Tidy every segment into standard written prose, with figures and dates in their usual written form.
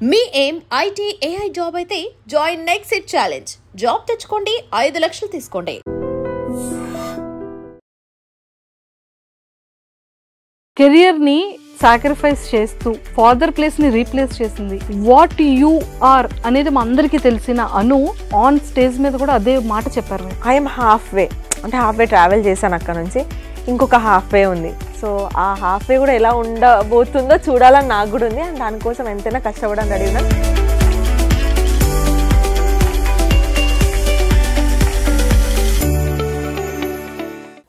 మీ ఏం IT AI job అయితే join next it challenge. Job తెచ్చుకోండి, 5 లక్షలు తీసుకోండి. కెరియర్ ని సాక్రిఫైస్ చేస్తూ ఫాదర్ ప్లేస్ ని రీప్లేస్ చేసింది. వాట్ యు ఆర్ అనేది మా అందరికీ తెలిసిన అను ఆన్ స్టేజ్ మీద కూడా అదే మాట చెప్పారు. ఐఎమ్ హాఫ్ వే, అంటే హాఫ్ వే ట్రావెల్ చేశాను అక్కడ నుంచి, ఇంకొక హాఫ్ వే ఉంది. సో ఆ హాఫ్ వే కూడా ఎలా ఉండబోతుందో చూడాలని నాకు కూడా ఉంది. అండ్ దానికోసం ఎంతైనా కష్టపడని రెడీ ఉన్నా.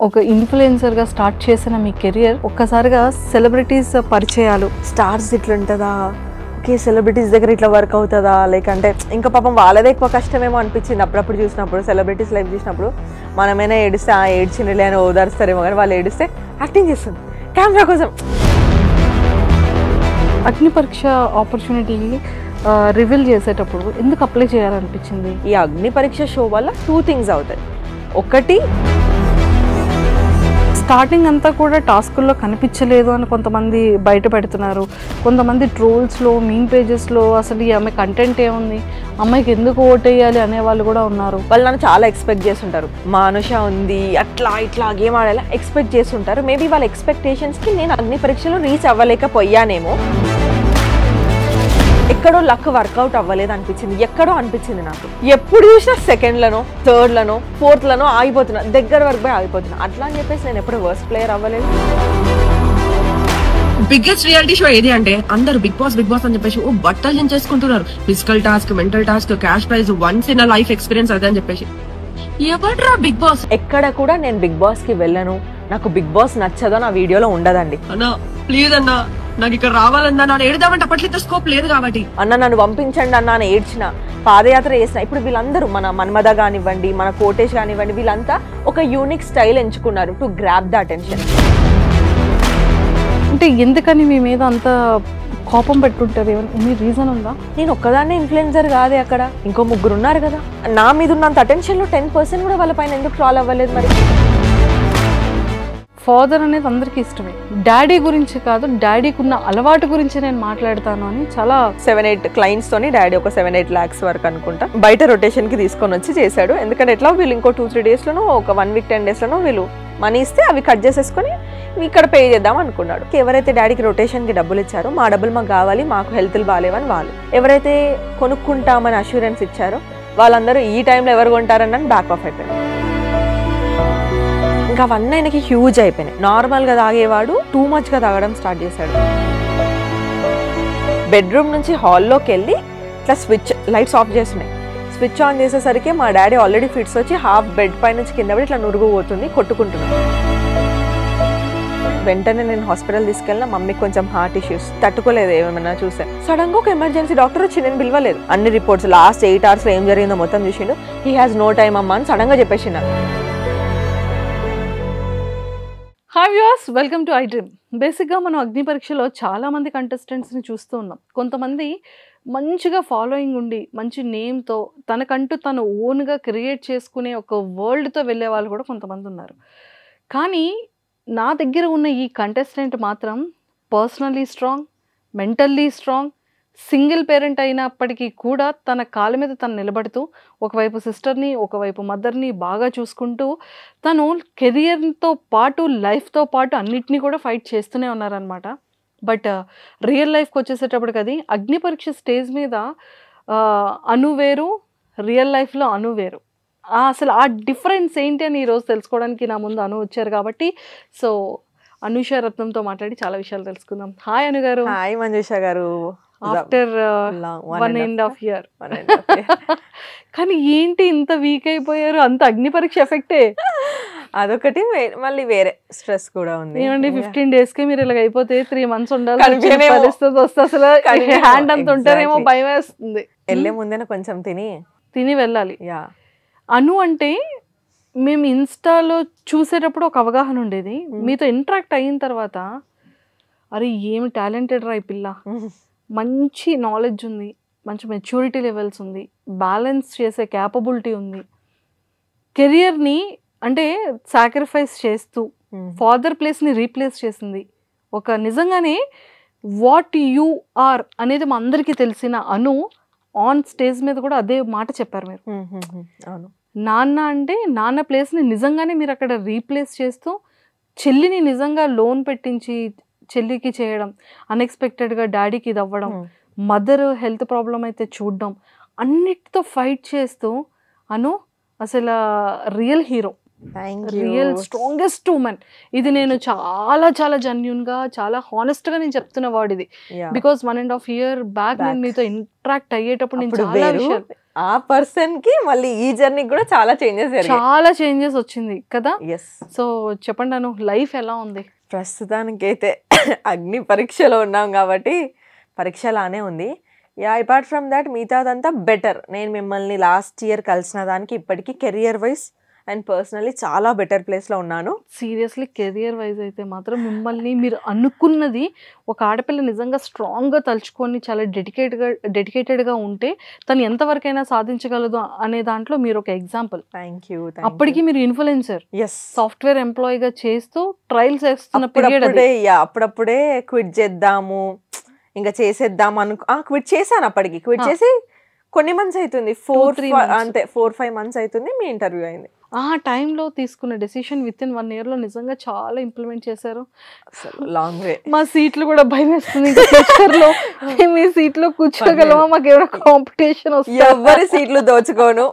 ఒక ఇన్ఫ్లుయెన్సర్ గా స్టార్ట్ చేసిన మీ కెరియర్ ఒక్కసారిగా సెలబ్రిటీస్ పరిచయాలు, స్టార్స్ ఇట్లా ఉంటుందా, ఓకే సెలబ్రిటీస్ దగ్గర ఇట్లా వర్క్ అవుతుందా, లేకంటే ఇంకా పాపం వాళ్ళదే ఎక్కువ కష్టమేమో అనిపించింది అప్పుడప్పుడు చూసినప్పుడు. సెలబ్రిటీస్ లైఫ్ చూసినప్పుడు మనమైనా ఏడిస్తే ఏడ్చినలే అని ఓదారుస్తారేమో, కానీ వాళ్ళు ఏడిస్తే యాక్టింగ్ చేస్తుంది కెమెరా కోసం. అగ్ని పరీక్ష ఆపర్చునిటీ రివీల్ చేసేటప్పుడు ఎందుకు అప్లై చేయాలనిపించింది? ఈ అగ్ని పరీక్ష షో వల్ల 2 థింగ్స్ అవుతాయి. ఒకటి, స్టార్టింగ్ అంతా కూడా టాస్కుల్లో కనిపించలేదు అని కొంతమంది బయట పెడుతున్నారు. కొంతమంది ట్రోల్స్లో, మీమ్ పేజెస్లో అసలు ఈ అమ్మాయి కంటెంట్ ఏముంది, అమ్మాయికి ఎందుకు ఓటేయాలి అనే వాళ్ళు కూడా ఉన్నారు. వాళ్ళు నన్ను చాలా ఎక్స్పెక్ట్ చేస్తుంటారు. మా అనుష ఉంది, అట్లా ఇట్లా గేమ్ ఆడేలా ఎక్స్పెక్ట్ చేస్తుంటారు. మేబీ వాళ్ళ ఎక్స్పెక్టేషన్స్కి నేను అగ్ని పరీక్షలో రీచ్ అవ్వలేకపోయానేమో. ఎక్కడో లక్ వర్కౌట్ అవ్వలేదు అనిపించింది, ఎక్కడో అనిపించింది నాకు. ఎప్పుడు చూసినా సెకండ్లను, థర్డ్లను, ఫోర్త్లను ఆగిపోతున్నా, దగ్గర వరకు పోయి ఆగిపోతున్నా. అట్లా అని చెప్పేసి నేను ఎప్పుడు వర్స్ట్ ప్లేయర్ అవ్వలేదు. బిగ్గెస్ట్ రియాలిటీ షో ఏది అంటే అందరూ బిగ్ బాస్ అని చెప్పేసి బట్టలు చేసుకుంటున్నారు. Physical task, mental task, cash prize, once in life experience అదే అని చెప్పేసి. ఎవడ్రా బిగ్ బాస్? ఎక్కడ కూడా నేను బిగ్ బాస్ కి వెళ్ళను, నాకు బిగ్ బాస్ నచ్చదో నా వీడియోలో ఉండదండి. అన్నా ప్లీజ్ అన్నా, నాకు ఇక్కడ రావాలన్నా నన్ను ఏడుదామంటే అప్పట్లో స్కోప్ లేదు కాబట్టి. అన్న నన్ను పంపించండి అన్న అని ఏడ్చిన, పాదయాత్ర చేసిన. ఇప్పుడు వీళ్ళందరూ మన మన్మద కానివ్వండి, మన కోటేష్ కానివ్వండి, వీళ్ళంతా ఒక యూనిక్ స్టైల్ ఎంచుకున్నారు టు గ్రాబ్ ద అటెన్షన్. అంటే ఎందుకని మీ మీద అంత కోపం పెట్టుకుంటారు? ఎనీ రీజన్ ఉందా? నేను ఒక్కదాన్నే ఇన్ఫ్లుయెన్సర్ కాదే, అక్కడ ఇంకో 3 ఉన్నారు కదా. నా మీద ఉన్నంత అటెన్షన్ లో 10% కూడా వాళ్ళ పైన ఎందుకు ట్రాల్ అవ్వలేదు మరి? ఫాదర్ అనేది అందరికీ ఇష్టమే. డాడీ గురించి కాదు, డాడీకి ఉన్న అలవాటు గురించి నేను మాట్లాడతాను అని చాలా 7-8 క్లయింట్స్ తోని డాడీ ఒక 7-8 lakhs వరకు అనుకుంటా బయట రొటేషన్ కి తీసుకొని వచ్చి చేశాడు. ఎందుకంటే ఎట్లా వీళ్ళు ఇంకో 2-3 days లోనో, ఒక 1 week 10 days లోనో వీళ్ళు మనీ ఇస్తే అవి కట్ చేసేసుకొని ఇక్కడ పే చేద్దాం అనుకున్నాడు. ఎవరైతే డాడీకి రొటేషన్ కి డబ్బులు ఇచ్చారో, మా డబ్బులు మాకు కావాలి, మాకు హెల్త్లు బాగాలేవని వాళ్ళు, ఎవరైతే కొనుక్కుంటామని అష్యూరెన్స్ ఇచ్చారో వాళ్ళందరూ ఈ టైంలో ఎవరు కొంటారని బ్యాక్ ఆఫ్ అయిపోయారు. ఇంకా అవన్నీ ఆయనకి హ్యూజ్ అయిపోయినాయి. నార్మల్గా తాగేవాడు టూ మచ్గా తాగడం స్టార్ట్ చేశాడు. బెడ్రూమ్ నుంచి హాల్లోకి వెళ్ళి ఇట్లా స్విచ్ లైట్స్ ఆఫ్ చేస్తున్నాయి. స్విచ్ ఆన్ చేసేసరికి మా డాడీ ఆల్రెడీ ఫిట్స్ వచ్చి హాఫ్ బెడ్ పై నుంచి కింద పడి ఇట్లా నురుగు పోతుంది, కొట్టుకుంటున్నాడు. వెంటనే నేను హాస్పిటల్ తీసుకెళ్ళిన. మమ్మీకి కొంచెం హార్ట్ ఇష్యూస్, తట్టుకోలేదు ఏమైనా చూస్తే. సడన్ గా ఒక ఎమర్జెన్సీ డాక్టర్ వచ్చి నేను పిలవలేదు. అన్ని రిపోర్ట్స్ లాస్ట్ 8 hours లో ఏం జరిగిందో మొత్తం చూసిండు. హీ హాజ్ నో టైమ్ అమ్మా అని సడన్ గా చెప్పేసిండు. Hi viewers, welcome to I dream. బేసిక్గా మనం అగ్ని పరీక్షలో చాలామంది కంటెస్టెంట్స్ని చూస్తూ ఉన్నాం. కొంతమంది మంచిగా ఫాలోయింగ్ ఉండి, మంచి నేమ్తో తనకంటూ తను ఓన్గా క్రియేట్ చేసుకునే ఒక వరల్డ్తో వెళ్ళే వాళ్ళు కూడా కొంతమంది ఉన్నారు. కానీ నా దగ్గర ఉన్న ఈ కంటెస్టెంట్ మాత్రం personally strong, mentally strong, single parent అయినప్పటికీ కూడా తన కాళ్ళ మీద తను నిలబడుతూ, ఒకవైపు సిస్టర్ని, ఒకవైపు మదర్ని బాగా చూసుకుంటూ తను కెరియర్తో పాటు, లైఫ్తో పాటు అన్నిటినీ కూడా ఫైట్ చేస్తూనే ఉన్నారనమాట. బట్ రియల్ లైఫ్కి వచ్చేసేటప్పటికి అది అగ్ని పరీక్ష స్టేజ్ మీద అను వేరు, రియల్ లైఫ్లో అను వేరు. అసలు ఆ డిఫరెన్స్ ఏంటి అని ఈరోజు తెలుసుకోవడానికి నా ముందు అను వచ్చారు కాబట్టి, సో అనుష రత్నంతో మాట్లాడి చాలా విషయాలు తెలుసుకుందాం. హాయ్ అను గారు. హాయ్ మంజుష గారు. After 1.5 years. కానీ ఏంటి ఇంత వీక్ అయిపోయారు? అంత అగ్ని పరీక్ష ఎఫెక్టే. అదొకటి, మళ్ళీ వేరే స్ట్రెస్ కూడా ఉంది. ఏమండి 15 days కే మీరు ఇలా అయిపోతే 3 months ఉండాలి పరిస్థితి వస్తే అసలు హ్యాండ్ అంత ఉంటారేమో భయం వేస్తుంది. వెళ్ళే ముందే కొంచెం తిని వెళ్ళాలి. అను అంటే మేము ఇన్స్టాలో చూసేటప్పుడు ఒక అవగాహన ఉండేది. మీతో ఇంటరాక్ట్ అయిన తర్వాత అరే ఏమి టాలెంటెడ్ రా ఈ పిల్ల, మంచి నాలెడ్జ్ ఉంది, మంచి మెచ్యూరిటీ లెవెల్స్ ఉంది, బ్యాలెన్స్ చేసే క్యాపబిలిటీ ఉంది, కెరియర్ని అంటే సాక్రిఫైస్ చేస్తూ ఫాదర్ ప్లేస్ని రీప్లేస్ చేసింది. ఒక నిజంగానే వాట్ యు ఆర్ అనేది మా అందరికీ తెలిసిన అను ఆన్ స్టేజ్ మీద కూడా అదే మాట చెప్పారు మీరు. అవును. నాన్న అంటే నాన్న ప్లేస్ని నిజంగానే మీరు అక్కడ రీప్లేస్ చేస్తూ చెల్లిని నిజంగా లోన్ పెట్టించి చెల్లికి చేయడం, అన్ఎక్స్పెక్టెడ్గా డాడీకి ఇది అవ్వడం, మదర్ హెల్త్ ప్రాబ్లం అయితే చూడడం, అన్నిటితో ఫైట్ చేస్తూ అను అసలు real hero, real strongest women. ఇది నేను చాలా చాలా జెన్యూన్గా చాలా హానెస్ట్గా నేను చెప్తున్న వర్డ్ ఇది. బికాస్ 1.5 year బ్యాక్ నేను మీతో ఇంటరాక్ట్ అయ్యేటప్పుడు నేను చాలా విషయాలు ఆ పర్సన్ కి మళ్ళీ ఈ జర్నీ కూడా చాలా చేంజెస్ వచ్చింది కదా. సో చెప్పండి అను, లైఫ్ ఎలా ఉంది? ప్రస్తుతానికైతే అగ్ని పరీక్షలో ఉన్నాం కాబట్టి పరీక్షలానే ఉంది. అపార్ట్ ఫ్రమ్ దాట్ మిగతాదంతా బెటర్. నేను మిమ్మల్ని లాస్ట్ ఇయర్ కలిసిన దానికి ఇప్పటికీ కెరియర్ వైజ్ అండ్ పర్సనలీ చాలా బెటర్ ప్లేస్లో ఉన్నాను. సీరియస్లీ కెరియర్ వైజ్ అయితే మాత్రం మిమ్మల్ని మీరు అనుకున్నది ఒక ఆడపిల్ల నిజంగా స్ట్రాంగ్గా తలుచుకొని చాలా డెడికేటెడ్గా ఉంటే తను ఎంతవరకైనా సాధించగలదు అనే దాంట్లో మీరు ఒక ఎగ్జాంపుల్. Thank you. అప్పటికి మీరు ఇన్ఫ్లుయెన్సర్, సాఫ్ట్వేర్ ఎంప్లాయీగా చేస్తూ ట్రైల్స్ వేస్తున్న పీరియడ్. అప్పుడప్పుడే క్విట్ చేద్దాము ఇంకా చేసేద్దాం క్విట్ చేశాను. అప్పటికి క్విట్ చేసి కొన్ని మంత్స్ అవుతుంది, 4-5 months అవుతుంది, మీ ఇంటర్వ్యూ అయింది. ఆ టైంలో తీసుకున్న డెసిషన్ విత్ ఇన్ 1 year లో నిజంగా చాలా ఇంప్లిమెంట్ చేశారు. Long way. మా సీట్లు కూడా భయం వేస్తుంది, మీ సీట్లో కూర్చోగలమా, మాకు ఎవరో కాంపిటీషన్ వస్తుంది. ఎవరి సీట్లు దోచుకోను,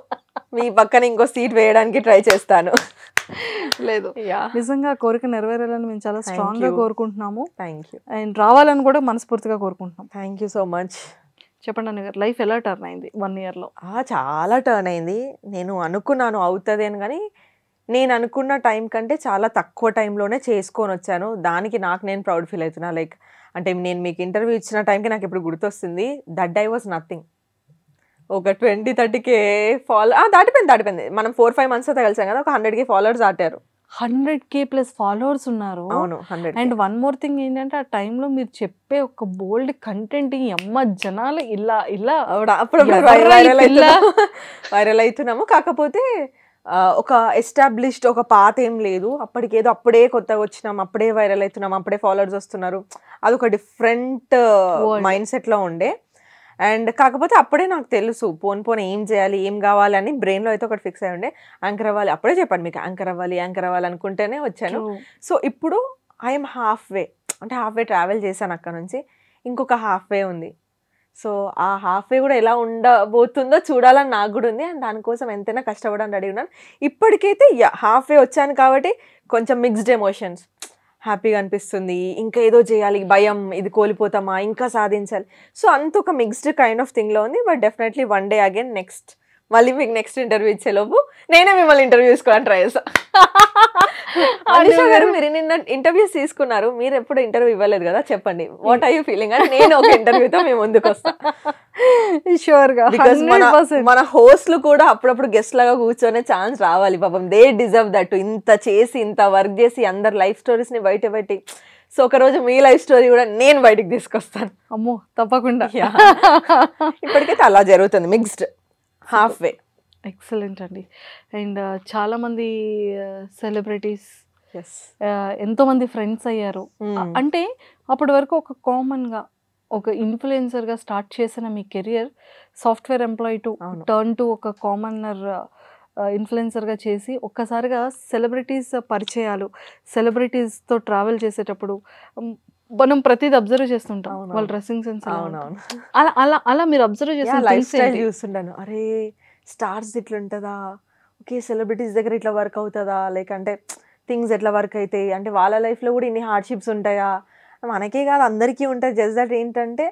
మీ పక్కన ఇంకో సీట్ వేయడానికి ట్రై చేస్తాను. లేదు, నిజంగా కోరిక నెరవేరాలని మేము చాలా స్ట్రాంగ్ గా కోరుకుంటున్నాము. Thank you. అండ్ రావాలని కూడా మనస్ఫూర్తిగా కోరుకుంటున్నాం. Thank you so much. చెప్పండి అన్న గారు, లైఫ్ ఎలా టర్న్ అయింది 1 year లో? చాలా టర్న్ అయింది. నేను అనుకున్నాను అవుతుంది అని, కానీ నేను అనుకున్న టైం కంటే చాలా తక్కువ టైంలోనే చేసుకొని వచ్చాను. దానికి నాకు నేను ప్రౌడ్ ఫీల్ అవుతున్నా. లైక్ అంటే నేను మీకు ఇంటర్వ్యూ ఇచ్చిన టైంకి నాకు ఇప్పుడు గుర్తొస్తుంది, దట్ ఐ వాజ్ నథింగ్. ఒక 20-30K దాటిపోయింది. మనం 4-5 months అయితే కలిసాం కదా, ఒక 100K followers దాటారు. 100K plus followers ఉన్నారు. అవును, 100K. And one more thing ఏంటంటే ఆ టైంలో మీరు చెప్పే ఒక బోల్డ్ కంటెంట్ అమ్మ జనాలు ఇలా అప్పుడప్పుడు వైరల్ అవుతున్నాము. కాకపోతే ఒక ఎస్టాబ్లిష్డ్ ఒక పాత ఏం లేదు. అప్పటికేదో అప్పుడే కొత్తగా వచ్చినాం, అప్పుడే వైరల్ అవుతున్నాం, అప్పుడే ఫాలోవర్స్ వస్తున్నారు. అదొక డిఫరెంట్ మైండ్ సెట్లో ఉండే. అండ్ కాకపోతే అప్పుడే నాకు తెలుసు పోన్ ఏం చేయాలి, ఏం కావాలి అని బ్రెయిన్లో అయితే ఒకటి ఫిక్స్ అయ్యి ఉండే. యాంకర్ అవ్వాలి, అప్పుడే చెప్పాను మీకు, యాంకర్ అవ్వాలి అనుకుంటేనే వచ్చాను. సో ఇప్పుడు ఐఎమ్ హాఫ్ వే ట్రావెల్ చేశాను అక్కడ నుంచి, ఇంకొక హాఫ్ వే ఉంది. సో ఆ హాఫ్ వే కూడా ఎలా ఉండబోతుందో చూడాలని నాకు కూడా ఉంది. అండ్ దానికోసం ఎంతైనా కష్టపడని రెడీ ఉన్నాను. ఇప్పటికైతే హాఫ్ వే వచ్చాను కాబట్టి కొంచెం మిక్స్డ్ ఎమోషన్స్. హ్యాపీగా అనిపిస్తుంది, ఇంకా ఏదో చేయాలి, భయం, ఇది కోల్పోతామా, ఇంకా సాధించాలి. సో అంత ఒక మిక్స్డ్ కైండ్ ఆఫ్ థింగ్లో ఉంది. But definitely one day again మళ్ళీ మీకు నెక్స్ట్ ఇంటర్వ్యూ ఇచ్చేలోపు నేనే మిమ్మల్ని ఇంటర్వ్యూ తీసుకోవాలని ట్రై చేస్తాను. అనిషా గారు, మీరు నిన్న ఇంటర్వ్యూస్ తీసుకున్నారు, మీరు ఎప్పుడు ఇంటర్వ్యూ ఇవ్వలేదు కదా, చెప్పండి వాట్ ఆర్ యూ ఫీలింగ్ అని. నేను ఒక ఇంటర్వ్యూతో మేము ముందుకు వస్తాను షూర్గా. బికాస్ మన హోస్ట్లు కూడా అప్పుడప్పుడు గెస్ట్ లాగా కూర్చొనే ఛాన్స్ రావాలి. పాపం దే డిజర్వ్ దట్. ఇంత చేసి, ఇంత వర్క్ చేసి అందరు లైఫ్ స్టోరీస్ ని బయట పెట్టి, సో ఒకరోజు మీ లైఫ్ స్టోరీ కూడా నేను బయటికి తీసుకొస్తాను. అమ్మో, తప్పకుండా. ఇప్పటికైతే అలా జరుగుతుంది, మిక్స్డ్ హాఫ్ వే. ఎక్సలెంట్ అండి. అండ్ చాలామంది సెలబ్రిటీస్, ఎంతోమంది ఫ్రెండ్స్ అయ్యారు. అంటే అప్పటి వరకు ఒక కామన్గా ఒక ఇన్ఫ్లుయెన్సర్గా స్టార్ట్ చేసిన మీ career software employee to turn to ఒక కామనర్ ఇన్ఫ్లుయెన్సర్గా చేసి ఒక్కసారిగా సెలబ్రిటీస్ పరిచయాలు, సెలబ్రిటీస్తో ట్రావెల్ చేసేటప్పుడు మనం ప్రతిదీ అబ్జర్వ్ చేస్తుంటాం, వాళ్ళ డ్రెస్సింగ్ సెన్స్ అలా మీరు అబ్జర్వ్ చేసి లైఫ్ స్టైల్ చూస్తుంటాను. అరే స్టార్స్ ఇట్లా ఉంటుందా, ఓకే సెలబ్రిటీస్ దగ్గర ఇట్లా వర్క్ అవుతుందా, లేకంటే థింగ్స్ ఎట్లా వర్క్ అవుతాయి, అంటే వాళ్ళ లైఫ్లో కూడా ఇన్ని హార్డ్షిప్స్ ఉంటాయా, మనకే కాదు అందరికీ ఉంటుంది. జస్ట్ దట్ ఏంటంటే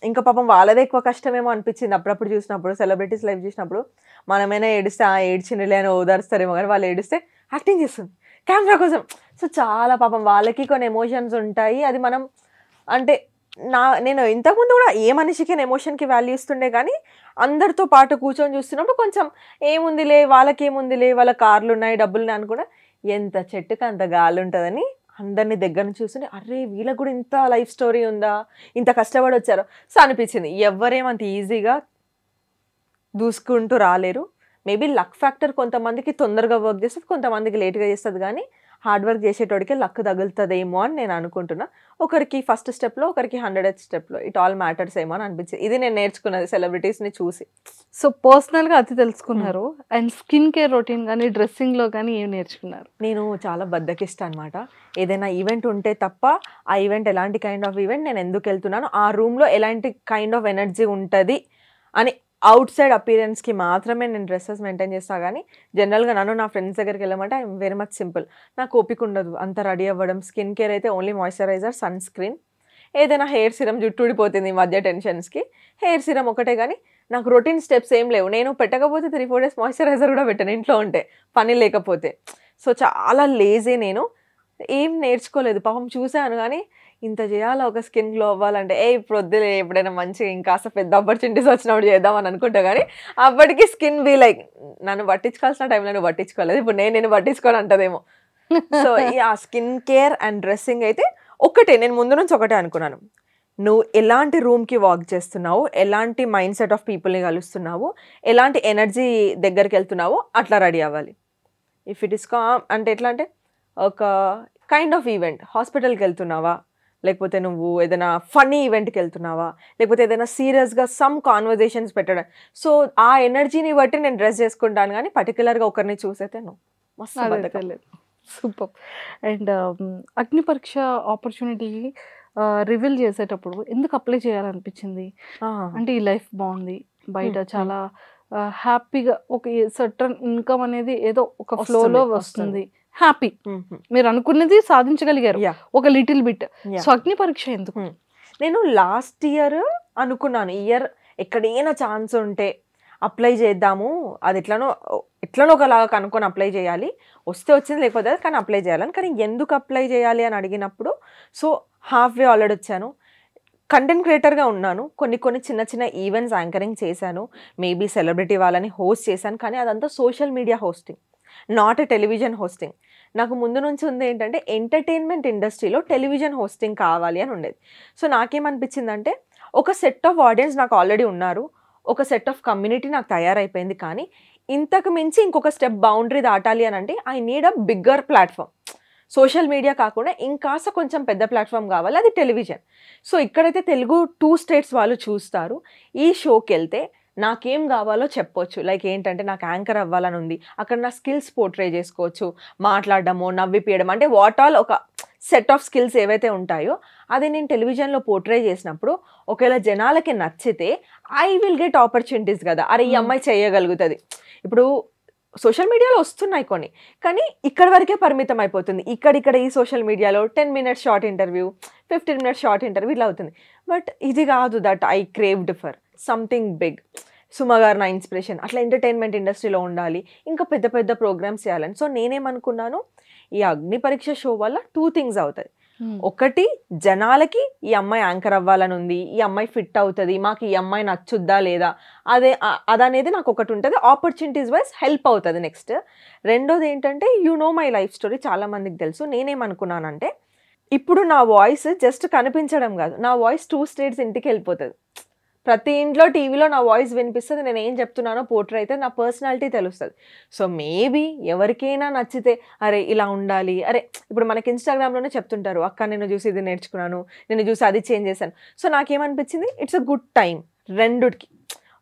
ఇంకా పాపం వాళ్ళదే ఎక్కువ కష్టమేమో అనిపించింది అప్పుడప్పుడు చూసినప్పుడు, సెలబ్రిటీస్ లైఫ్ చూసినప్పుడు. మనమైనా ఏడిస్తే ఏడ్చినలే అని ఓదారుస్తారేమో, కానీ వాళ్ళు ఏడిస్తే యాక్టింగ్ చేస్తుంది కెమెరా కోసం. సో చాలా పాపం వాళ్ళకి కొన్ని ఎమోషన్స్ ఉంటాయి. అది మనం అంటే నేను ఇంతకుముందు కూడా ఏ మనిషికి ఎమోషన్కి వాల్యూ ఇస్తుండే, కానీ అందరితో పాటు కూర్చొని చూస్తున్నప్పుడు కొంచెం ఏముందిలే వాళ్ళకేముందిలే, వాళ్ళ కార్లు ఉన్నాయి, డబ్బులు ఉన్నాయి అనుకున్నా, ఎంత చెట్టుకి అంత గాలి ఉంటుందని అందరినీ దగ్గర నుంచి చూస్తుంటే అరే వీళ్ళకి కూడా ఇంత లైఫ్ స్టోరీ ఉందా, ఇంత కష్టపడి వచ్చారు. సో అనిపించింది ఎవరేమంత ఈజీగా దూసుకుంటూ రాలేరు. మేబీ లక్ ఫ్యాక్టర్ కొంతమందికి తొందరగా వర్క్ చేస్తుంది, కొంతమందికి లేట్గా చేస్తుంది, కానీ హార్డ్ వర్క్ చేసేటోడికి లక్ తగులుతుందేమో అని నేను అనుకుంటున్నా. ఒకరికి ఫస్ట్ స్టెప్లో, ఒకరికి 100th స్టెప్లో. ఇట్ ఆల్ మ్యాటర్స్ ఏమో అని అనిపించింది. ఇది నేను నేర్చుకున్నది సెలబ్రిటీస్ని చూసి. సో పర్సనల్గా అది తెలుసుకున్నారు. అండ్ స్కిన్ కేర్ రొటీన్ కానీ డ్రెస్సింగ్లో కానీ ఏం నేర్చుకున్నారు? నేను చాలా బద్దకిస్తా అనమాట. ఏదైనా ఈవెంట్ ఉంటే తప్ప ఆ ఈవెంట్ ఎలాంటి కైండ్ ఆఫ్ ఈవెంట్, నేను ఎందుకు వెళ్తున్నాను, ఆ రూమ్లో ఎలాంటి కైండ్ ఆఫ్ ఎనర్జీ ఉంటుంది అని అవుట్ సైడ్ అపీరెన్స్కి మాత్రమే నేను డ్రెస్సెస్ మెయింటైన్ చేస్తాను. కానీ జనరల్గా నన్ను నా ఫ్రెండ్స్ దగ్గరికి వెళ్ళమంటే ఐఎమ్ వెరీ మచ్ సింపుల్. నాకు ఓపిక ఉండదు అంత రెడీ అవ్వడం. స్కిన్ కేర్ అయితే ఓన్లీ మాయిశ్చరైజర్, సన్ స్క్రీన్, ఏదైనా హెయిర్ సిరం, జుట్టు ఊడిపోతుంది ఈ మధ్య టెన్షన్స్కి, హెయిర్ సిరం ఒకటే. కానీ నాకు రొటీన్ స్టెప్స్ ఏం లేవు. నేను పెట్టకపోతే 3-4 days మాయిశ్చరైజర్ కూడా పెట్టాను ఇంట్లో ఉంటే, పని లేకపోతే. సో చాలా లేజీ నేను. ఏం నేర్చుకోలేదు పాపం. చూశాను కానీ ఇంత చేయాలా ఒక స్కిన్ గ్లో అవ్వాలంటే, ఇప్పుడు వద్దులే, ఎప్పుడైనా మంచిగా ఇంకాస్త పెద్ద ఆపర్చునిటీస్ వచ్చినప్పుడు చేద్దామని అనుకుంటా. కానీ అప్పటికి స్కిన్ బీ లైక్, నన్ను పట్టించుకోవాల్సిన టైంలో నువ్వు పట్టించుకోలేదు, ఇప్పుడు నేను పట్టించుకోని అంటదేమో. సో ఆ స్కిన్ కేర్ అండ్ డ్రెస్సింగ్ అయితే ఒకటే, నేను ముందు నుంచి ఒకటే అనుకున్నాను. నువ్వు ఎలాంటి రూమ్కి వాక్ చేస్తున్నావు, ఎలాంటి మైండ్ సెట్ ఆఫ్ పీపుల్ని కలుస్తున్నావు, ఎలాంటి ఎనర్జీ దగ్గరికి వెళ్తున్నావు, అట్లా రెడీ అవ్వాలి. ఇఫ్ ఇట్ ఇస్ అంటే ఎట్లా అంటే, ఒక కైండ్ ఆఫ్ ఈవెంట్, హాస్పిటల్కి వెళ్తున్నావా, లేకపోతే నువ్వు ఏదైనా ఫన్నీ ఈవెంట్కి వెళ్తున్నావా, లేకపోతే ఏదైనా సీరియస్గా సమ్ కాన్వర్జేషన్స్ పెట్టడం. సో ఆ ఎనర్జీని బట్టి నేను డ్రెస్ చేసుకుంటాను. కానీ పర్టికులర్గా ఒకరిని చూసైతే నువ్వు మస్తు. సూపర్. అండ్ అగ్ని పరీక్ష ఆపర్చునిటీ రివీల్ చేసేటప్పుడు ఎందుకు అప్లై చేయాలనిపించింది? అంటే ఈ లైఫ్ బాగుంది, బయట చాలా హ్యాపీగా ఒక సర్టన్ ఇన్కమ్ అనేది ఏదో ఒక ఫ్లోలో వస్తుంది, హ్యాపీ, మీరు అనుకున్నది సాధించగలిగారు ఒక లిటిల్ బిట్. సో అగ్ని పరీక్ష ఎందుకు? నేను లాస్ట్ ఇయర్ అనుకున్నాను, ఇయర్ ఎక్కడైనా ఛాన్స్ ఉంటే అప్లై చేద్దాము, అది ఎట్లనో ఒకలాగా కనుక్కొని అప్లై చేయాలి, వస్తే వచ్చింది లేకపోతే కానీ అప్లై చేయాలని. కానీ ఎందుకు అప్లై చేయాలి అని అడిగినప్పుడు, సో హాఫ్ వే ఆల్రెడీ వచ్చాను. కంటెంట్ క్రియేటర్గా ఉన్నాను, కొన్ని చిన్న చిన్న ఈవెంట్స్ యాంకరింగ్ చేశాను, మేబీ సెలబ్రిటీ వాళ్ళని హోస్ట్ చేశాను. కానీ అదంతా social media hosting, not a television hosting. నాకు ముందు నుంచి ఉంది ఏంటంటే ఎంటర్టైన్మెంట్ ఇండస్ట్రీలో టెలివిజన్ హోస్టింగ్ కావాలి అని ఉండేది. సో నాకేమనిపించిందంటే, ఒక సెట్ ఆఫ్ ఆడియన్స్ నాకు ఆల్రెడీ ఉన్నారు, ఒక సెట్ ఆఫ్ కమ్యూనిటీ నాకు తయారైపోయింది. కానీ ఇంతకు మించి ఇంకొక స్టెప్ బౌండరీ దాటాలి అని అంటే I need a bigger platform. Social media కాకుండా ఇంకాస్త కొంచెం పెద్ద ప్లాట్ఫామ్ కావాలి, అది టెలివిజన్. సో ఇక్కడైతే తెలుగు 2 states వాళ్ళు చూస్తారు. ఈ షోకి వెళ్తే నాకేం కావాలో చెప్పొచ్చు. లైక్ ఏంటంటే, నాకు యాంకర్ అవ్వాలని ఉంది, అక్కడ నా స్కిల్స్ పోర్ట్రే చేసుకోవచ్చు, మాట్లాడడము, నవ్విపియడం, అంటే వాట్ ఆల్ ఒక సెట్ ఆఫ్ స్కిల్స్ ఏవైతే ఉంటాయో అది నేను టెలివిజన్లో పోర్ట్రే చేసినప్పుడు ఒకవేళ జనాలకి నచ్చితే ఐ విల్ గెట్ ఆపర్చునిటీస్ కదా. అరే ఈ అమ్మాయి చేయగలుగుతుంది. ఇప్పుడు సోషల్ మీడియాలో వస్తున్నాయి కొన్ని, కానీ ఇక్కడ వరకే పరిమితం అయిపోతుంది. ఇక్కడ ఈ సోషల్ మీడియాలో 10 minutes short interview, 15 minutes short interview ఇట్లా అవుతుంది. బట్ ఇది కాదు, that I craved for something big. Suma గారు నా ఇన్స్పిరేషన్. అట్లా ఎంటర్టైన్మెంట్ ఇండస్ట్రీలో ఉండాలి, ఇంకా పెద్ద పెద్ద ప్రోగ్రామ్స్ చేయాలని. సో నేనేమనుకున్నాను, ఈ అగ్ని పరీక్ష షో వల్ల 2 things అవుతాయి. ఒకటి, జనాలకి ఈ అమ్మాయి యాంకర్ అవ్వాలని ఉంది, ఈ అమ్మాయి ఫిట్ అవుతుంది, మాకు ఈ అమ్మాయి నచ్చుద్దా లేదా అదనేది నాకు ఒకటి ఉంటుంది, ఆపర్చునిటీస్ వైజ్ హెల్ప్ అవుతుంది. నెక్స్ట్ రెండోది ఏంటంటే, you know my life story, చాలా మందికి తెలుసు. నేనేమనుకున్నానంటే, ఇప్పుడు నా వాయిస్ జస్ట్ కనిపించడం కాదు, నా వాయిస్ 2 states ఇంటికి వెళ్ళిపోతుంది. ప్రతి ఇంట్లో టీవీలో నా వాయిస్ వినిపిస్తుంది, నేను ఏం చెప్తున్నానో పోర్ట్రే అయితే నా పర్సనాలిటీ తెలుస్తుంది. సో మేబీ ఎవరికైనా నచ్చితే, అరే ఇలా ఉండాలి, అరే ఇప్పుడు మనకి ఇన్స్టాగ్రామ్లోనే చెప్తుంటారు, అక్క నేను చూసి ఇది నేర్చుకున్నాను, నేను చూసి అది చేంజ్ చేశాను. సో నాకేమనిపించింది, ఇట్స్ అ గుడ్ టైం రెండుకి,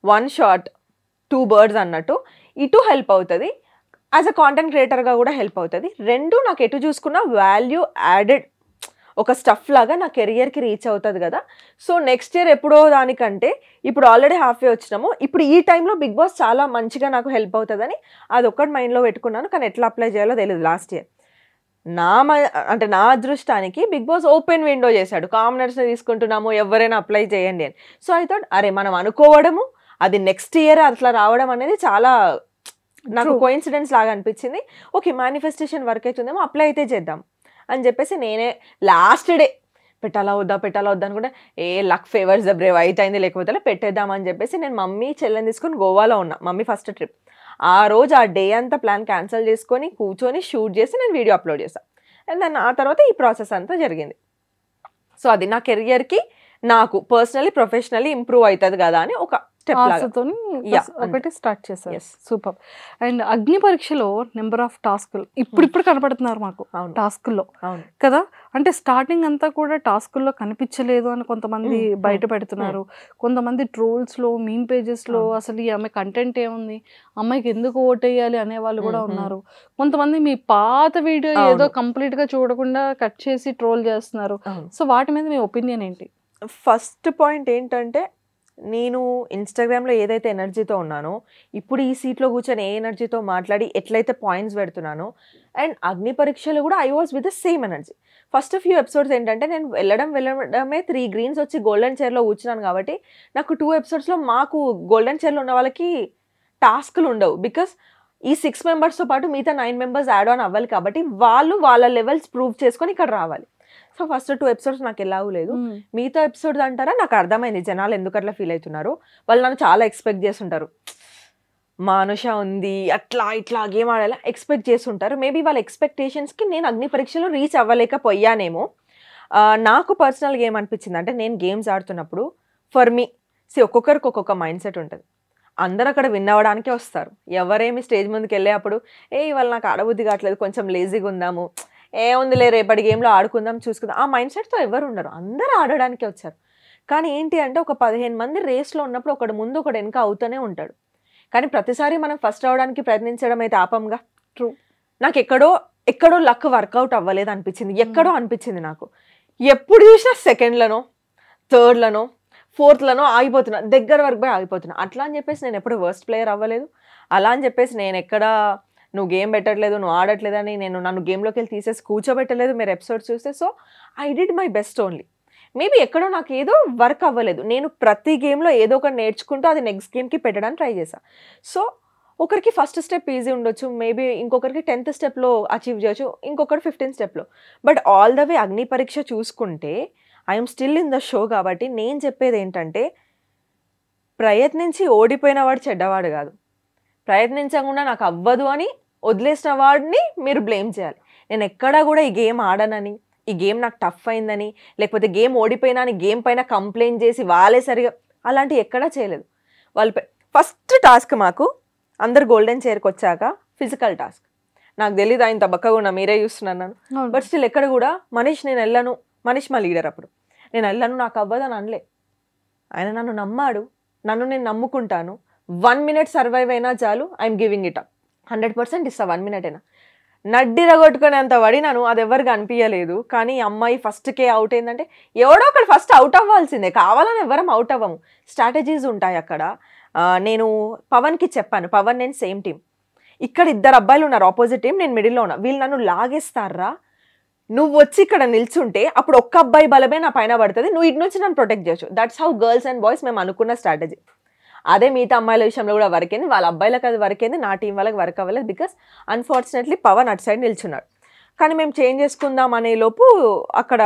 1 shot 2 birds అన్నట్టు. ఇటు హెల్ప్ అవుతుంది, యాజ్ అ కాంటెంట్ క్రియేటర్గా కూడా హెల్ప్ అవుతుంది. రెండు నాకు ఎటు చూసుకున్న వాల్యూ యాడెడ్ ఒక స్టఫ్ లాగా నా కెరియర్కి రీచ్ అవుతుంది కదా. సో నెక్స్ట్ ఇయర్ ఎప్పుడో దానికంటే ఇప్పుడు ఆల్రెడీ హాఫ్ వే వచ్చినాము, ఇప్పుడు ఈ టైంలో బిగ్ బాస్ చాలా మంచిగా నాకు హెల్ప్ అవుతుందని అది ఒక్కటి మైండ్లో పెట్టుకున్నాను. కానీ ఎట్లా అప్లై చేయాలో తెలియదు. లాస్ట్ ఇయర్ నా అదృష్టానికి బిగ్ బాస్ ఓపెన్ విండో చేశాడు, కామనర్స్ని తీసుకుంటున్నాము, ఎవరైనా అప్లై చేయండి అని. సో ఐ థాట్, అరే మనం అనుకోవడము అది నెక్స్ట్ ఇయర్ అట్లా రావడం అనేది చాలా నాకు కోఇన్సిడెన్స్ లాగా అనిపించింది. ఓకే, మేనిఫెస్టేషన్ వర్క్ అవుతుందేమో, అప్లై అయితే చేద్దాం అని చెప్పేసి నేనే లాస్ట్ డే పెట్టాలా వద్దా అనుకుంటే, లక్ ఫేవర్స్ ద బ్రేవ్, అయితే అయింది లేకపోతే పెట్టేద్దామని చెప్పేసి నేను మమ్మీ చెల్లెని తీసుకొని గోవాలో ఉన్నా. Mummy first trip. ఆ రోజు ఆ డే అంతా ప్లాన్ క్యాన్సిల్ చేసుకొని కూర్చొని షూట్ చేసి నేను వీడియో అప్లోడ్ చేస్తాను. అండ్ దాన్ని ఆ తర్వాత ఈ ప్రాసెస్ అంతా జరిగింది. సో అది నా కెరియర్కి నాకు పర్సనలీ ప్రొఫెషనల్లీ ఇంప్రూవ్ అవుతుంది కదా అని ఒక స్టెప్ లాగా. ఆశతోని Yeah, ఒకటి స్టార్ట్ చేశారు. Yes. సూపర్. అండ్ అగ్ని పరీక్షలో నెంబర్ ఆఫ్ టాస్కులు ఇప్పుడు కనపడుతున్నారు మాకు అవును. టాస్కుల్లో అవును. కదా. అంటే స్టార్టింగ్ అంతా కూడా టాస్కుల్లో కనిపించలేదు అని కొంతమంది బయట పెడుతున్నారు. కొంతమంది ట్రోల్స్లో మీమ్ పేజెస్లో అసలు ఈ ఆమె కంటెంట్ ఏముంది, అమ్మాయికి ఎందుకు ఓటేయాలి అనే వాళ్ళు కూడా ఉన్నారు. కొంతమంది మీ పాత వీడియో ఏదో కంప్లీట్ గా చూడకుండా కట్ చేసి ట్రోల్ చేస్తున్నారు. సో వాటి మీద మీ ఒపీనియన్ ఏంటి? ఫస్ట్ పాయింట్ ఏంటంటే, నేను ఇన్స్టాగ్రామ్లో ఏదైతే ఎనర్జీతో ఉన్నానో, ఇప్పుడు ఈ సీట్లో కూర్చొని ఏ ఎనర్జీతో మాట్లాడి ఎట్లయితే పాయింట్స్ పెడుతున్నానో, అండ్ అగ్ని పరీక్షలు కూడా I was with the same energy. First few episodes ఏంటంటే నేను వెళ్ళడమే 3 గ్రీన్స్ వచ్చి గోల్డెన్ చైర్లో కూర్చున్నాను కాబట్టి నాకు 2 ఎపిసోడ్స్లో మాకు గోల్డెన్ చైర్లో ఉన్న వాళ్ళకి టాస్క్లు ఉండవు. బికాస్ ఈ 6 మెంబర్స్తో పాటు మిగతా 9 మెంబర్స్ యాడ్ ఆన్ అవ్వాలి కాబట్టి వాళ్ళు వాళ్ళ లెవెల్స్ ప్రూవ్ చేసుకొని ఇక్కడ రావాలి. సో ఫస్ట్ 2 ఎపిసోడ్స్ నాకు ఎలాగూ లేదు. మిగతా ఎపిసోడ్స్ అంటారా నాకు అర్థమైంది జనాలు ఎందుకు అట్లా ఫీల్ అవుతున్నారు. వాళ్ళు నన్ను చాలా ఎక్స్పెక్ట్ చేస్తుంటారు, మా అనుష ఉంది అట్లా ఇట్లా గేమ్ ఆడాలా ఎక్స్పెక్ట్ చేస్తుంటారు. మేబీ వాళ్ళ ఎక్స్పెక్టేషన్స్కి నేను అగ్ని పరీక్షలో రీచ్ అవ్వలేకపోయానేమో. నాకు పర్సనల్గా ఏమనిపించింది అంటే, నేను గేమ్స్ ఆడుతున్నప్పుడు ఫర్ మీ ఒక్కొక్కరికి ఒక్కొక్క మైండ్ సెట్ ఉంటుంది. అందరూ అక్కడ విన్ అవ్వడానికే వస్తారు. ఎవరేమి స్టేజ్ ముందుకు వెళ్ళే అప్పుడు ఇవాళ నాకు ఆడబుద్ధి కావట్లేదు, కొంచెం లేజీగా ఉందాము, ఏముందిలే రేపటి గేమ్లో ఆడుకుందాం చూసుకుందాం, ఆ మైండ్ సెట్తో ఎవరు ఉండరు. అందరూ ఆడడానికే వచ్చారు. కానీ ఏంటి అంటే, ఒక 15 మంది రేస్లో ఉన్నప్పుడు ఒకడు ముందు ఒకడు వెనక అవుతూనే ఉంటాడు. కానీ ప్రతిసారి మనం ఫస్ట్ అవడానికి ప్రయత్నించడం అయితే ఆపంగా. ట్రూ. నాకు ఎక్కడో లక్ వర్కౌట్ అవ్వలేదు అనిపించింది. ఎక్కడో అనిపించింది నాకు. ఎప్పుడు చూసినా సెకండ్లనో, థర్డ్లనో, ఫోర్త్లనో ఆగిపోతున్నా, దగ్గర వరకు పోయి ఆగిపోతున్నా. అట్లా అని చెప్పేసి నేను ఎప్పుడు వర్స్ట్ ప్లేయర్ అవ్వలేదు. అలా అని చెప్పేసి నేను ఎక్కడ నువ్వు గేమ్ పెట్టట్లేదు, నువ్వు ఆడట్లేదని నన్ను గేమ్లోకి వెళ్ళి తీసేసి కూర్చోబెట్టలేదు మీరు ఎపిసోడ్స్ చూస్తే. So I did my best only. Maybe ఎక్కడో నాకు ఏదో వర్క్ అవ్వలేదు. నేను ప్రతి గేమ్లో ఏదో ఒకటి నేర్చుకుంటూ అది నెక్స్ట్ గేమ్కి పెట్టడానికి ట్రై చేశాను. సో ఒకరికి ఫస్ట్ స్టెప్ ఈజీ ఉండొచ్చు, మేబీ ఇంకొకరికి 10th స్టెప్లో అచీవ్ చేయొచ్చు, ఇంకొకటి 15th స్టెప్లో. బట్ ఆల్ ద వే అగ్ని పరీక్ష చూసుకుంటే I'm still in the show. కాబట్టి నేను చెప్పేది ఏంటంటే, ప్రయత్నించి ఓడిపోయిన వాడు చెడ్డవాడు కాదు, ప్రయత్నించకుండా నాకు అవ్వదు అని వదిలేసిన వాడిని మీరు బ్లేమ్ చేయాలి. నేను ఎక్కడా కూడా ఈ గేమ్ ఆడనని, ఈ గేమ్ నాకు టఫ్ అయిందని, లేకపోతే గేమ్ ఓడిపోయినా అని గేమ్ పైన కంప్లైంట్ చేసి వాళ్ళే సరిగా అలాంటివి ఎక్కడా చేయలేదు. వాళ్ళు ఫస్ట్ టాస్క్ మాకు అందరు గోల్డెన్ చైర్కి వచ్చాక ఫిజికల్ టాస్క్. నాకు తెలీదు ఆయన తబక్కగా ఉన్నా, మీరే చూస్తున్నాను నన్ను. బట్ స్టిల్ ఎక్కడ కూడా మనీష్ నేను వెళ్ళను, మనీష్ మా లీడర్ అప్పుడు, నేను వెళ్ళను నాకు అవ్వదు అని అనలే. ఆయన నన్ను నమ్మాడు, నన్ను నేను నమ్ముకుంటాను. 1 minute సర్వైవ్ అయినా చాలు, ఐఎమ్ గివింగ్ ఇట్ అప్, 100% ఇస్తా. 1 minute అయినా నడ్డిరగొట్టుకునేంత పడినాను, అది ఎవరికి అనిపించలేదు. కానీ అమ్మాయి ఫస్ట్కే అవుట్ అయిందంటే ఎవడో ఒకటి ఫస్ట్ అవుట్ అవ్వాల్సిందే, కావాలని ఎవరం అవుట్ అవ్వము, స్ట్రాటజీస్ ఉంటాయి అక్కడ. నేను పవన్కి చెప్పాను, పవన్ నేను సేమ్ టీం, ఇక్కడ 2 అబ్బాయిలు ఉన్నారు ఆపోజిట్ టీం, నేను మిడిల్లో ఉన్నా, వీళ్ళు నన్ను లాగేస్తారా, నువ్వు వచ్చి ఇక్కడ నిల్చుంటే అప్పుడు ఒక్క అబ్బాయి బలమే నా పైన పడుతుంది, నువ్వు ఇటు నుంచి నన్ను ప్రొటెక్ట్ చేయొచ్చు. That's how girls and boys మేము అనుకున్న స్ట్రాటజీ. అదే మిగతా అమ్మాయిల విషయంలో కూడా వర్క్ అయింది, వాళ్ళ అబ్బాయిలకు అది వర్క్ అయింది, నా టీం వాళ్ళకి వర్క్ అవ్వలేదు. బికాస్ అన్ఫార్చునేట్లీ పవన్ అటు సైడ్ నిల్చున్నాడు. కానీ మేము చేంజ్ చేసుకుందాం అనే లోపు అక్కడ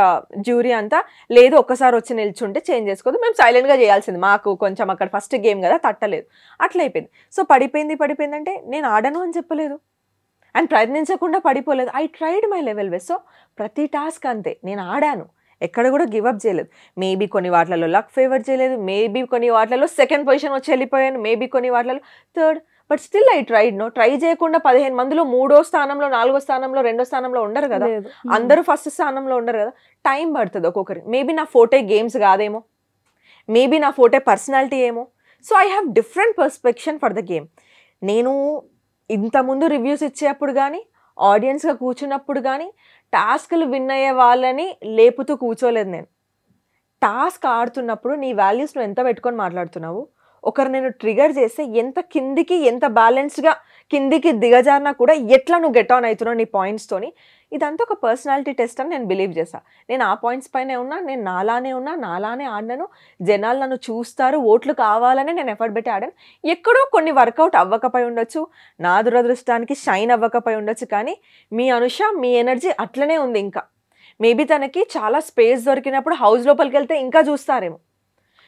జ్యూరీ అంతా లేదు, ఒక్కసారి వచ్చి నిల్చుంటే చేంజ్ చేసుకోదు, మేము సైలెంట్గా చేయాల్సింది, మాకు కొంచెం అక్కడ ఫస్ట్ గేమ్ కదా తట్టలేదు, అట్లా అయిపోయింది. సో పడిపోయిందంటే నేను ఆడను అని చెప్పలేదు అండ్ ప్రయత్నించకుండా పడిపోలేదు. I tried my level best. So ప్రతి టాస్క్ అంతే, నేను ఆడాను, ఎక్కడ కూడా గివప్ చేయలేదు. మేబీ కొన్ని వాటిలలో లక్ ఫేవర్ చేయలేదు, మేబీ కొన్ని వాటిలలో సెకండ్ పొజిషన్ వచ్చి వెళ్ళిపోయాను, మేబీ కొన్ని వాటిలలో third, but still I tried. Try చేయకుండా 15 మందిలో 3వ స్థానంలో 4వ స్థానంలో 2వ స్థానంలో ఉండరు కదా, అందరూ ఫస్ట్ స్థానంలో ఉండరు కదా, టైం పడుతుంది ఒక్కొక్కరి. మేబీ నా ఫోటే గేమ్స్ కాదేమో, మేబీ నా ఫోటే పర్సనాలిటీ ఏమో. So I have different perception for the game. నేను ఇంతకుముందు రివ్యూస్ ఇచ్చేటప్పుడు కానీ, ఆడియన్స్గా కూర్చున్నప్పుడు కానీ టాస్క్లు విన్ అయ్యే వాళ్ళని లేపుతూ కూర్చోలేదు. నేను టాస్క్ ఆడుతున్నప్పుడు నీ వాల్యూస్ నువ్వు ఎంత పెట్టుకొని మాట్లాడుతున్నావు, ఒకరు నేను ట్రిగర్ చేస్తే ఎంత కిందికి, ఎంత బ్యాలెన్స్డ్గా కిందికి దిగజారినా కూడా ఎట్లా నువ్వు గెట్ ఆన్ అవుతున్నావు నీ పాయింట్స్తోని, ఇదంతా ఒక పర్సనాలిటీ టెస్ట్ అని నేను బిలీవ్ చేశాను. నేను ఆ పాయింట్స్ పైనే ఉన్నా, నేను నాలానే ఆడినాను, జనాలు నన్ను చూస్తారు, ఓట్లు కావాలని నేను ఎఫర్ట్ పెట్టి ఆడాను. ఎక్కడో కొన్ని వర్కౌట్ అవ్వకపోయి ఉండొచ్చు, నా దురదృష్టానికి షైన్ అవ్వకపోయి ఉండొచ్చు, కానీ మీ అనుష మీ ఎనర్జీ అట్లనే ఉంది. ఇంకా మేబీ తనకి చాలా స్పేస్ దొరికినప్పుడు హౌస్ లోపలికి వెళ్తే ఇంకా చూస్తారేమో,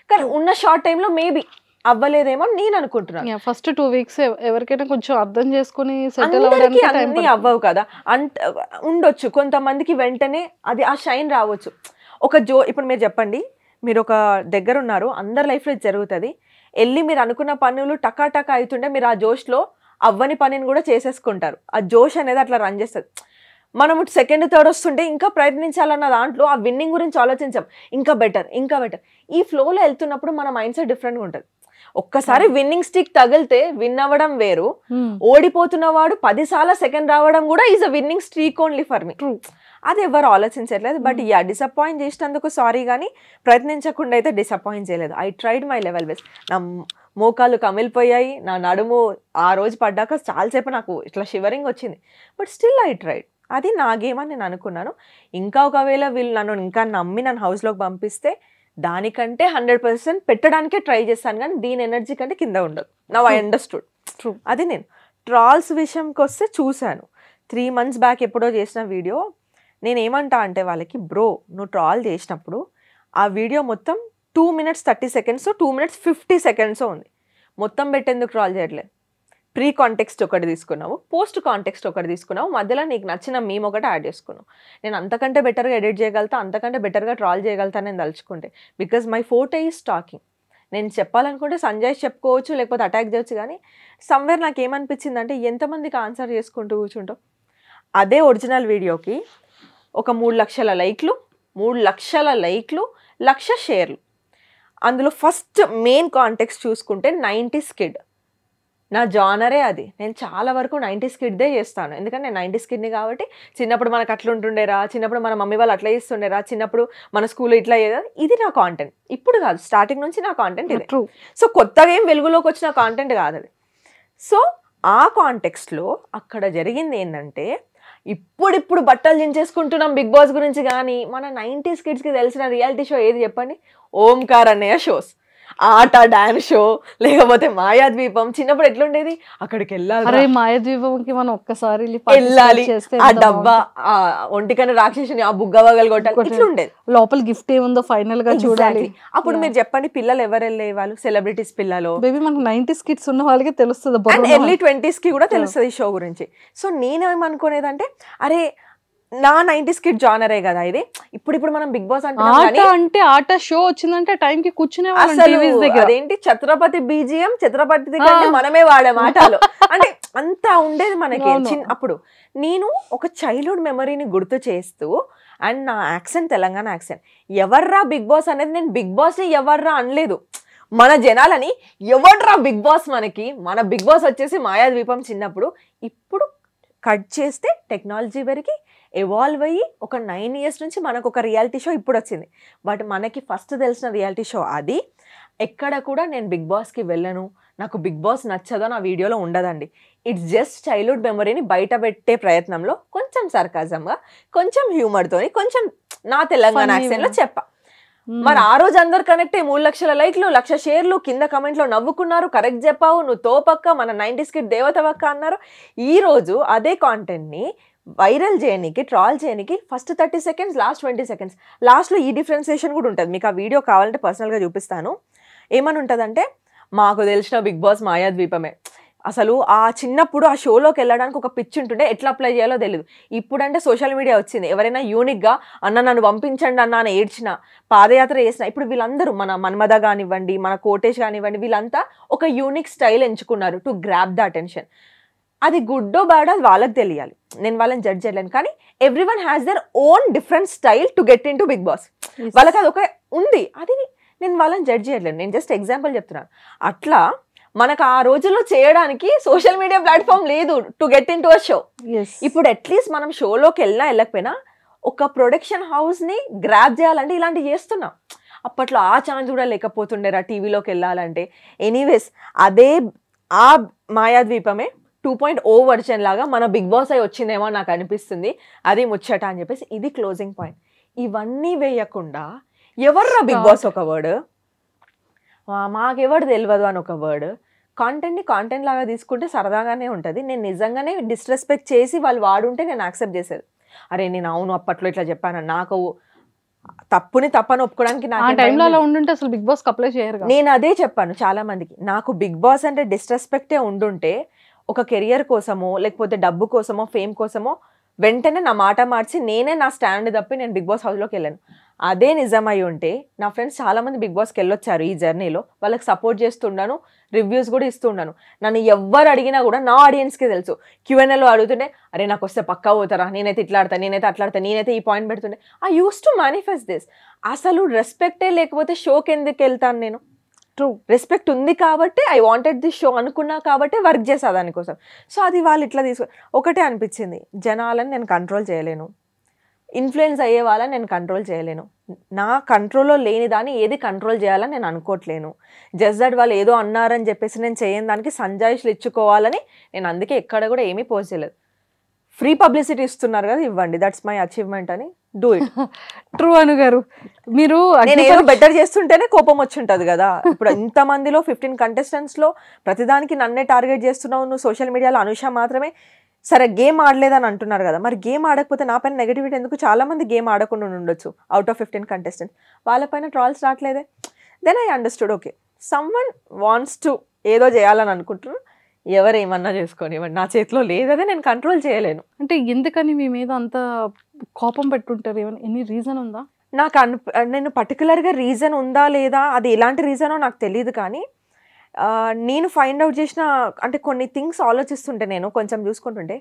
కానీ ఉన్న షార్ట్ టైంలో మేబీ అవ్వలేదేమో నేను అనుకుంటున్నాను. ఫస్ట్ 2 weeks ఎవరికైనా కొంచెం అర్థం చేసుకుని అందరికీ అన్ని అవ్వవు కదా, ఉండొచ్చు కొంతమందికి వెంటనే అది ఆ షైన్ రావచ్చు. ఇప్పుడు మీరు చెప్పండి, మీరు ఒక దగ్గర ఉన్నారు, అందరి లైఫ్లో జరుగుతుంది, వెళ్ళి మీరు అనుకున్న పనులు టకా టకా అవుతుంటే మీరు ఆ జోష్లో అవ్వని పనిని కూడా చేసేసుకుంటారు. ఆ జోష్ అనేది అట్లా రన్ చేస్తుంది. మనము సెకండ్ థర్డ్ వస్తుంటే ఇంకా ప్రయత్నించాలన్న దాంట్లో ఆ విన్నింగ్ గురించి ఆలోచించాం, ఇంకా బెటర్ ఇంకా బెటర్. ఈ ఫ్లోలో వెళ్తున్నప్పుడు మన మైండ్ సెట్ డిఫరెంట్గా ఉంటుంది. ఒక్కసారి విన్నింగ్ స్టిక్ తగిలితే విన్ అవ్వడం వేరు, ఓడిపోతున్న వాడు 10 సార్లు సెకండ్ రావడం కూడా is a winnowing streak only for me. అది ఎవరు ఆలోచించట్లేదు. బట్ డిసప్పాయింట్ చేసినందుకు సారీ, కానీ ప్రయత్నించకుండా అయితే డిసప్పాయింట్ చేయలేదు. I tried my level best. నా మోకాలు కమిలిపోయాయి, నా నడుము ఆ రోజు పడ్డాక చాలాసేపు నాకు ఇట్లా షివరింగ్ వచ్చింది. But still I tried. అది నా గేమ్ అని నేను అనుకున్నాను. ఇంకా ఒకవేళ వీళ్ళు నన్ను ఇంకా నమ్మి నన్ను హౌస్లోకి పంపిస్తే దానికంటే 100% పెట్టడానికే ట్రై చేస్తాను, కానీ దీని ఎనర్జీ కంటే కింద ఉండదు. Now I understood. ట్రూ. అది నేను ట్రాల్స్ విషయంకి వస్తే చూశాను 3 months బ్యాక్ ఎప్పుడో చేసిన వీడియో. నేనేమంటా అంటే వాళ్ళకి, బ్రో నువ్వు ట్రాల్ చేసినప్పుడు ఆ వీడియో మొత్తం 2 minutes 30 seconds 2 minutes 50 seconds ఉంది. మొత్తం పెట్టేందుకు ట్రాల్ చేయట్లేదు. ప్రీ కాంటెక్స్ట్ ఒకటి తీసుకున్నావు, పోస్ట్ కాంటెక్స్ట్ ఒకటి తీసుకున్నావు, మధ్యలో నీకు నచ్చిన మీమ్ ఒకటి యాడ్ చేసుకున్నావు. నేను అంతకంటే బెటర్గా ఎడిట్ చేయగలుగుతా, అంతకంటే బెటర్గా ట్రాల్ చేయగలుగుతా నేను తలుచుకుంటే. Because my forte is talking. నేను చెప్పాలనుకుంటే సంజయ్ చెప్పుకోవచ్చు, లేకపోతే అటాక్ చేయొచ్చు, కానీ సమ్వేర్ నాకు ఏమనిపించింది అంటే ఎంతమందికి ఆన్సర్ చేసుకుంటూ కూర్చుంటావు. అదే ఒరిజినల్ వీడియోకి ఒక 3 లక్షల లైక్లు, 3 లక్షల లైక్లు, 1 లక్ష షేర్లు. అందులో ఫస్ట్ మెయిన్ కాంటెక్స్ట్ చూసుకుంటే 90s కిడ్. నా జానరే అది. నేను చాలా వరకు 90s కిడ్దే చేస్తాను, ఎందుకంటే నేను 90s కిడ్ని కాబట్టి. చిన్నప్పుడు మనకు అట్లా ఉంటుండేరా, చిన్నప్పుడు మన మమ్మీ వాళ్ళు అట్లా చేస్తుండేరా, చిన్నప్పుడు మన స్కూల్లో ఇట్లా అయ్యేదా, ఇది నా కాంటెంట్. ఇప్పుడు కాదు, స్టార్టింగ్ నుంచి నా కాంటెంట్ ఇది. సో కొత్తగా ఏం వెలుగులోకి వచ్చిన కాంటెంట్ కాదు అది. సో ఆ కాంటెక్స్ట్లో అక్కడ జరిగింది ఏంటంటే, ఇప్పుడు బట్టలు దించేసుకుంటున్నాం బిగ్ బాస్ గురించి, కానీ మన 90s కిడ్స్కి తెలిసిన రియాలిటీ షో ఏది చెప్పండి? ఓంకార్ అన్నయ్య షోస్, ఆట డాన్స్ షో, లేకపోతే మాయాద్వీపం. చిన్నప్పుడు ఎట్లుండేది, అక్కడికి వెళ్ళాలి, మాయాద్వీపంకి మనం ఒక్కసారి వెళ్ళాలి, ఆ డబ్బా, ఆ ఒంటికన్నా రాక్షసుని ఆ బుగ్గ వగలు కొట్టాలి, ఇట్లుండేది. లోపల గిఫ్ట్ ఏముందో ఫైనల్ గా చూడాలి. అప్పుడు మీరు చెప్పండి, పిల్లలు ఎవరు వెళ్ళే వాళ్ళు? సెలబ్రిటీస్ పిల్లలు. బేబీ మనకు 90s కిడ్స్ ఉన్న వాళ్ళకి తెలుస్తుంది, ఎర్లీ 20s కి కూడా తెలుస్తుంది ఈ షో గురించి. సో నేనేమనుకునేదంటే, అరే నా 90s కిడ్ జానరే కదా ఇది. ఇప్పుడు మనం బిగ్ బాస్ అంటే ఆట షో వచ్చిందంటే టైం కి కూర్చునే అదేంటి ఛత్రపతి బీజిఎం, ఛత్రపతి దగ్గర మనమే వాడే మాటలు అంటే అంతా ఉండేది మనకి అప్పుడు. నేను ఒక చైల్డ్హుడ్ మెమరీని గుర్తు చేస్తూ, అండ్ నా యాక్సెంట్ తెలంగాణ యాక్సెంట్, ఎవర్రా బిగ్ బాస్ అనేది, నేను బిగ్ బాస్ని ఎవర్రా అనలేదు, మన జనాలని ఎవడ్రా బిగ్ బాస్, మన బిగ్ బాస్ వచ్చేసి మాయాద్వీపం చిన్నప్పుడు. ఇప్పుడు కట్ చేస్తే టెక్నాలజీ వరకు ఎవాల్వ్ అయ్యి ఒక 9 years నుంచి మనకు ఒక రియాలిటీ షో ఇప్పుడు వచ్చింది. బట్ మనకి ఫస్ట్ తెలిసిన రియాలిటీ షో అది. ఎక్కడ కూడా నేను బిగ్ బాస్కి వెళ్ళను, నాకు బిగ్ బాస్ నచ్చదో నా వీడియోలో ఉండదండి. ఇట్స్ జస్ట్ చైల్డ్హుడ్ మెమరీని బయట పెట్టే ప్రయత్నంలో కొంచెం సర్కాజంగా, కొంచెం హ్యూమర్తోని, కొంచెం నా తెలంగాణ యాక్సెంట్లో చెప్పా. మరి ఆ రోజు అందరు కనెక్ట్ 3 లక్షల లైక్లు, 1 లక్ష షేర్లు, కింద కమెంట్లో నవ్వుకున్నారు, కరెక్ట్ చెప్పావు, నువ్వు తోపక్క, మన 90s కిడ్ దేవతవక్క అన్నారు. ఈ రోజు అదే కాంటెంట్ని వైరల్ చేయడానికి, ట్రాల్ చేయడానికి ఫస్ట్ 30 seconds, లాస్ట్ 20 seconds, లాస్ట్లో ఈ డిఫరెన్సియేషన్ కూడా ఉంటుంది. మీకు ఆ వీడియో కావాలంటే పర్సనల్గా చూపిస్తాను. ఏమని ఉంటుందంటే, మాకు తెలిసిన బిగ్ బాస్ మాయాద్వీపమే. అసలు ఆ చిన్నప్పుడు ఆ షోలోకి వెళ్ళడానికి ఒక పిచ్ ఉంటుండే, ఎట్లా అప్లై చేయాలో తెలియదు. ఇప్పుడంటే సోషల్ మీడియా వచ్చింది, ఎవరైనా యూనిక్గా అన్న నన్ను పంపించండి అన్న అని ఏడ్చిన, పాదయాత్ర చేసిన, ఇప్పుడు వీళ్ళందరూ మన మన్మద కానివ్వండి, మన కోటేష్ కానివ్వండి, వీళ్ళంతా ఒక యూనిక్ స్టైల్ ఎంచుకున్నారు టు గ్రాప్ ద అటెన్షన్. అది గుడ్డో బ్యాడో అది వాళ్ళకి తెలియాలి, నేను వాళ్ళని జడ్జ్ చేయలేను. కానీ everyone has their own different style to get into Bigg Boss. వాళ్ళకి అది ఒక ఉంది, అది నేను వాళ్ళని జడ్జ్ చేయలేను, నేను జస్ట్ ఎగ్జాంపుల్ చెప్తున్నాను. అట్లా మనకు ఆ రోజుల్లో చేయడానికి సోషల్ మీడియా ప్లాట్ఫామ్ లేదు to get in to a show. ఇప్పుడు అట్లీస్ట్ మనం షోలోకి వెళ్ళకపోయినా ఒక ప్రొడక్షన్ హౌస్ని గ్రాప్ చేయాలంటే ఇలాంటివి చేస్తున్నాం. అప్పట్లో ఆ ఛాన్స్ కూడా లేకపోతుండేరా టీవీలోకి వెళ్ళాలంటే. ఎనీవేస్ అదే ఆ మాయాద్వీపమే 2.0 వర్షన్ లాగా మన బిగ్ బాస్ అయి వచ్చిందేమో నాకు అనిపిస్తుంది. అది ముచ్చట అని చెప్పేసి ఇది క్లోజింగ్ పాయింట్. ఇవన్నీ వేయకుండా ఎవర్రా బిగ్ బాస్ ఒక వర్డ్, మాకెవరు తెలియదు అని ఒక వర్డ్, కాంటెంట్ని కాంటెంట్ లాగా తీసుకుంటే సరదాగానే ఉంటుంది. నేను నిజంగానే డిస్రెస్పెక్ట్ చేసి వాళ్ళు వాడుంటే నేను యాక్సెప్ట్ చేసేది. అరే నేను అవును అప్పట్లో ఇట్లా చెప్పాను, నాకు తప్పుని తప్పని ఒప్పుకోవడానికి అసలు బిగ్ బాస్ అప్లై చేయరు. నేను అదే చెప్పాను చాలా మందికి, నాకు బిగ్ బాస్ అంటే డిస్రెస్పెక్టే ఉండుంటే ఒక కెరియర్ కోసమో, లేకపోతే డబ్బు కోసమో, ఫేమ్ కోసమో వెంటనే నా మాట మార్చి నేనే నా స్టాండ్ తప్పి నేను బిగ్ బాస్ హౌస్లోకి వెళ్ళాను. అదే నిజమై ఉంటే నా ఫ్రెండ్స్ చాలామంది బిగ్ బాస్కి వెళ్ళొచ్చారు ఈ జర్నీలో, వాళ్ళకి సపోర్ట్ చేస్తున్నాను, రివ్యూస్ కూడా ఇస్తున్నాను. నన్ను ఎవరు అడిగినా కూడా నా ఆడియన్స్కి తెలుసు. Q&Aలో అడుగుతుంటే అరే నాకు వస్తే పక్కా పోతారా, నేనైతే ఇట్లా ఆడతా, నేనైతే అట్లా ఆడతా, నేనైతే ఈ పాయింట్ పెడుతుండే. I used to manifest this. అసలు రెస్పెక్టే లేకపోతే షోకి ఎందుకు వెళ్తాను నేను? ట్రూ. రెస్పెక్ట్ ఉంది కాబట్టి ఐ వాంటెడ్ దిస్ షో అనుకున్నా కాబట్టి వర్క్ చేసా దానికోసం. సో అది వాళ్ళు ఇట్లా ఒకటే అనిపించింది, జనాలని నేను కంట్రోల్ చేయలేను, ఇన్ఫ్లుయెన్స్ అయ్యే వాళ్ళని నేను కంట్రోల్ చేయలేను, నా కంట్రోల్లో లేని దాన్ని ఏది కంట్రోల్ చేయాలని నేను అనుకోవట్లేను. జస్ట్ దట్ వాళ్ళు ఏదో అన్నారని చెప్పేసి నేను చేయని దానికి సంజాయిషులు ఇచ్చుకోవాలని నేను అందుకే ఎక్కడ కూడా ఏమీ పోస్ట్ చేయలేదు. ఫ్రీ పబ్లిసిటీ ఇస్తున్నారు కదా, ఇవ్వండి, దట్స్ మై అచీవ్మెంట్ అని డూ ఇట్. ట్రూ అను గారు, మీరు నేను ఏదో బెటర్ చేస్తుంటేనే కోపం వచ్చి ఉంటుంది కదా. ఇప్పుడు ఇంతమందిలో 15 కంటెస్టెంట్స్లో ప్రతిదానికి నన్నే టార్గెట్ చేస్తున్నావు నువ్వు, సోషల్ మీడియాలో అనుష మాత్రమే సరే గేమ్ ఆడలేదని అంటున్నారు కదా, మరి గేమ్ ఆడకపోతే నా పైన నెగిటివిటీ ఎందుకు? చాలామంది గేమ్ ఆడకుండా ఉండొచ్చు అవుట్ ఆఫ్ 15 కంటెస్టెంట్స్, వాళ్ళపైన ట్రాల్స్ రావట్లేదే. Then I understood, okay someone wants to ఏదో చేయాలని అనుకుంటున్నారు, ఎవరు ఏమన్నా చేసుకొని, నా చేతిలో లేదదే, నేను కంట్రోల్ చేయలేను. అంటే ఎందుకని మీ మీద అంత కోపం పెట్టుంటారు? ఏమైనా ఎనీ రీజన్ ఉందా? నాకు నేను పర్టికులర్గా రీజన్ ఉందా లేదా, అది ఎలాంటి రీజనో నాకు తెలియదు, కానీ నేను ఫైండ్ అవుట్ చేసిన అంటే కొన్ని థింగ్స్ ఆలోచిస్తుంటే నేను కొంచెం చూసుకుంటుంటే,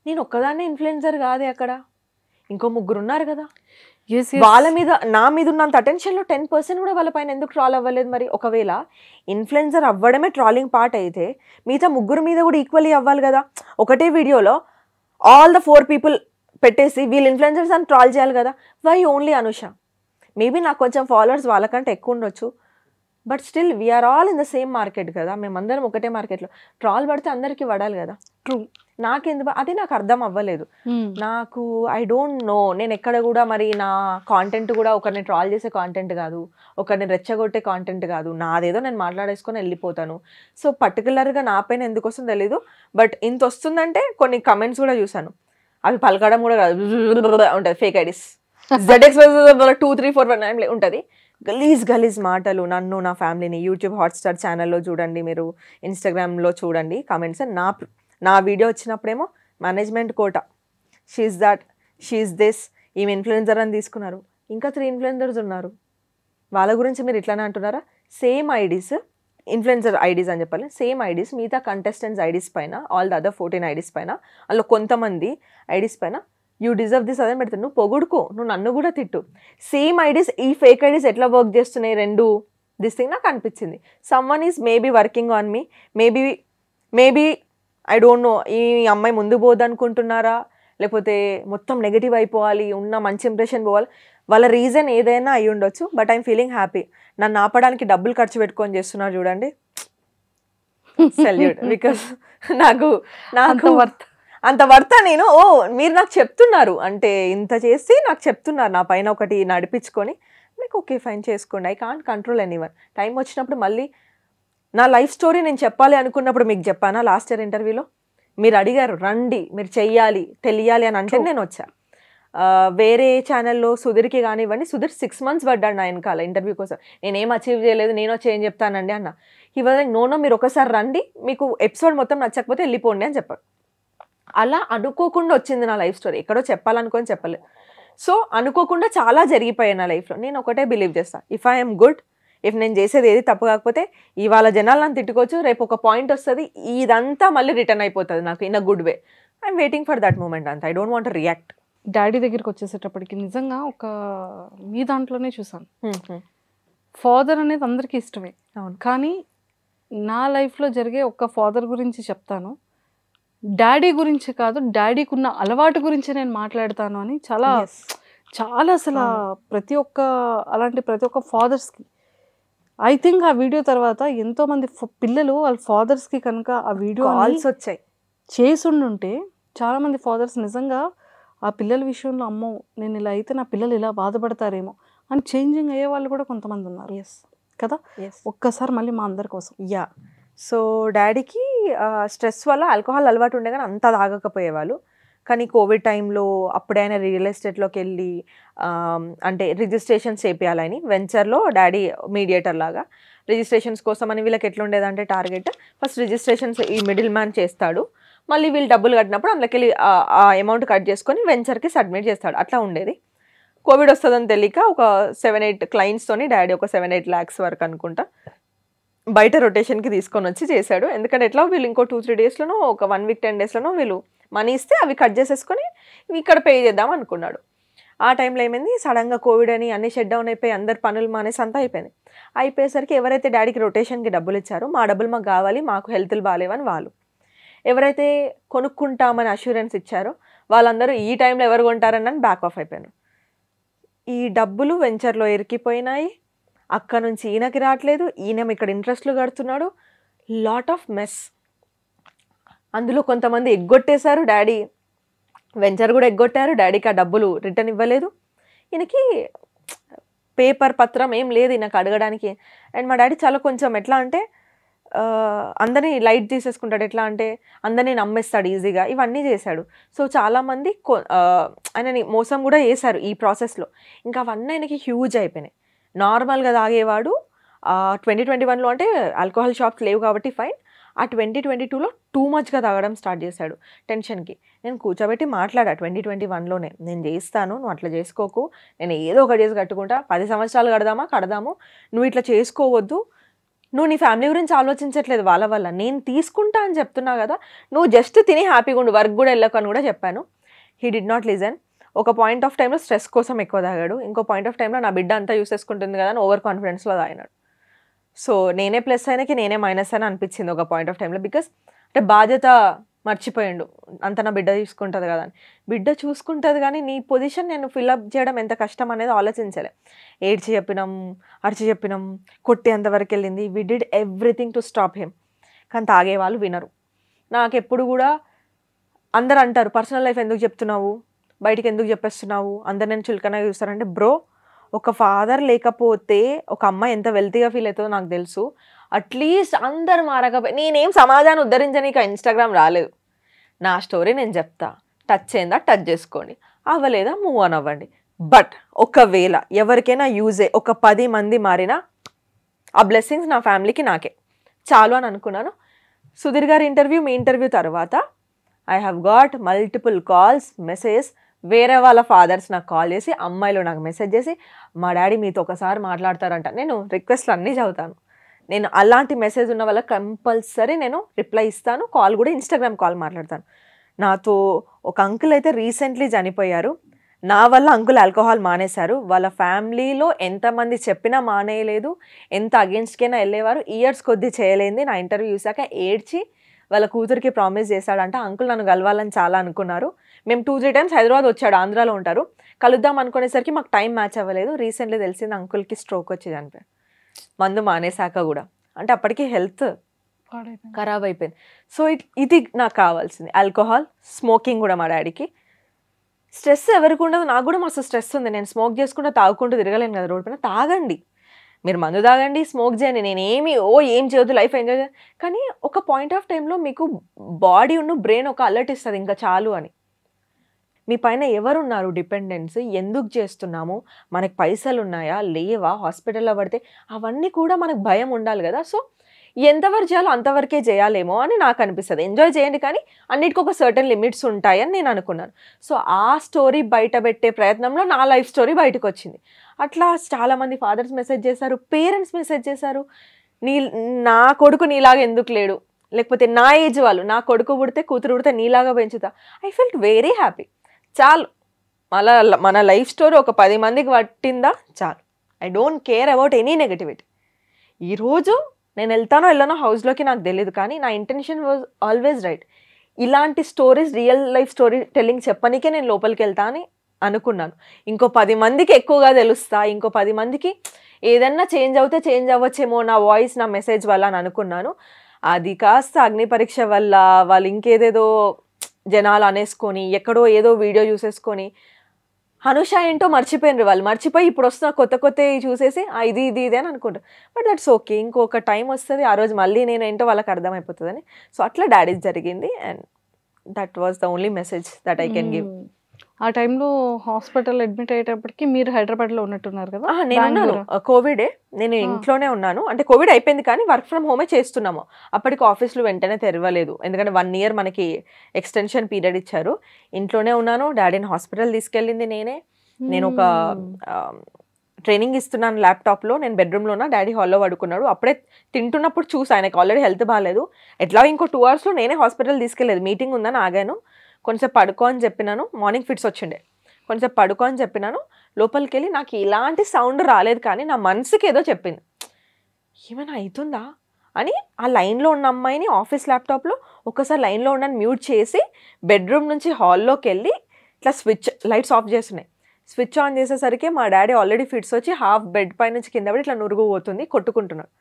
నేను ఒక్కదాన్నే ఇన్ఫ్లుయెన్సర్ కాదే, అక్కడ ఇంకో 3 ఉన్నారు కదా, వాళ్ళ మీద నా మీద ఉన్నంత అటెన్షన్లో 10% కూడా వాళ్ళ పైన ఎందుకు ట్రాల్ అవ్వలేదు? మరి ఒకవేళ ఇన్ఫ్లుయెన్సర్ అవ్వడమే ట్రాలింగ్ పార్ట్ అయితే మిగతా 3 మీద కూడా ఈక్వల్లీ అవ్వాలి కదా. ఒకటే వీడియోలో ఆల్ ద 4 పీపుల్ పెట్టేసి వీళ్ళు ఇన్ఫ్లుయెన్సర్స్ అని ట్రాల్ చేయాలి కదా. Why only Anusha? మేబీ నాకు కొంచెం ఫాలోవర్స్ వాళ్ళకంటే ఎక్కువ ఉండొచ్చు, but still we're all in the same market కదా, మేమందరం ఒకటే మార్కెట్లో. ట్రాల్ పడితే అందరికీ పడాలి కదా. ట్రూ. నాకెందుకు అది నాకు అర్థం అవ్వలేదు. నాకు ఐ డోంట్ నో, నేను ఎక్కడ కూడా మరి నా కాంటెంట్ కూడా ఒకరిని ట్రాల్ చేసే కాంటెంట్ కాదు, ఒకరిని రెచ్చగొట్టే కాంటెంట్ కాదు, నాదేదో నేను మాట్లాడేసుకొని వెళ్ళిపోతాను. సో పర్టికులర్గా నా పైన ఎందుకు వస్తుందో తెలీదు, బట్ ఇంత వస్తుందంటే కొన్ని కమెంట్స్ కూడా చూసాను, అవి పలకడం కూడా కాదు, ఉంటుంది ఫేక్ ఐడీస్, ZX 2, 3, 4 ఉంటుంది, గలీజ్ మాటలు. నన్ను, నా ఫ్యామిలీని యూట్యూబ్ హాట్స్టార్ ఛానల్లో చూడండి, మీరు ఇన్స్టాగ్రామ్లో చూడండి కామెంట్స్. నా వీడియో వచ్చినప్పుడేమో management quota, she's that, she's this, ఈమె ఇన్ఫ్లుయెన్సర్ అని తీసుకున్నారు. ఇంకా 3 ఇన్ఫ్లుయెన్సర్స్ ఉన్నారు, వాళ్ళ గురించి మీరు ఇట్లానే అంటున్నారా? సేమ్ ఐడీస్, ఇన్ఫ్లుయెన్సర్ ఐడీస్ అని చెప్పాలి, సేమ్ ఐడీస్ మిగతా కంటెస్టెంట్స్ ఐడీస్ పైన, ఆల్ ద అదర్ 14 ఐడీస్ పైన, అందులో కొంతమంది ఐడీస్ పైన యూ డిజర్వ్ దిస్ అదే పెడతాను. నువ్వు పొగుడుకో, నువ్వు నన్ను కూడా తిట్టు. సేమ్ ఐడీస్, ఈ ఫేక్ ఐడీస్ ఎట్లా వర్క్ చేస్తున్నాయి రెండు? దిస్ థింగ్ నాకు అనిపించింది. Someone is maybe working on me, maybe I don't know, ఈ అమ్మాయి ముందు పోదు అనుకుంటున్నారా, లేకపోతే మొత్తం నెగిటివ్ అయిపోవాలి, ఉన్న మంచి ఇంప్రెషన్ పోవాలి, వాళ్ళ రీజన్ ఏదైనా అయి ఉండొచ్చు. But I'm feeling happy. నన్ను ఆపడానికి డబ్బులు ఖర్చు పెట్టుకొని చేస్తున్నారు చూడండి, సెల్యూట్. బికాస్ నాకు అంత వర్త నేను, మీరు నాకు చెప్తున్నారు అంటే ఇంత చేసి నాకు చెప్తున్నారు, నా పైన ఒకటి నడిపించుకొని, మీకు ఓకే ఫైన్ చేసుకోండి, I can't control anyone. Time వచ్చినప్పుడు మళ్ళీ నా లైఫ్ స్టోరీ నేను చెప్పాలి అనుకున్నప్పుడు మీకు చెప్పానా? లాస్ట్ ఇయర్ ఇంటర్వ్యూలో మీరు అడిగారు, రండి మీరు చెయ్యాలి తెలియాలి అని అంటే నేను వచ్చా. వేరే ఛానల్లో సుధీర్కి కానివ్వండి, సుధీర్ 6 months పడ్డాడు నా వెనకాల ఇంటర్వ్యూ కోసం. నేనేం అచీవ్ చేయలేదు, నేను వచ్చి ఏం చెప్తానండి అన్న. ఈ విధంగా నో మీరు ఒకసారి రండి, మీకు ఎపిసోడ్ మొత్తం నచ్చకపోతే వెళ్ళిపోండి అని చెప్పాడు. అలా అనుకోకుండా వచ్చింది నా లైఫ్ స్టోరీ, ఎక్కడో చెప్పాలనుకొని చెప్పలేదు. సో అనుకోకుండా చాలా జరిగిపోయాయి నా లైఫ్లో. నేను ఒకటే బిలీవ్ చేస్తాను, ఇఫ్ ఐఎమ్ గుడ్, ఇఫ్ నేను చేసేది ఏది తప్పు కాకపోతే ఇవాళ జనాలు నన్ను తిట్టుకోవచ్చు, రేపు ఒక పాయింట్ వస్తుంది, ఇదంతా మళ్ళీ రిటర్న్ అయిపోతుంది నాకు in a good way. I'm waiting for that moment అంతా. I don't want to react. Daddy దగ్గరికి వచ్చేసేటప్పటికి నిజంగా ఒక మీ దాంట్లోనే చూసాను, ఫాదర్ అనేది అందరికీ ఇష్టమే. అవును. కానీ నా లైఫ్లో జరిగే ఒక ఫాదర్ గురించి చెప్తాను, డాడీ గురించి కాదు, డాడీకి ఉన్న అలవాటు గురించి నేను మాట్లాడతాను అని చాలా అసలు ప్రతి ఒక్క ఫాదర్స్కి ఐ థింక్ ఆ వీడియో తర్వాత ఎంతోమంది పిల్లలు వాళ్ళ ఫాదర్స్కి కనుక ఆ వీడియో వచ్చాయి చేసుండుంటే చాలామంది ఫాదర్స్ నిజంగా ఆ పిల్లల విషయంలో అమ్మో నేను ఇలా అయితే నా పిల్లలు ఇలా బాధపడతారేమో అని చేంజింగ్ అయ్యే వాళ్ళు కూడా కొంతమంది ఉన్నారు. కదా, ఒక్కసారి మళ్ళీ మా అందరి కోసం. సో డాడీకి స్ట్రెస్ వల్ల ఆల్కహాల్ అలవాటు ఉండే కానీ అంత తాగకపోయేవాళ్ళు. కానీ కోవిడ్ టైంలో అప్పుడైనా రియల్ ఎస్టేట్లోకి వెళ్ళి అంటే రిజిస్ట్రేషన్స్ చేయాలని వెంచర్లో డాడీ మీడియేటర్ లాగా రిజిస్ట్రేషన్స్ కోసం అని వీళ్ళకి ఎట్లా ఉండేదంటే టార్గెట్ ఫస్ట్ రిజిస్ట్రేషన్స్ ఈ మిడిల్ మ్యాన్ చేస్తాడు, మళ్ళీ వీళ్ళు డబ్బులు కట్టినప్పుడు అందులోకి ఆ అమౌంట్ కట్ చేసుకొని వెంచర్కి సబ్మిట్ చేస్తాడు. అట్లా ఉండేది. కోవిడ్ వస్తుందని తెలియక ఒక 7-8 క్లయింట్స్తోని డాడీ ఒక 7-8 lakhs వరకు అనుకుంటా బయట రొటేషన్కి తీసుకొని వచ్చి చేశాడు. ఎందుకంటే ఎట్లా వీళ్ళు ఇంకో 2-3 daysలోనో ఒక 1 week 10 daysలోనో వీళ్ళు మనీ ఇస్తే అవి కట్ చేసేసుకొని ఇక్కడ పే చేద్దాం అనుకున్నాడు. ఆ టైంలో ఏమైంది, సడన్గా కోవిడ్ అని అన్ని షట్ డౌన్ అయిపోయి అందరు పనులు మానేసి అంతా అయిపోయింది. అయిపోయేసరికి ఎవరైతే డాడీకి రొటేషన్కి డబ్బులు ఇచ్చారో మా డబ్బులు మాకు కావాలి, మాకు హెల్త్లు బాగాలేవని వాళ్ళు, ఎవరైతే కొనుక్కుంటామని అష్యూరెన్స్ ఇచ్చారో వాళ్ళందరూ ఈ టైంలో ఎవరు కొంటారని బ్యాక్ ఆఫ్ అయిపోయారు. ఈ డబ్బులు వెంచర్లో ఇరికిపోయినాయి. అక్కడ నుంచి ఈయనకి రావట్లేదు, ఈయన ఇక్కడ ఇంట్రెస్ట్లు కడుతున్నాడు. Lot of mess. అందులో కొంతమంది ఎగ్గొట్టేశారు. డాడీ వెంచర్ కూడా ఎగ్గొట్టారు. డాడీకి ఆ డబ్బులు రిటర్న్ ఇవ్వలేదు. ఈయనకి పేపర్ పత్రం ఏం లేదు ఈయనకు అడగడానికి. అండ్ మా డాడీ చాలా కొంచెం ఎట్లా అంటే అందరినీ లైట్ తీసేసుకుంటాడు. ఎట్లా అంటే అందరినీ నమ్మేస్తాడు ఈజీగా. ఇవన్నీ చేశాడు. సో చాలామంది ఆయనని మోసం కూడా చేశారు ఈ ప్రాసెస్లో. ఇంకా అవన్నీ ఆయనకి హ్యూజ్ అయిపోయినాయి. నార్మల్గా తాగేవాడు 2021లో అంటే ఆల్కహాల్ షాప్స్ లేవు కాబట్టి ఫైన్. ఆ 2022లో టూ మచ్గా తాగడం స్టార్ట్ చేశాడు టెన్షన్కి. నేను కూర్చోబెట్టి మాట్లాడా 2021లోనే, నేను చేస్తాను, నువ్వు అట్లా చేసుకోకు, నేను ఏదో ఒకటి చేసి కట్టుకుంటా, 10 సంవత్సరాలు కడదాము, నువ్వు ఇట్లా చేసుకోవద్దు, నువ్వు నీ ఫ్యామిలీ గురించి ఆలోచించట్లేదు వాళ్ళ వల్ల, నేను తీసుకుంటా అని చెప్తున్నా కదా, నువ్వు జస్ట్ తిని హ్యాపీగా ఉండు, వర్క్ కూడా వెళ్ళకు అని కూడా చెప్పాను. He did not listen. ఒక పాయింట్ ఆఫ్ టైంలో స్ట్రెస్ కోసం ఎక్కువ తాగాడు. ఇంకో పాయింట్ ఆఫ్ టైంలో నా బిడ్డ అంతా యూస్ చేసుకుంటుంది కదా అని ఓవర్ కాన్ఫిడెన్స్లో తాగినాడు. సో నేనే ప్లస్ అయినకి నేనే మైనస్ అని అనిపించింది ఒక పాయింట్ ఆఫ్ టైంలో. బికాస్ అంటే బాధ్యత మర్చిపోయిండు, అంత నా బిడ్డ చూసుకుంటుంది కదా అని. బిడ్డ చూసుకుంటుంది కానీ నీ పొజిషన్ నేను ఫిల్అప్ చేయడం ఎంత కష్టం అనేది ఆలోచించలే. ఏడ్చి చెప్పినాం, అరిచి చెప్పినాం, కొట్టేంతవరకు వెళ్ళింది. We did everything to stop him. కానీ తాగే వాళ్ళు వినరు. నాకు ఎప్పుడు కూడా అందరు అంటారు, పర్సనల్ లైఫ్ ఎందుకు చెప్తున్నావు, బయటికి ఎందుకు చెప్పేస్తున్నావు, అందరు నేను చులకనగా చూస్తారంటే, బ్రో ఒక ఫాదర్ లేకపోతే ఒక అమ్మ ఎంత వెల్తీగా ఫీల్ అవుతుందో నాకు తెలుసు. అట్లీస్ట్ అందరు మారకపోయి నేనేం సమాజాన్ని ఉద్ధరించనీక ఇన్స్టాగ్రామ్ రాలేదు. నా స్టోరీ నేను చెప్తా, టచ్ అయిందా టచ్ చేసుకోండి, అవ్వలేదా మూవ్ ఆన్ అవ్వండి. బట్ ఒకవేళ ఎవరికైనా యూజే ఒక 10 మంది మారినా ఆ బ్లెస్సింగ్స్ నా ఫ్యామిలీకి నాకే చాలు అని అనుకున్నాను. సుధీర్ గారి ఇంటర్వ్యూ, మీ ఇంటర్వ్యూ తర్వాత I have got multiple calls, messages. వేరే వాళ్ళ ఫాదర్స్ నాకు కాల్ చేసి, అమ్మాయిలు నాకు మెసేజ్ చేసి, మా డాడీ మీతో ఒకసారి మాట్లాడతారంట. నేను రిక్వెస్ట్లు అన్నీ చదువుతాను. నేను అలాంటి మెసేజ్ ఉన్న వాళ్ళకి కంపల్సరీ నేను రిప్లై ఇస్తాను. కాల్ కూడా ఇన్స్టాగ్రామ్ కాల్ మాట్లాడతాను. నాతో ఒక అంకుల్ అయితే రీసెంట్లీ చనిపోయారు. నా వల్ల అంకుల్ ఆల్కహాల్ మానేశారు. వాళ్ళ ఫ్యామిలీలో ఎంతమంది చెప్పినా మానేయలేదు, ఎంత అగేన్స్ట్కైనా వెళ్ళేవారు. ఇయర్స్ కొద్దీ చేయలేంది. నా ఇంటర్వ్యూ చూసాక ఏడ్చి వాళ్ళ కూతురికి ప్రామిస్ చేశాడంట. అంకుల్ నన్ను కలవాలని చాలా అనుకున్నారు. మేము 2-3 times హైదరాబాద్ వచ్చాడు, ఆంధ్రాలో ఉంటారు, కలుద్దాం అనుకునేసరికి మాకు టైం మ్యాచ్ అవ్వలేదు. రీసెంట్లీ తెలిసింది అంకుల్కి స్ట్రోక్ వచ్చేది అనిపోయాడు, మందు మానేశాక కూడా. అంటే అప్పటికి హెల్త్ ఖరాబ్ అయిపోయింది. సో ఇది నాకు కావాల్సింది. ఆల్కహాల్, స్మోకింగ్ కూడా మా డాడీకి. స్ట్రెస్ ఎవరికి ఉండదు, నాకు కూడా మస్తు స్ట్రెస్ ఉంది. నేను స్మోక్ చేసుకుంటూ తాగుకుంటూ తిరగలేను కదా రోడ్ పైన. తాగండి, మీరు మందు తాగండి, స్మోక్ చేయండి, నేనేమి ఏం చేయొద్దు, లైఫ్ ఎంజాయ్ చేయాలి. కానీ ఒక పాయింట్ ఆఫ్ టైంలో మీకు బాడీ బ్రెయిన్ ఒక అలర్ట్ ఇస్తుంది, ఇంకా చాలు అని. మీ పైన ఎవరున్నారు డిపెండెన్స్, ఎందుకు చేస్తున్నాము, మనకు పైసలు ఉన్నాయా లేవా, హాస్పిటల్లో పడితే అవన్నీ కూడా మనకు భయం ఉండాలి కదా. సో ఎంతవరకు చేయాలో అంతవరకే చేయాలేమో అని నాకు అనిపిస్తుంది. ఎంజాయ్ చేయండి కానీ అన్నిటికీ ఒక సర్టన్ లిమిట్స్ ఉంటాయని నేను అనుకున్నాను. సో ఆ స్టోరీ బయట పెట్టే ప్రయత్నంలో నా లైఫ్ స్టోరీ బయటకు వచ్చింది. అట్లా చాలామంది ఫాదర్స్ మెసేజ్ చేశారు, పేరెంట్స్ మెసేజ్ చేశారు, నా కొడుకు నీలాగా ఎందుకు లేడు, లేకపోతే నా ఏజ్ వాళ్ళు, నా కొడుకు పుడితే కూతురు పుడితే నీలాగా పెంచుతా. I felt very happy. చాలు, మన లైఫ్ స్టోరీ ఒక 10 మందికి పట్టిందా చాలు. I don't care about any negativity. ఈరోజు నేను వెళ్ళానో హౌస్లోకి నాకు తెలియదు, కానీ నా ఇంటెన్షన్ వాజ్ ఆల్వేస్ రైట్. ఇలాంటి stories, real life story telling చెప్పనికే నేను లోపలికి వెళ్తా అని అనుకున్నాను. ఇంకో 10 మందికి ఎక్కువగా తెలుస్తా, ఇంకో 10 మందికి ఏదన్నా చేంజ్ అవుతే చేంజ్ అవ్వచ్చేమో నా వాయిస్, నా మెసేజ్ వల్ల అని అనుకున్నాను. అది కాస్త అగ్ని పరీక్ష వల్ల వాళ్ళు ఇంకేదేదో జనాలు అనేసుకొని, ఎక్కడో ఏదో వీడియో చూసేసుకొని హనుష ఏంటో మర్చిపోయినారు. వాళ్ళు మర్చిపోయి ఇప్పుడు వస్తున్న కొత్త చూసేసి ఇది అని అనుకుంటారు. బట్ దట్స్ ఓకే, ఇంకొక టైం వస్తుంది, ఆ రోజు మళ్ళీ నేను ఏంటో వాళ్ళకి అర్థమైపోతుందని. సో అట్లా డాడీ జరిగింది. And that was the only message that I can give. ఆ టైంలో హాస్పిటల్ అడ్మిట్ అయ్యేటప్పటికి మీరు హైదరాబాద్లో ఉన్నట్టున్నారు కదా? నేను ఉన్నాను, కోవిడే, నేను ఇంట్లోనే ఉన్నాను. అంటే కోవిడ్ అయిపోయింది కానీ వర్క్ ఫ్రమ్ హోమే చేస్తున్నాము. అప్పటికి ఆఫీస్లో వెంటనే తెరవలేదు, ఎందుకంటే 1 year మనకి ఎక్స్టెన్షన్ పీరియడ్ ఇచ్చారు. ఇంట్లోనే ఉన్నాను. డాడీని హాస్పిటల్ తీసుకెళ్ళింది నేనే. నేను ఒక ట్రైనింగ్ ఇస్తున్నాను ల్యాప్టాప్లో, నేను బెడ్రూమ్లో ఉన్నా, డాడీ హాల్లో పడుకున్నాడు. అప్పుడే తింటున్నప్పుడు చూసి ఆయనకు ఆల్రెడీ హెల్త్ బాగాలేదు. ఎట్లా ఇంకో 2 hours నేనే హాస్పిటల్ తీసుకెళ్ళలేదు. మీటింగ్ ఉందని ఆగాను, కొంచెం పడుకో అని చెప్పినాను. మార్నింగ్ ఫిట్స్ వచ్చిండే, కొంచెం పడుకో అని చెప్పినాను. లోపలికి వెళ్ళి నాకు ఇలాంటి సౌండ్ రాలేదు కానీ నా మనసుకి ఏదో చెప్పింది, ఏమైనా అవుతుందా అని. ఆ లైన్లో ఉన్న అమ్మాయిని ఆఫీస్ ల్యాప్టాప్లో ఒకసారి లైన్లో ఉండని మ్యూట్ చేసి బెడ్రూమ్ నుంచి హాల్లోకి వెళ్ళి ఇట్లా లైట్స్ ఆఫ్ చేస్తున్నాయి. స్విచ్ ఆన్ చేసేసరికి మా డాడీ ఆల్రెడీ ఫిట్స్ వచ్చి హాఫ్ బెడ్ పై నుంచి కింద పడి ఇట్లా నురుగు పోతుంది, కొట్టుకుంటున్నాడు.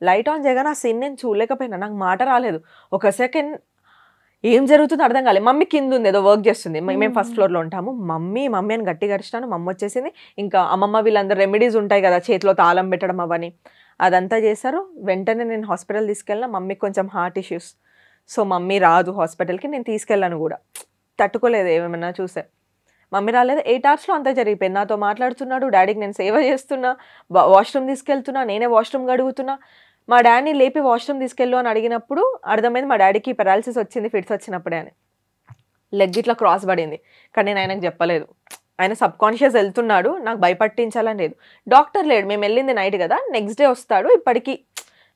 లైట్ ఆన్ చేయగానే ఆ సీన్ నేను చూడలేకపోయినా, నాకు మాట రాలేదు. ఒక సెకండ్ ఏం జరుగుతుందో అర్థం కాలేదు. మమ్మీ కింద ఉంది, ఏదో వర్క్ చేస్తుంది. మేము ఫస్ట్ ఫ్లోర్లో ఉంటాము. మమ్మీ మమ్మీ అని గట్టిగా అరిచినాను. మమ్మ వచ్చేసింది. ఇంకా అమ్మమ్మ వీళ్ళందరూ రెమెడీస్ ఉంటాయి కదా, చేతిలో తాళం పెట్టడం అవని, అదంతా చేశారు. వెంటనే నేను హాస్పిటల్ తీసుకెళ్ళిన. మమ్మీకి కొంచెం హార్ట్ ఇష్యూస్, సో మమ్మీ రాదు హాస్పిటల్కి. నేను తీసుకెళ్ళాను కూడా, తట్టుకోలేదు ఏమేమన్నా చూసే. మమ్మీ రాలేదు. 8 hours అంతా జరిగిపోయింది. నాతో మాట్లాడుతున్నాడు, డాడీకి నేను సేవ చేస్తున్నా, వాష్రూమ్ తీసుకెళ్తున్నా, నేనే వాష్రూమ్ గడుగుతున్నా. మా డాడీని లేపి వాష్రూమ్ తీసుకెళ్ళు అని అడిగినప్పుడు అర్థమైంది మా డాడీకి పెరాలసిస్ వచ్చింది ఫిట్స్ వచ్చినప్పుడే అని. లెగ్ ఇట్లా క్రాస్ పడింది, కానీ నేను ఆయనకు చెప్పలేదు. ఆయన సబ్కాన్షియస్ వెళ్తున్నాడు, నాకు భయపట్టించాలని లేదు. డాక్టర్ లేడు, మేము వెళ్ళింది నైట్ కదా, నెక్స్ట్ డే వస్తాడు, ఇప్పటికీ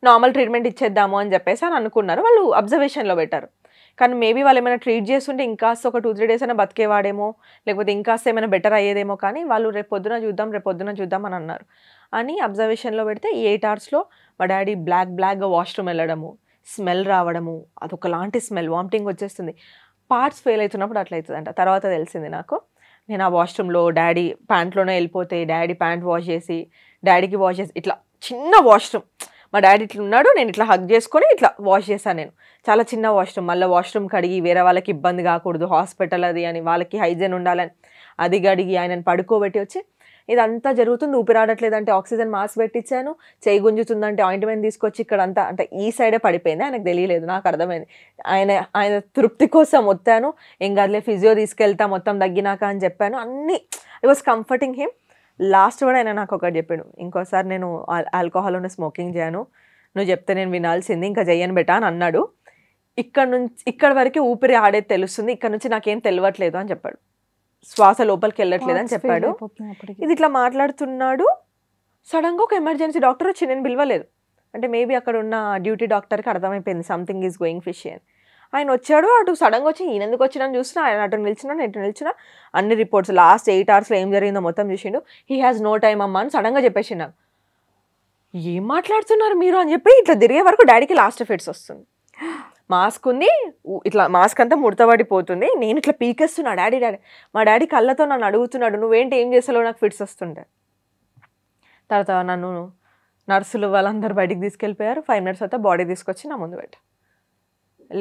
నార్మల్ ట్రీట్మెంట్ ఇచ్చేద్దాము అని చెప్పేసి అని అనుకున్నారు. వాళ్ళు అబ్జర్వేషన్లో పెట్టారు. కానీ మేబీ వాళ్ళు ఏమైనా ట్రీట్ చేస్తుంటే ఇంకాస్త ఒక 2-3 days అయినా బతికేవాడేమో, లేకపోతే ఇంకాస్త ఏమైనా బెటర్ అయ్యేదేమో. కానీ వాళ్ళు రేపు పొద్దున చూద్దాం అని అన్నారు. అని అబ్జర్వేషన్లో పెడితే 8 hours మా డాడీ బ్లాక్గా వాష్రూమ్ వెళ్ళడము, స్మెల్ రావడము, అదొకలాంటి స్మెల్, వామిటింగ్ వచ్చేస్తుంది. పార్ట్స్ ఫెయిల్ అవుతున్నప్పుడు అట్లా అవుతుందంట. తర్వాత తెలిసింది నాకు. నేను ఆ వాష్రూమ్లో డాడీ ప్యాంట్లోనే వెళ్ళిపోతే డాడీ ప్యాంట్ వాష్ చేసి, డాడీకి వాష్ చేసి, ఇట్లా చిన్న వాష్రూమ్, మా డాడీ ఇట్లా ఉన్నాడు, నేను ఇట్లా హగ్ చేసుకొని ఇట్లా వాష్ చేశాను. నేను చాలా చిన్న వాష్రూమ్, మళ్ళీ వాష్రూమ్ కడిగి వేరే వాళ్ళకి ఇబ్బంది కాకూడదు, హాస్పిటల్ అది అని, వాళ్ళకి హైజీన్ ఉండాలని అది కడిగి ఆయనను పడుకోబెట్టి వచ్చి ఇదంతా జరుగుతుంది. ఊపిరాడట్లేదంటే ఆక్సిజన్ మాస్క్ పెట్టించాను, చేయి గుంజుతుందంటే ఆయింట్మెంట్ తీసుకొచ్చి ఇక్కడ అంతా అంటే ఈ సైడే పడిపోయింది. ఆయనకు తెలియలేదు, నాకు అర్థమైంది. ఆయన తృప్తి కోసం వస్తాను, ఏం కాదులే ఫిజియో తీసుకెళ్తా మొత్తం తగ్గినాక అని చెప్పాను. అన్నీ I was comforting him. Last కూడా ఆయన నాకు ఒకటి చెప్పాడు, ఇంకోసారి నేను ఆల్కహాల్లోనే స్మోకింగ్ చేయను, నువ్వు చెప్తే నేను వినాల్సింది, ఇంకా చెయ్యను బెటా అని అన్నాడు. ఇక్కడ వరకు ఊపిరి ఆడేది తెలుస్తుంది, ఇక్కడ నుంచి నాకేం తెలియట్లేదు అని చెప్పాడు. శ్వాస లోపలికి వెళ్ళట్లేదు అని చెప్పాడు. ఇది ఇట్లా మాట్లాడుతున్నాడు. సడన్గా ఒక ఎమర్జెన్సీ డాక్టర్ వచ్చి, నేను పిలవలేదు అంటే మేబీ అక్కడ ఉన్న డ్యూటీ డాక్టర్కి అర్థమైపోయింది సంథింగ్ ఈజ్ గోయింగ్ ఫిష్ అని. ఆయన వచ్చాడు, అటు సడన్గా వచ్చి ఈయన ఎందుకు వచ్చినా చూసినా, ఆయన అటు నిలిచినా అన్ని రిపోర్ట్స్ లాస్ట్ 8 hours ఏం జరిగిందో మొత్తం చూసిండు. హీ హ్యాస్ నో టైమ్ అమ్మా అని సడన్గా చెప్పేసి నాకు, ఏం మాట్లాడుతున్నారు మీరు అని చెప్పి ఇట్లా తిరిగే వరకు డాడీకి లాస్ట్ ఫిట్స్ వస్తుంది. మాస్క్ ఉంది, ఇట్లా మాస్క్ అంతా ముడతబడిపోతుంది. నేను ఇట్లా పీకేస్తున్నా, డాడీ మా డాడీ కళ్ళతో నన్ను అడుగుతున్నాడు, నువ్వేంటి ఏం చేస్తావు, నాకు ఫిట్స్ వస్తుండే. తర్వాత నన్ను నర్సులు వాళ్ళందరూ బయటికి తీసుకెళ్ళిపోయారు. 5 minutes తర్వాత బాడీ తీసుకొచ్చి నా ముందు పెట్టా.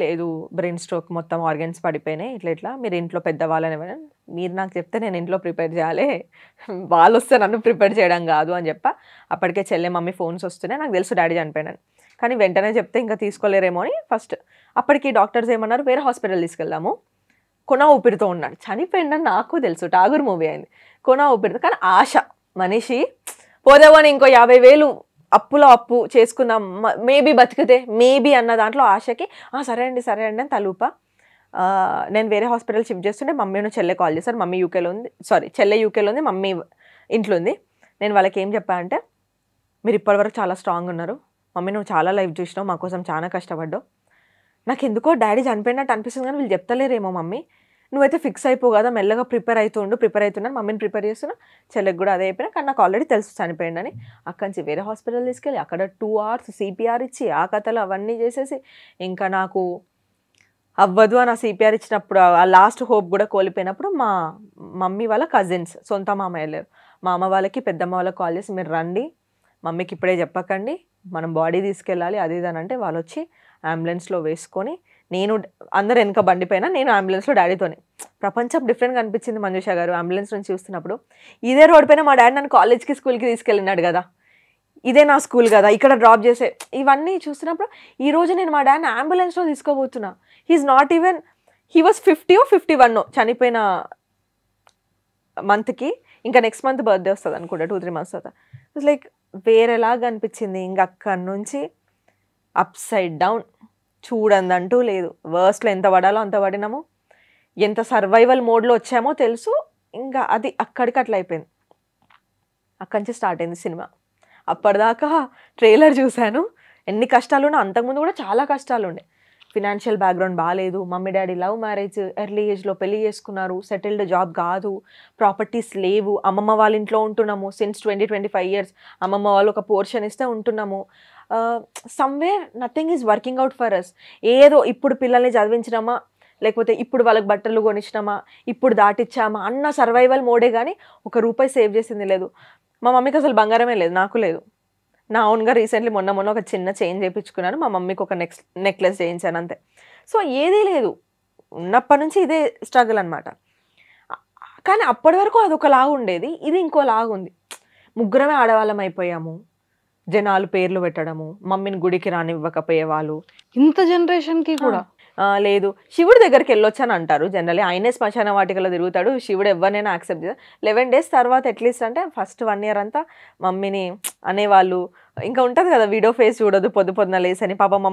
లేదు బ్రెయిన్ స్ట్రోక్, మొత్తం ఆర్గన్స్ పడిపోయినాయి, ఇట్లా మీరు ఇంట్లో పెద్దవాళ్ళని ఎవరైనా మీరు నాకు చెప్తే నేను ఇంట్లో ప్రిపేర్ చేయాలి, వాళ్ళు వస్తే నన్ను ప్రిపేర్ చేయడం కాదు అని చెప్పా. అప్పటికే చెల్లె మమ్మీ ఫోన్స్ వస్తున్నాయి, నాకు తెలుసు డాడీ చనిపోయినాను. కానీ వెంటనే చెప్తే ఇంకా తీసుకోలేరేమో అని ఫస్ట్ అప్పటికి డాక్టర్స్ ఏమన్నారు, వేరే హాస్పిటల్ తీసుకెళ్దాము, కొన ఊపిరితో ఉన్నాడు, చనిపోయిందని నాకు తెలుసు, ఠాగూర్ మూవీ అయింది, కొన ఊపిరితో. కానీ ఆశ మనిషి పోదేమని ఇంకో 50,000 అప్పులో అప్పు చేసుకుందాం, మేబీ బతికితే మేబీ అన్న దాంట్లో ఆశకి సరే అండి అని తలూప. నేను వేరే హాస్పిటల్ షిఫ్ట్ చేస్తుంటే మమ్మీను చెల్లె కాల్ చేశారు. మమ్మీ యూకేలో ఉంది, చెల్లె యూకేలో ఉంది, మమ్మీ ఇంట్లో ఉంది. నేను వాళ్ళకి ఏం చెప్పా అంటే, మీరు ఇప్పటివరకు చాలా స్ట్రాంగ్ ఉన్నారు మమ్మీ, నువ్వు చాలా లైఫ్ చూసినావు, మా కోసం చాలా కష్టపడ్డావు, నాకు ఎందుకో డాడీ చనిపోయినట్టు అనిపిస్తుంది కానీ వీళ్ళు చెప్తలేరేమో మమ్మీ, నువ్వైతే ఫిక్స్ అయిపో కదా, మెల్లగా ప్రిపేర్ అవుతున్నాను, మమ్మీని ప్రిపేర్ చేస్తున్నా, చెల్లెకి కూడా అదే అయిపోయినా. కానీ నాకు ఆల్రెడీ తెలుసు చనిపోయిందని. అక్కడి నుంచి వేరే హాస్పిటల్ తీసుకెళ్ళి అక్కడ 2 hours సిపిఆర్ ఇచ్చి ఆ కథలు అవన్నీ చేసేసి ఇంకా నాకు అవ్వదు అని ఆ సిపిఆర్ ఇచ్చినప్పుడు ఆ లాస్ట్ హోప్ కూడా కోల్పోయినప్పుడు మా మమ్మీ వాళ్ళ కజిన్స్, సొంత మామయ్య లేరు, మా అమ్మ వాళ్ళకి పెద్దమ్మ వాళ్ళకి కాల్ చేసి, మీరు రండి, మమ్మీకి ఇప్పుడే చెప్పకండి, మనం బాడీ తీసుకెళ్ళాలి అది ఇది అని అంటే వాళ్ళు వచ్చి అంబులెన్స్లో వేసుకొని, నేను అందరు వెనక బండిపోయినా నేను అంబులెన్స్లో డాడీతోనే. ప్రపంచం డిఫరెంట్గా అనిపించింది మంజుష గారు అంబులెన్స్ నుంచి చూస్తున్నప్పుడు. ఇదే రోడ్ పైన మా డాడీ నన్ను కాలేజ్కి స్కూల్కి తీసుకెళ్ళినాడు కదా, ఇదే నా స్కూల్ కదా, ఇక్కడ డ్రాప్ చేసే, ఇవన్నీ చూస్తున్నప్పుడు ఈరోజు నేను మా డాడీని అంబులెన్స్లో తీసుకోబోతున్నా. He's not even, he was 50 or 51 చనిపోయిన మంత్కి, ఇంకా నెక్స్ట్ మంత్ బర్త్డే వస్తుంది అనుకుంటా 2-3 months తర్వాత. ఇట్స్ లైక్ వేరేలాగా అనిపించింది. ఇంకా అక్కడి నుంచి అప్ సైడ్ డౌన్, చూడందంటూ లేదు. వర్స్ట్లో ఎంత పడాలో అంత పడినాము, ఎంత సర్వైవల్ మోడ్లో వచ్చామో తెలుసు. ఇంకా అది అక్కడికి అట్లా అయిపోయింది. అక్కడి నుంచి స్టార్ట్ అయింది సినిమా. అప్పటిదాకా ట్రైలర్ చూశాను, ఎన్ని కష్టాలు ఉన్నా. అంతకుముందు కూడా చాలా కష్టాలు ఉండే. ఫినాన్షియల్ బ్యాక్గ్రౌండ్ బాగాలేదు, mummy daddy love marriage, early ఏజ్లో పెళ్లి చేసుకున్నారు, సెటిల్డ్ జాబ్ కాదు, ప్రాపర్టీస్ లేవు, అమ్మమ్మ వాళ్ళ ఇంట్లో ఉంటున్నాము సిన్స్ 20-25 years. అమ్మమ్మ వాళ్ళు ఒక పోర్షన్ ఇస్తే ఉంటున్నాము. Somewhere nothing is working out for us. ఏదో ఇప్పుడు పిల్లల్ని చదివించినామా, లేకపోతే ఇప్పుడు వాళ్ళకి బట్టలు కొనిచ్చినామా, ఇప్పుడు దాటిచ్చామా అన్న సర్వైవల్ మోడే కానీ ₹1 సేవ్ చేసింది లేదు. మా మమ్మీకి అసలు బంగారమే లేదు, నాకు లేదు. నా ఓన్గా రీసెంట్లీ మొన్న ఒక చిన్న చైన్ చేయించుకున్నాను, మా మమ్మీకి ఒక నెక్లెస్ చేయించాను అంతే. సో ఏదీ లేదు, ఉన్నప్పటి నుంచి ఇదే స్ట్రగుల్ అనమాట. కానీ అప్పటి వరకు అదొకలాగా ఉండేది, ఇది ఇంకోలాగా ఉంది. ముగ్గురమే ఆడవాళ్ళం అయిపోయాము, జనాలు పేర్లు పెట్టడము, మమ్మీని గుడికి రానివ్వకపోయేవాళ్ళు. ఇంత జనరేషన్కి కూడా లేదు, శివుడి దగ్గరికి వెళ్ళొచ్చని అంటారు జనరల్లీ. ఆయనే శ్మశాన వాటికలో తిరుగుతాడు, శివుడు ఎవరినైనా యాక్సెప్ట్ చేస్తారు. 11 days తర్వాత అట్లీస్ట్ అంటే ఫస్ట్ 1 year అంతా మమ్మీని అనేవాళ్ళు. ఇంకా ఉంటుంది కదా వీడియో ఫేస్ చూడదు పొద్దున లేసని. పాప మా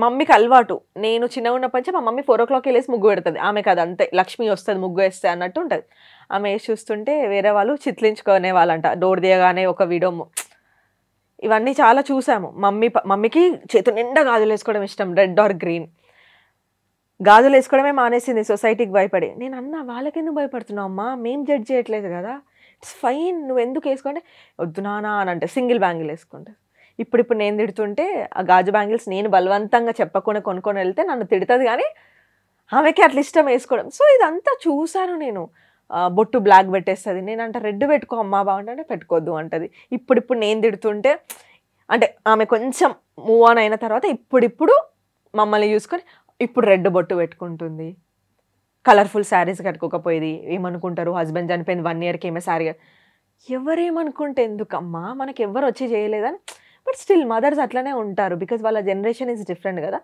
మమ్మీకి అలవాటు, నేను చిన్నగా ఉన్నప్పటి నుంచి మా మమ్మీ 4 o'clock లేసి ముగ్గు పెడుతుంది. ఆమె కదా అంతే, లక్ష్మి వస్తుంది ముగ్గు వేస్తే అన్నట్టు ఉంటుంది. ఆమె వేసి చూస్తుంటే వేరే వాళ్ళు చిత్లించుకునే వాళ్ళంట, డోర్ తీయగానే ఒక వీడియో. ఇవన్నీ చాలా చూసాము. మమ్మీకి చేతు నిండా గాజులు వేసుకోవడం ఇష్టం, రెడ్ ఆర్ గ్రీన్. గాజులు వేసుకోవడమే మానేసింది సొసైటీకి భయపడి. నేను అన్నా, వాళ్ళకెందుకు భయపడుతున్నావు అమ్మా, మేము జడ్జ్ చేయట్లేదు కదా, ఇట్స్ ఫైన్, నువ్వు ఎందుకు వేసుకుంటే వద్దు నానా అని అంటే సింగిల్ బ్యాంగిల్ వేసుకుంటే. ఇప్పుడు నేను తిడుతుంటే ఆ గాజు బ్యాంగిల్స్ నేను బలవంతంగా చెప్పకుండా కొనుక్కొని వెళ్తే నన్ను తిడుతుంది, కానీ ఆమెకి అట్లా ఇష్టం వేసుకోవడం. సో ఇదంతా చూశాను నేను. బొట్టు బ్లాక్ పెట్టేస్తుంది, నేనంట రెడ్ పెట్టుకో అమ్మా బాగుంటే పెట్టుకోవద్దు అంటది. ఇప్పుడు నేను తిడుతుంటే అంటే ఆమె కొంచెం మూవ్ ఆన్ అయిన తర్వాత ఇప్పుడు మమ్మల్ని చూసుకొని ఇప్పుడు రెడ్ బొట్టు పెట్టుకుంటుంది. కలర్ఫుల్ శారీస్ కట్టుకోకపోయేది, ఏమనుకుంటారు హస్బెండ్ చనిపోయింది 1 yearకి ఏమే శారీ. ఎవరేమనుకుంటే ఎందుకమ్మా, మనకి ఎవరు వచ్చి చేయలేదని. బట్ స్టిల్ మదర్స్ అట్లనే ఉంటారు, బికాజ్ వాళ్ళ జనరేషన్ ఈజ్ డిఫరెంట్ కదా.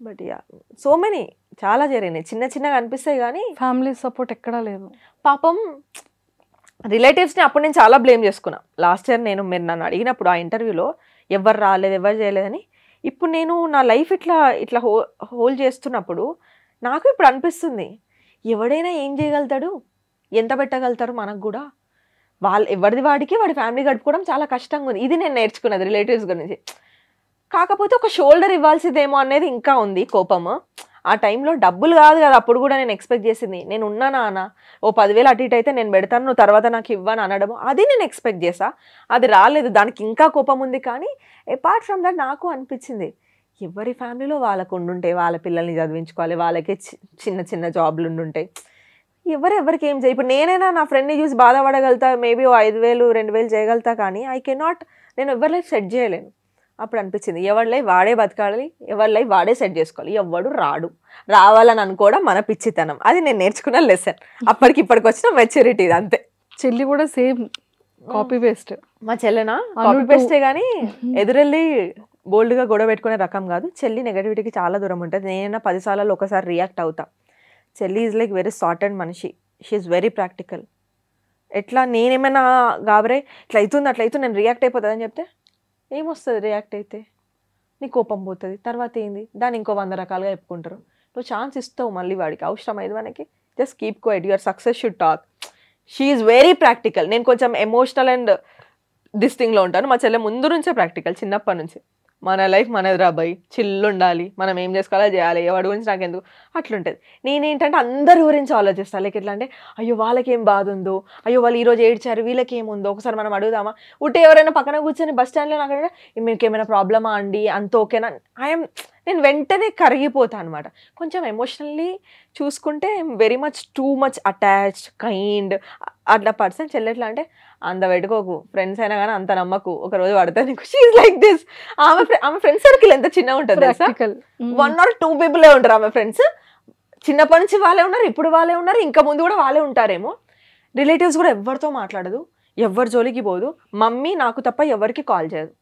బట్ యా, సో మెనీ చాలా జరిగినాయి, చిన్నగా అనిపిస్తాయి కానీ ఫ్యామిలీ సపోర్ట్ ఎక్కడా లేదు. పాపం రిలేటివ్స్ని అప్పుడు నేను చాలా బ్లేమ్ చేసుకున్నా. లాస్ట్ ఇయర్ మీరు నన్ను అడిగినప్పుడు ఆ ఇంటర్వ్యూలో ఎవరు రాలేదు ఎవరు చేయలేదని. ఇప్పుడు నేను నా లైఫ్ ఇట్లా హోల్డ్ చేస్తున్నప్పుడు నాకు ఇప్పుడు అనిపిస్తుంది, ఎవడైనా ఏం చేయగలుగుతాడు, ఎంత పెట్టగలుగుతారు మనకు కూడా. ఎవరిది వాడికి వాడి ఫ్యామిలీ గడుపుకోవడం చాలా కష్టంగా ఉంది. ఇది నేను నేర్చుకున్నది రిలేటివ్స్ గురించి. కాకపోతే ఒక షోల్డర్ ఇవ్వాల్సిందేమో అనేది ఇంకా ఉంది కోపము. ఆ టైంలో డబ్బులు కాదు కదా అప్పుడు కూడా నేను ఎక్స్పెక్ట్ చేసింది. నేను ఉన్నానా అన్న, ఓ 10,000 అటు ఇటు అయితే నేను పెడతాను, నువ్వు తర్వాత నాకు ఇవ్వను అనడము, అది నేను ఎక్స్పెక్ట్ చేసా. అది రాలేదు, దానికి ఇంకా కోపం ఉంది. కానీ అపార్ట్ ఫ్రమ్ దట్ నాకు అనిపించింది, ఎవరి ఫ్యామిలీలో వాళ్ళకు ఉండుంటే వాళ్ళ పిల్లల్ని చదివించుకోవాలి, వాళ్ళకే చిన్న జాబ్లు ఉండుంటాయి, ఎవరికి ఏం చేయ. ఇప్పుడు నేనైనా నా ఫ్రెండ్ని చూసి బాధపడగలుగుతా, మేబీ 5,000 2,000 చేయగలుగుతా, కానీ ఐ కెనాట్, నేను ఎవరి లైఫ్ సెట్ చేయలేను. అప్పుడు అనిపించింది, ఎవరి లైఫ్ వాడే బతకాలి, ఎవరి లైఫ్ వాడే సెట్ చేసుకోవాలి, ఎవడు రావాలని అనుకోవడం మన పిచ్చితనం. అది నేను నేర్చుకున్న లెసన్. ఇప్పటికి వచ్చిన మెచ్యూరిటీ ఇది అంతే. చెల్లి కూడా సేమ్ కాపీ పేస్ట్. మా చెల్లెనా కాపీ పేస్టే కానీ ఎదురెళ్ళి బోల్డ్గా గొడవ పెట్టుకునే రకం కాదు. చెల్లి నెగటివిటీకి చాలా దూరం ఉంటుంది. నేనైనా 10 సార్లు ఒకసారి రియాక్ట్ అవుతా. చెల్లి ఈజ్ లైక్ వెరీ సార్టెడ్ మనిషి, షీ ఈజ్ వెరీ ప్రాక్టికల్. ఎట్లా నేనేమైనా గాబరే ఇట్లా అవుతుంది నేను రియాక్ట్ అయిపోతుందని చెప్తే ఏమొస్తుంది, రియాక్ట్ అయితే నీ కోపం పోతుంది, తర్వాత ఏంది దాన్ని ఇంకో 100 రకాలుగా చెప్పుకుంటారు. నువ్వు ఛాన్స్ ఇస్తావు మళ్ళీ వాడికి, అవసరం అయింది మనకి, just keep quiet, your success should talk. She is very practical. నేను కొంచెం ఎమోషనల్ అండ్ దిస్ థింగ్లో ఉంటాను. మా చెల్లె ముందు నుంచే ప్రాక్టికల్, చిన్నప్పటి నుంచి. మన లైఫ్ మనది రాబాయి, చిల్లు ఉండాలి, మనం ఏం చేసుకోవాలో చేయాలి, ఎవరి గురించి నాకెందుకు అట్లుంటుంది. నేనేంటంటే అందరి గురించి ఆలోచిస్తాను. లైక్ ఎట్లా అంటే, అయ్యో వాళ్ళకేం బాధ ఉందో, అయ్యో వాళ్ళు ఈరోజు ఏడ్చారు, వీళ్ళకి ఏముందో ఒకసారి మనం అడుగుదామా. ఉంటే ఎవరైనా పక్కన కూర్చొని బస్ స్టాండ్లో నాకు మీకు ఏమైనా ప్రాబ్లమా అండి, అంత ఓకేనా, నేను వెంటనే కరిగిపోతాను అనమాట. కొంచెం ఎమోషనల్లీ చూసుకుంటే very too much attached, kind అట్లా పర్సన్. చెల్లెట్లా అంటే అంత పెట్టుకోకు, ఫ్రెండ్స్ అయినా కానీ అంత నమ్మకు, ఒక రోజు పడతా నీకు. She is like this. ఆమె ఫ్రెండ్స్ సర్కిల్ ఎంత చిన్నగా ఉంటుంది, 1 or 2 people ఉంటారు ఆమె ఫ్రెండ్స్. చిన్నప్పటి నుంచి వాళ్ళే ఉన్నారు, ఇప్పుడు వాళ్ళే ఉన్నారు, ఇంకా ముందు కూడా వాళ్ళే ఉంటారేమో. రిలేటివ్స్ కూడా ఎవరితో మాట్లాడదు, ఎవరి జోలికి పోదు. మమ్మీ నాకు తప్ప ఎవరికి కాల్ చేయదు.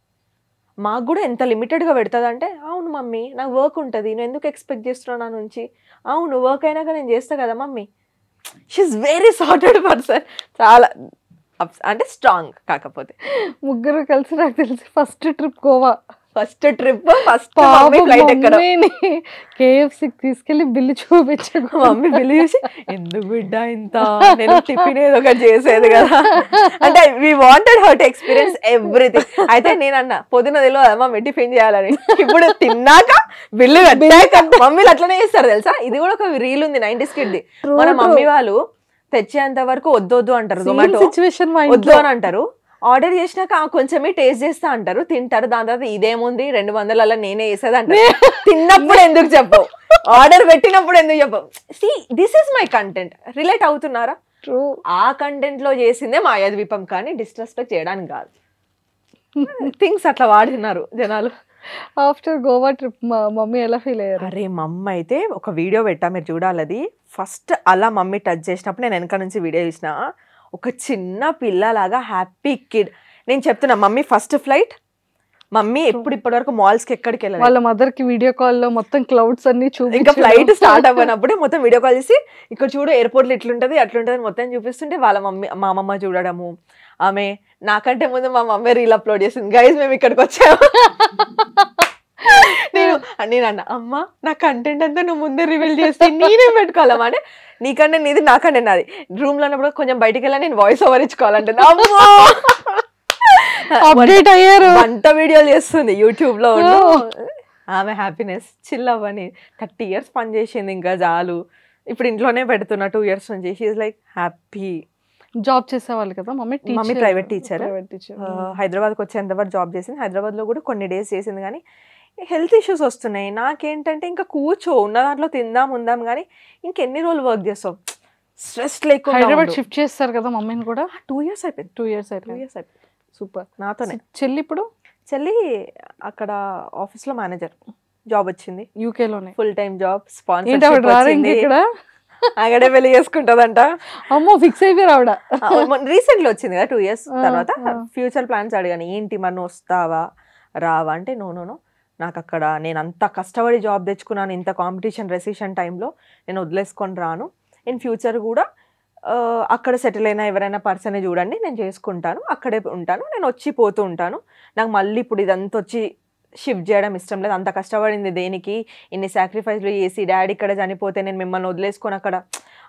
మాకు కూడా ఎంత లిమిటెడ్గా పెడుతుంది అంటే, అవును మమ్మీ నాకు వర్క్ ఉంటుంది, నేను ఎందుకు ఎక్స్పెక్ట్ చేస్తున్నాను నా నుంచి, అవును వర్క్ అయినాక నేను చేస్తా కదా mummy, she's very sorted person, చాలా అంటే స్ట్రాంగ్. కాకపోతే ముగ్గురు కలిసి నాకు తెలిసి first trip Goa. First trip first flight ఎక్కడం, KFCకి తీసుకెళ్లి బిల్లు చూపించు. మమ్మీ బిల్లు చూసి ఎందుకు బిడ్డ ఇంత, నేను టిఫిన్ ఏదో ఒకటి చేసేది కదా అంటే we wanted her to experience everything. అయితే నేను అన్న పొద్దున తెలియదు మమ్మీ టిఫిన్ చేయాలని, ఇప్పుడు తిన్నాక బిల్లు కట్టాక మమ్మీలు అట్లనే చేస్తారు తెలుసా. ఇది కూడా ఒక రీల్ ఉంది 90s కిడ్ది. మన మమ్మీ వాళ్ళు తెచ్చేంత వరకు వద్దు అంటారు, జొమాటో వద్దు అని అంటారు. ఆర్డర్ చేసినాక కొంచెమే టేస్ట్ చేస్తా అంటారు, తింటారు. దాని తర్వాత ఇదేముంది 200 అలా నేనే వేసేది అంటారు. తిన్నప్పుడు ఎందుకు చెప్పవు, ఆర్డర్ పెట్టినప్పుడు ఎందుకు చెప్పవు. See this is my content. Relate అవుతున్నారా? ఆ కంటెంట్ లో చేసిందే మాయాద్వీపం, కానీ డిస్రెస్పెక్ట్ చేయడానికి కాదు. థింగ్స్ అట్లా వాడినారు జనాలు. ఆఫ్టర్ గోవా ట్రిప్ మమ్మీ ఎలా ఫీల్ అయ్యారు? అరే మమ్మీ అయితే ఒక వీడియో పెట్టా, మీరు చూడాలి. అది ఫస్ట్ అలా మమ్మీ టచ్ చేసినప్పుడు నేను వెనక నుంచి వీడియో చూసిన, ఒక చిన్న పిల్లలాగా హ్యాపీ కిడ్. నేను చెప్తున్నా మమ్మీ ఫస్ట్ ఫ్లైట్, మమ్మీ ఇప్పటి వరకు మాల్స్ కి ఎక్కడికి వెళ్ళాలి, వాళ్ళ మదర్ కి వీడియో కాల్ లో మొత్తం క్లౌడ్స్ అన్ని చూపి, ఇంకా ఫ్లైట్ స్టార్ట్ అవ్వనప్పుడే మొత్తం వీడియో కాల్ చేసి ఇక్కడ చూడు ఎయిర్పోర్ట్ లో ఇట్లుంటది అట్లుంటది మొత్తం చూపిస్తుంటే వాళ్ళ మమ్మీ మా అమ్మమ్మ చూడడము. ఆమె నాకంటే ముందు మా మమ్మీ రీల్ అప్లోడ్ చేసింది, గైస్ మేము ఇక్కడికి వచ్చాము. నేను అన్న అమ్మ నా కంటెంట్ అంతా నువ్వు ముందే రివీల్ చేస్తే నేనేం పెట్టుకోవాలమ్మా అంటే, నీకంటే నీది నాకంటే నాది. రూమ్ లో ఉన్నప్పుడు కొంచెం బయటికి వెళ్ళా నేను వాయిస్ ఓవర్ ఇచ్చుకోవాలంటే అప్డేట్ అయ్యారు. వంట వీడియోలు చేస్తుంది యూట్యూబ్ లో. ఆమె హ్యాపీనెస్ చిల్ అవ్వని 30 years పని చేసింది, ఇంకా చాలు. ఇప్పుడు ఇంట్లోనే పెడుతున్నా 2 years నుంచి. She is like happy. జాబ్ చేసేవాళ్ళు కదా మమ్మీ? Mummy private teacher. హైదరాబాద్కి వచ్చేంత వరకు జాబ్ చేసింది. హైదరాబాద్ లో కూడా కొన్ని డేస్ చేసింది, కానీ హెల్త్ ఇష్యూస్ వస్తున్నాయి. నాకేంటంటే ఇంకా కూర్చో ఉన్న దాంట్లో తిందాం ఉందాం, కానీ ఇంకెన్ని రోజులు వర్క్ చేస్తావు, స్ట్రెస్ లేకుండా. హైదరాబాద్ షిఫ్ట్ చేస్తారు కదా మమ్మీని కూడా? 2 years అయిపోయింది. 2 years అయిపోయింది. సూపర్. నాతోనే. చెల్లి ఇప్పుడు? చెల్లి అక్కడ ఆఫీస్ లో మేనేజర్ జాబ్ వచ్చింది, UK లోనే ఫుల్ టైం జాబ్. స్పాన్సర్ అక్కడే పెళ్లి చేసుకుంటదంట. అమ్మో ఫిక్స్ అయిపోయారు ఆవిడ. రీసెంట్లీ వచ్చింది కదా 2 years తర్వాత. ఫ్యూచర్ ప్లాన్స్ అడిగాను, ఏంటి మరి నువ్వు వస్తావా రావా అంటే, నో నాకు అక్కడ నేను అంత కష్టపడి జాబ్ తెచ్చుకున్నాను, ఇంత కాంపిటీషన్ రెసిషన్ టైంలో నేను వదిలేసుకొని రాను. ఇన్ ఫ్యూచర్ కూడా అక్కడ సెటిల్ అయినా ఎవరైనా పర్సన్ చూడండి, నేను చేసుకుంటాను, అక్కడే ఉంటాను, నేను వచ్చి పోతూ ఉంటాను. నాకు మళ్ళీ ఇప్పుడు ఇదంతా వచ్చి షిఫ్ట్ చేయడం ఇష్టం లేదు. అంత కష్టపడింది దేనికి, ఇన్ని సాక్రిఫైస్లు చేసి డాడీ ఇక్కడ చనిపోతే నేను మిమ్మల్ని వదిలేసుకొని అక్కడ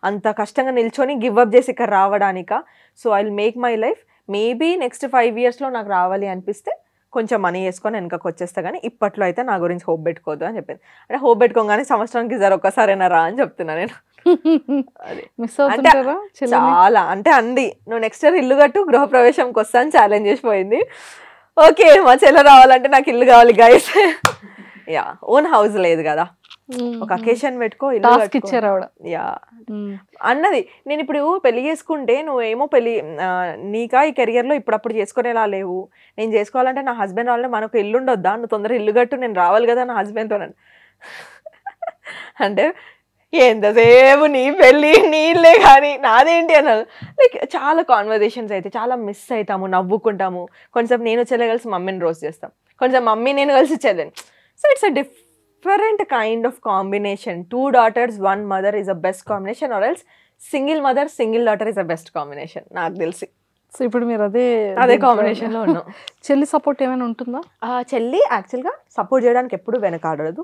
అంత కష్టంగా నిల్చొని గివ్ అప్ చేసి ఇక్కడ రావడానిక. So I will make my life. Maybe next 5 yearsలో నాకు రావాలి అనిపిస్తే కొంచెం మనీ వేసుకొని వెనకకి వచ్చేస్తా, కానీ ఇప్పట్లో అయితే నా గురించి హోప్ పెట్టుకోవద్దు అని చెప్పింది. అంటే హోప్ పెట్టుకోగానే సంవత్సరానికి ఒక్కసారైనా రా అని చెప్తున్నా నేను. అంటే చాలా అంటే అంది, నువ్వు నెక్స్ట్ ఇయర్ ఇల్లు కట్టు గృహప్రవేశంకి వస్తాను ఛాలెంజ్ చేసిపోయింది. ఓకే మా చెల్లె రావాలంటే నాకు ఇల్లు కావాలి గైస్. యా ఓన్ హౌస్ లేదు కదా, ఒక అకేషన్ పెట్టుకో ఇచ్చారు యా అన్నది. నేను ఇప్పుడు పెళ్లి చేసుకుంటే నువ్వేమో పెళ్లి నీకా ఈ కెరియర్ లో ఇప్పుడప్పుడు చేసుకునేలా లేవు, నేను చేసుకోవాలంటే నా హస్బెండ్ వాళ్ళని మనకు ఇల్లు ఉండొద్దా, నువ్వు తొందరగా ఇల్లు కట్టు నేను రావాలి కదా నా హస్బెండ్తో. అంటే ఎంతసేపు నీ పెళ్ళి నీళ్ళే కానీ నాదేంటి అన్నారు. లైక్ చాలా కాన్వర్జేషన్స్ అయితే చాలా మిస్ అవుతాము, నవ్వుకుంటాము. కొంచెం నేను చెల్లె కలిసి మమ్మీని రోస్ట్ చేస్తాం, కొంచెం మమ్మీ నేను కలిసి చెల్లెని. So it's a different kind of combination. 2 daughters 1 mother is a best combination, or else single mother single daughter is a best combination నాకు తెలిసి. సో ఇప్పుడు మీరు అదే కాంబినేషన్ లో ఉన్నాం. చెల్లి సపోర్ట్ ఏమైనా ఉంటుందా? చెల్లి యాక్చువల్గా సపోర్ట్ చేయడానికి ఎప్పుడు వెనకాడదు.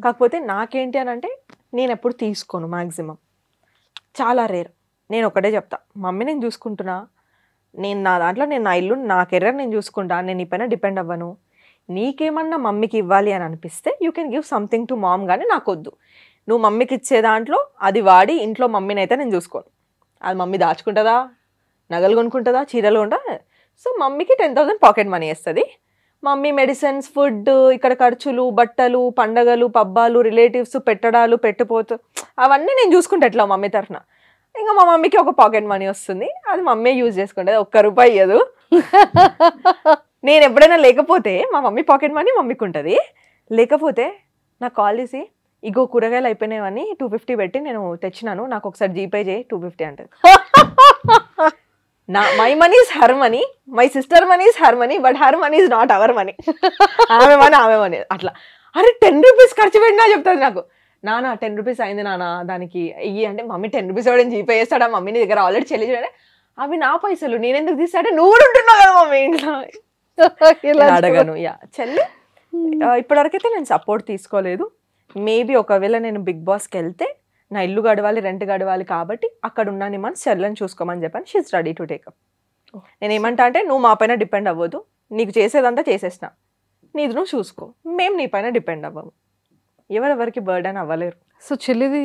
కాకపోతే నాకేంటి అని అంటే నేను ఎప్పుడు తీసుకోను, మ్యాక్సిమం చాలా రేర్. నేను ఒకటే చెప్తా, మమ్మీ నేను చూసుకుంటున్నా, నేను నా దాంట్లో నేను నా ఇల్లు నా కెరీర్ నేను చూసుకుంటా, నేను నీ పైన డిపెండ్ అవ్వను. నీకేమన్నా మమ్మీకి ఇవ్వాలి అని అనిపిస్తే you can give something to mom, కానీ నాకు వద్దు. నువ్వు మమ్మీకి ఇచ్చే దాంట్లో అది వాడి ఇంట్లో మమ్మీని అయితే నేను చూసుకోను. అది మమ్మీ దాచుకుంటుందా, నగలు కొనుక్కుంటుందా, చీరలు కొంటుందా. సో మమ్మీకి 10,000 పాకెట్ మనీ వేస్తుంది. మమ్మీ మెడిసిన్స్, ఫుడ్, ఇక్కడ ఖర్చులు, బట్టలు, పండగలు, పబ్బాలు, రిలేటివ్స్, పెట్టడాలు, పెట్టిపోతూ అవన్నీ నేను చూసుకుంటా ఎట్లా మమ్మీ తరఫున. ఇంకా మా మమ్మీకి ఒక పాకెట్ మనీ వస్తుంది, అది మమ్మీ యూజ్ చేసుకుంటుంది, ₹1 ఇయ్యదు. నేను ఎప్పుడైనా లేకపోతే మా మమ్మీ పాకెట్ మనీ మమ్మీకి ఉంటుంది. లేకపోతే నాకు కాల్ చేసి ఇగో కూరగాయలు అయిపోయినాయని 250 పెట్టి నేను తెచ్చినాను, నాకు ఒకసారి జీపే చేయి 250 అంటది. My money is her money, my sister money is her money, but her money is not our money. ఆమె మనీ అట్లా. అరే 10 రూపీస్ ఖర్చు పెట్టినా చెప్తుంది నాకు, నాన్న 10 రూపీస్ అయింది నాన్న దానికి ఇయ్యి అంటే, మమ్మీ 10 రూపీస్ ఎవడని జీపే చేస్తాడా, మమ్మీ నీ దగ్గర ఆల్రెడీ చెల్లించాడే, అవి నా పైసలు నేను ఎందుకు తీస్తాడే, నువ్వు కూడా ఉంటున్నావు కదా మమ్మీ ఇంట్లో. అడగను. చెల్లి ఇప్పటివరకైతే నేను సపోర్ట్ తీసుకోలేదు. మేబీ ఒకవేళ నేను బిగ్ బాస్కి వెళ్తే నా ఇల్లు గడవాలి, రెంట్ గడవాలి కాబట్టి అక్కడ ఉన్నాను మంత్స్ చెల్లని చూసుకోమని చెప్పాను. She's ready to take up. నేను ఏమంటా అంటే, నువ్వు మా పైన డిపెండ్ అవ్వదు, నీకు చేసేదంతా చేసేసిన, నీది నువ్వు చూసుకో, మేము నీ పైన డిపెండ్ అవ్వము, ఎవరెవరికి బర్డెన్ అవ్వలేరు. సో చెల్లిది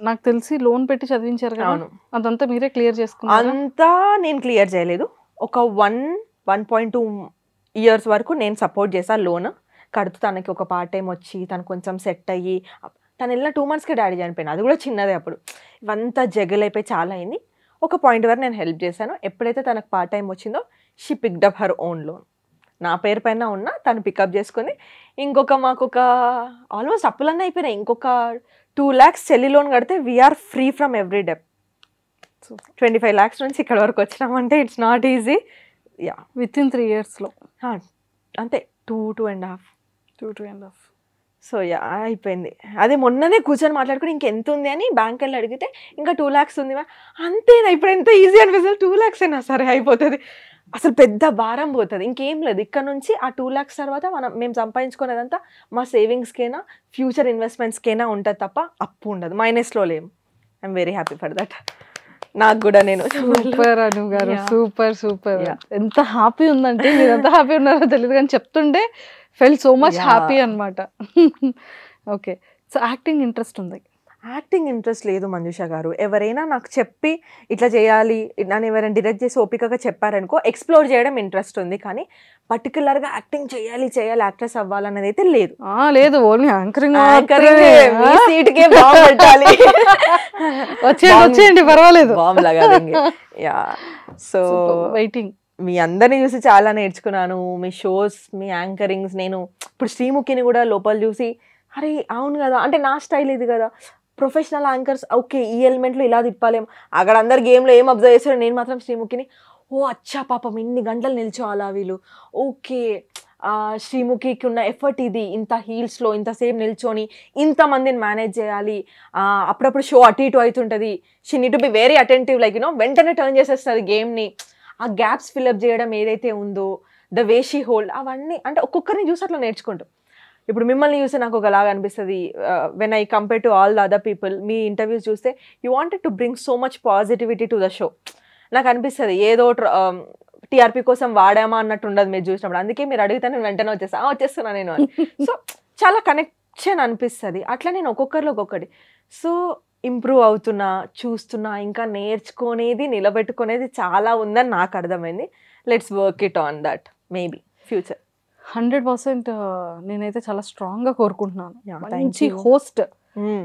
నాకు తెలిసి లోన్ పెట్టి చదివించారు కదా, అదంతా మీరే క్లియర్ చేసుకున్నారు? అంతా నేను క్లియర్ చేయలేదు. ఒక 1.2 ఇయర్స్ వరకు నేను సపోర్ట్ చేశాను. లోన్ కడుతూ తనకి ఒక పార్ట్ టైం వచ్చి తను కొంచెం సెట్ అయ్యి, తను వెళ్ళిన 2 monthsకి డాడీ చనిపోయింది, అది కూడా చిన్నదే. అప్పుడు ఇవంతా జగలైపోయి చాలా అయింది. ఒక పాయింట్ వరకు నేను హెల్ప్ చేశాను. ఎప్పుడైతే తనకు పార్ట్ టైం వచ్చిందో she picked up her own loan. నా పేరు పైన ఉన్న తను పికప్ చేసుకుంది. ఇంకొక మాకు ఒక ఆల్మోస్ట్ అప్పులన్నీ అయిపోయినాయి. ఇంకొక 2 lakhs చెల్లి లోన్ కడితే we're free from every debt. 25 lakhs నుంచి ఇక్కడ వరకు వచ్చినామంటే it's not easy. Within 3 yearsలో అంతే, 2.5. సో అయిపోయింది. అదే మొన్ననే కూర్చొని మాట్లాడుకుని ఇంకెంత ఉంది అని బ్యాంక్ వెళ్ళి అడిగితే ఇంకా 2 lakhs ఉంది. అంతేనా, ఇప్పుడు ఎంత ఈజీ అనిపిస్తుంది, 2 lakhs అయినా సరే అయిపోతుంది, అసలు పెద్ద భారం పోతుంది. ఇంకేం లేదు, ఇక్కడ నుంచి ఆ 2 lakhs తర్వాత మేము సంపాదించుకునేదంతా మా సేవింగ్స్కైనా ఫ్యూచర్ ఇన్వెస్ట్మెంట్స్కైనా ఉంటుంది తప్ప అప్పు ఉండదు, మైనస్లో లేము. I'm very happy for that. నాకు కూడా నేను సూపర్ అను గారు, సూపర్. ఎంత హ్యాపీ ఉందంటే, మీరు ఎంత హ్యాపీ ఉన్నారో తెలియదు కానీ చెప్తుంటే ఫెల్ సో మచ్ హ్యాపీ అనమాట. ఓకే, సో యాక్టింగ్ ఇంట్రెస్ట్ ఉంది? యాక్టింగ్ ఇంట్రెస్ట్ లేదు మంజుష గారు. ఎవరైనా నాకు చెప్పి ఇట్లా చేయాలి, నన్ను ఎవరైనా డైరెక్ట్ చేసి ఓపికగా చెప్పారనుకో ఎక్స్ప్లోర్ చేయడం ఇంట్రెస్ట్ ఉంది, కానీ పర్టికులర్గా యాక్టింగ్ చేయాలి యాక్ట్రెస్ అవ్వాలన్నది అయితే లేదు. లేదు, ఓన్లీ యాంకరింగ్. వచ్చేయండి పర్వాలేదు. So waiting. మీ అందరిని చూసి చాలా నేర్చుకున్నాను, మీ షోస్, మీ యాంకరింగ్స్. నేను ఇప్పుడు శ్రీముఖిని కూడా లోపల చూసి అరే అవును కదా, అంటే నా స్టైల్ ఇది కదా, ప్రొఫెషనల్ యాంకర్స్ ఓకే ఈ ఎలిమెంట్లో ఇలా తిప్పాలేం, అక్కడ అందరు గేమ్లో ఏం అబ్జర్వ్ చేస్తారో నేను మాత్రం శ్రీముఖిని ఓ అచ్చా పాపం ఇన్ని గంటలు నిల్చోవాలా వీళ్ళు, ఓకే శ్రీముఖికి ఉన్న ఎఫర్ట్ ఇది, ఇంత హీల్స్లో ఇంతసేపు నిల్చొని ఇంతమందిని మేనేజ్ చేయాలి, అప్పుడప్పుడు షో అటు ఇటు అవుతుంటుంది, she need to be very attentive, like you know వెంటనే టర్న్ చేసేస్తుంది గేమ్ని. ఆ గ్యాప్స్ ఫిల్అప్ చేయడం ఏదైతే ఉందో, ద వే షీ హోల్డ్, అవన్నీ అంటే ఒక్కొక్కరిని చూసి అట్లా నేర్చుకుంటాం. ఇప్పుడు మిమ్మల్ని చూస్తే నాకు ఒకలాగా అనిపిస్తుంది, when I compare to all the other people. మీ ఇంటర్వ్యూస్ చూస్తే you wanted to bring so much positivity to the show. నాకు అనిపిస్తుంది ఏదో టీఆర్పీ కోసం వాడామా అన్నట్టు ఉండదు మీరు చూసినప్పుడు, అందుకే మీరు అడిగితే నేను వెంటనే వచ్చేస్తున్నా నేను అని. సో చాలా కనెక్షన్ అనిపిస్తుంది. అట్లా నేను ఒక్కొక్కరిలో ఒక్కొక్కటి సో ఇంప్రూవ్ అవుతున్నా, చూస్తున్నా, ఇంకా నేర్చుకునేది నిలబెట్టుకునేది చాలా ఉందని నాకు అర్థమైంది. Let's work it on that, maybe future. 100% నేనైతే చాలా స్ట్రాంగ్గా కోరుకుంటున్నాను. మంచి హోస్ట్,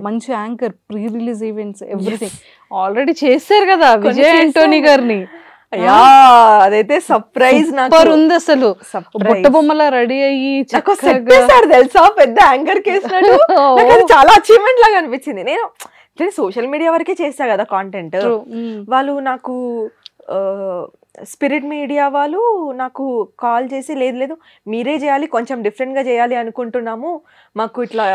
మంచి anchor, pre release events, everything already చేశారు కదా విజయ్ ఆంటోనీ గారిని. అదైతే సర్ప్రైజ్ నాకు ఉంది అసలు. బుట్ట బొమ్మలా రెడీ అయ్యి తెలుసా పెద్ద యాంకర్ కేసినట్టు. చాలా అచీవ్మెంట్ లాగా అనిపించింది. నేను సోషల్ మీడియా వరకే చేసా కదా కాంటెంట్. వాళ్ళు నాకు స్పిరిట్ మీడియా వాళ్ళు నాకు కాల్ చేసి లేదు మీరే చేయాలి, కొంచెం డిఫరెంట్గా చేయాలి అనుకుంటున్నాము, మాకు ఇట్లా